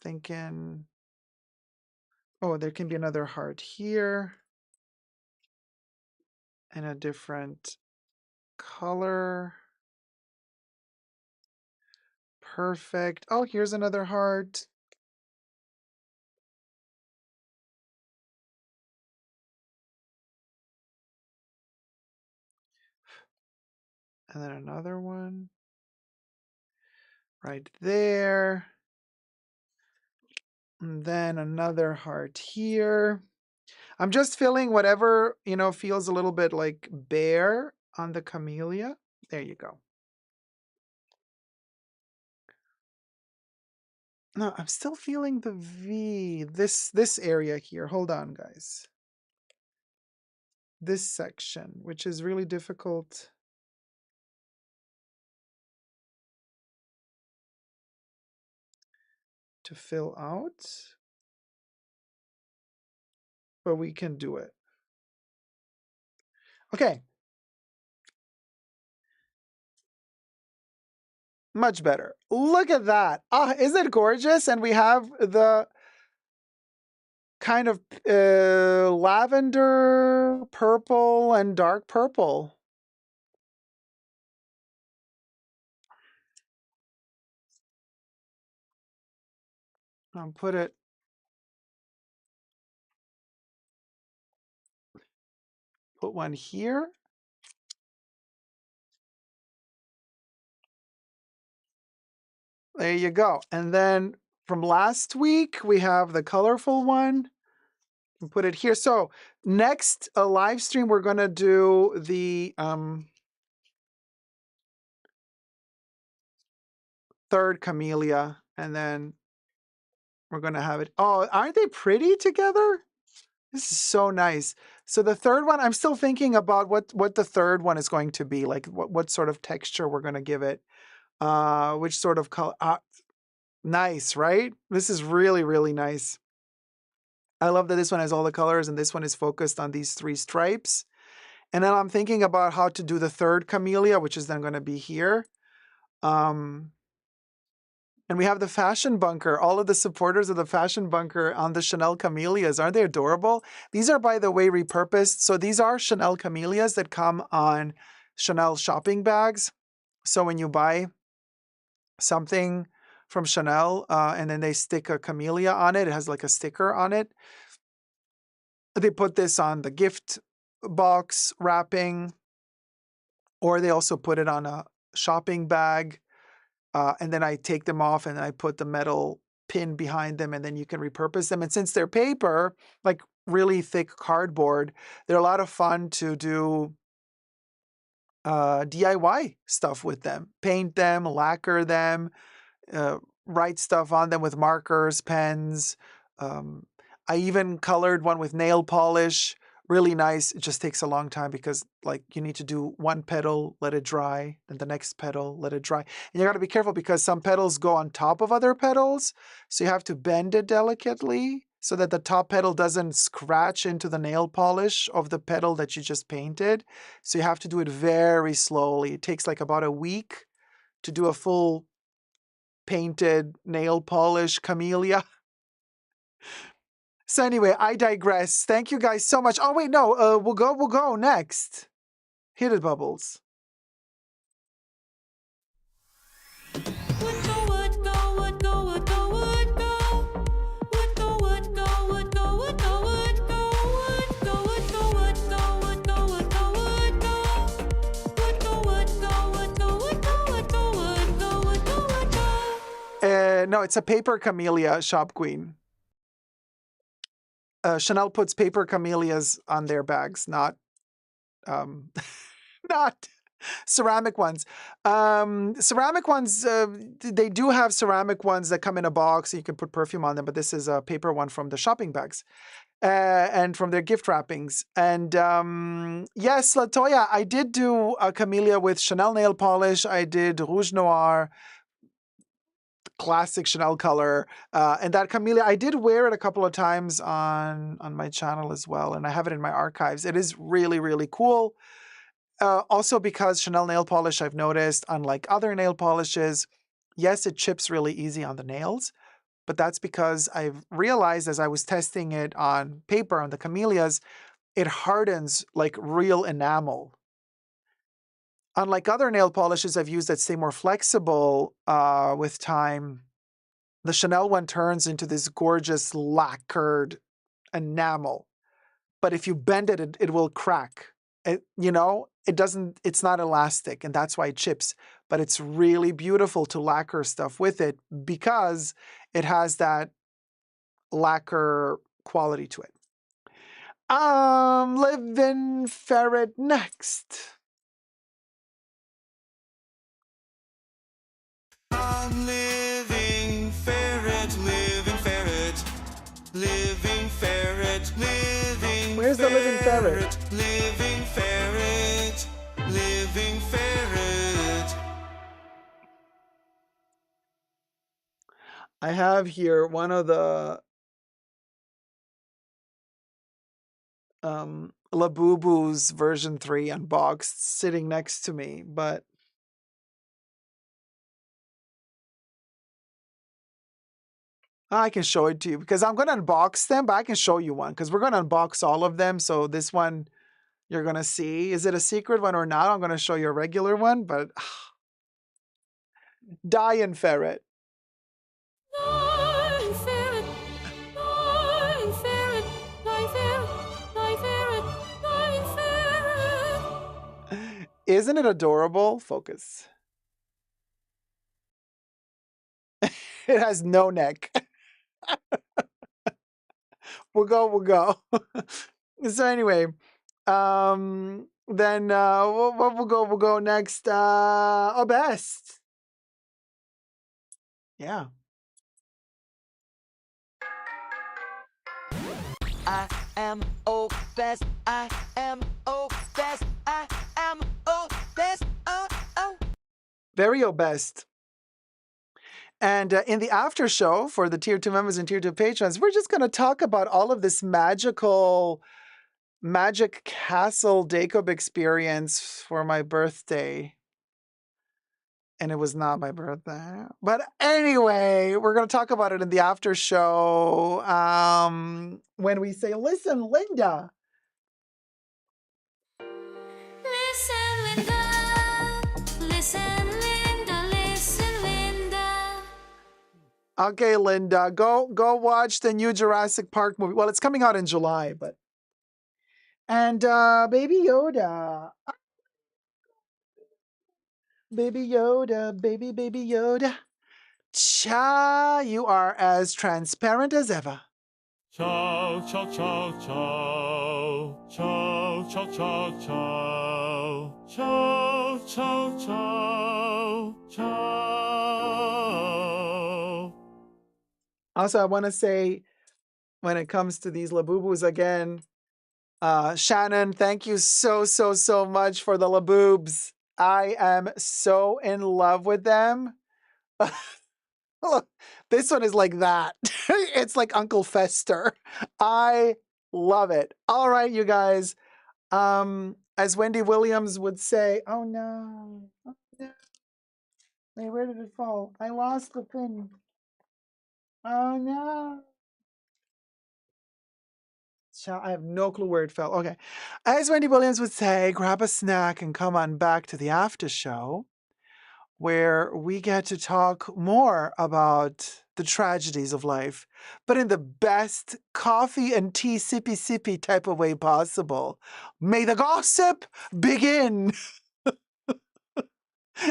thinking, oh, there can be another heart here and a different color. Perfect. Oh, here's another heart. And then another one right there. And then another heart here. I'm just filling whatever, feels a little bit like bare on the camellia. There you go. No, I'm still feeling the V. This area here. Hold on, guys. This section, which is really difficult to fill out, but we can do it. Okay. Much better. Look at that. Ah, isn't it gorgeous? And we have the kind of lavender, purple, and dark purple. I'll put one here. There you go. And then from last week, we have the colorful one. And put it here. So next live stream, we're going to do the third camellia. And then we're going to have it. Oh, aren't they pretty together? This is so nice. So the third one, I'm still thinking about what the third one is going to be. Like what sort of texture we're going to give it. Which sort of color. Nice, right? This is really, really nice. I love that this one has all the colors and this one is focused on these 3 stripes. And then I'm thinking about how to do the third camellia, which is then going to be here. And we have the Fashion Bunker, all of the supporters of the Fashion Bunker on the Chanel camellias. Aren't they adorable? These are, by the way, repurposed. So these are Chanel camellias that come on Chanel shopping bags. So when you buy something from Chanel and then they stick a camellia on it, it has like a sticker on it. They put this on the gift box wrapping, or they also put it on a shopping bag. And then I take them off and I put the metal pin behind them and then you can repurpose them. And since they're paper, like really thick cardboard, they're a lot of fun to do DIY stuff with them. Paint them, lacquer them, write stuff on them with markers, pens, I even colored one with nail polish. Really nice. It just takes a long time because like you need to do one petal, let it dry, then the next petal, let it dry. And you got to be careful because some petals go on top of other petals. So you have to bend it delicately so that the top petal doesn't scratch into the nail polish of the petal that you just painted. So you have to do it very slowly. It takes like about a week to do a full painted nail polish camellia. So anyway, I digress. Thank you guys so much. Oh wait, no, we'll go next. Hit it, Bubbles. Would go, would go, would go, would go, would go. Would go, would go, would go, would go, would go. Would go, would go, would go, would go, would go, would go. Would go, would go, would go, would go, would go, would go, would go, would go. No, it's a paper camellia, Shop Queen. Chanel puts paper camellias on their bags, not not ceramic ones. Ceramic ones, they do have ceramic ones that come in a box, so you can put perfume on them, but this is a paper one from the shopping bags and from their gift wrappings. And yes, Latoya, I did do a camellia with Chanel nail polish. I did Rouge Noir, classic Chanel color. And that camellia, I did wear it a couple of times on my channel as well, and I have it in my archives. It is really, really cool. Also because Chanel nail polish, I've noticed, unlike other nail polishes, yes, it chips really easy on the nails, but that's because I've realized as I was testing it on paper, on the camellias, it hardens like real enamel. Unlike other nail polishes I've used that stay more flexible with time, the Chanel one turns into this gorgeous lacquered enamel. But if you bend it, it will crack. It's not elastic, and that's why it chips. But it's really beautiful to lacquer stuff with it because it has that lacquer quality to it. Living Ferret next. I'm living ferret, living ferret, living ferret, living. Where's the living ferret? Living ferret, living ferret. I have here one of the Labubu's version 3 unboxed sitting next to me, but I can show it to you because I'm going to unbox them, but I can show you one because we're going to unbox all of them. So this one you're going to see. Is it a secret one or not? I'm going to show you a regular one, but Dying Ferret. Dying ferret, dying ferret, dying ferret, dying ferret, dying ferret. Isn't it adorable? Focus. It has no neck. We'll go. So anyway, then we'll go next. Best. Yeah. I am obsessed. I am obsessed. I am obsessed. Oh. Very best. And in the after show for the Tier 2 members and Tier 2 patrons, we're just going to talk about all of this Magic Castle Dacob experience for my birthday. And it was not my birthday. But anyway, we're going to talk about it in the after show when we say, listen, Linda. Listen, Linda. Listen, Linda. Listen, Linda. Okay, Linda, go watch the new Jurassic Park movie. Well, it's coming out in July, but. And Baby Yoda. Baby Yoda, baby Yoda. Cha, you are as transparent as ever. Ciao, ciao, ciao, ciao. Ciao, ciao, ciao, ciao. Ciao, ciao, ciao, ciao. Also, I want to say when it comes to these Labubus again. Shannon, thank you so much for the Labubs. I am so in love with them. Look, this one is like that. It's like Uncle Fester. I love it. All right, you guys. As Wendy Williams would say, oh no. Oh, no. Wait, where did it fall? I lost the pin. Oh no. I have no clue where it fell. Okay. As Wendy Williams would say, grab a snack and come on back to the after show, where we get to talk more about the tragedies of life, but in the best coffee and tea sippy type of way possible. May the gossip begin.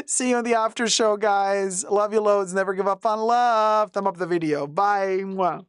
See you in the after show, guys. Love you loads. Never give up on love. Thumb up the video. Bye. Mwah.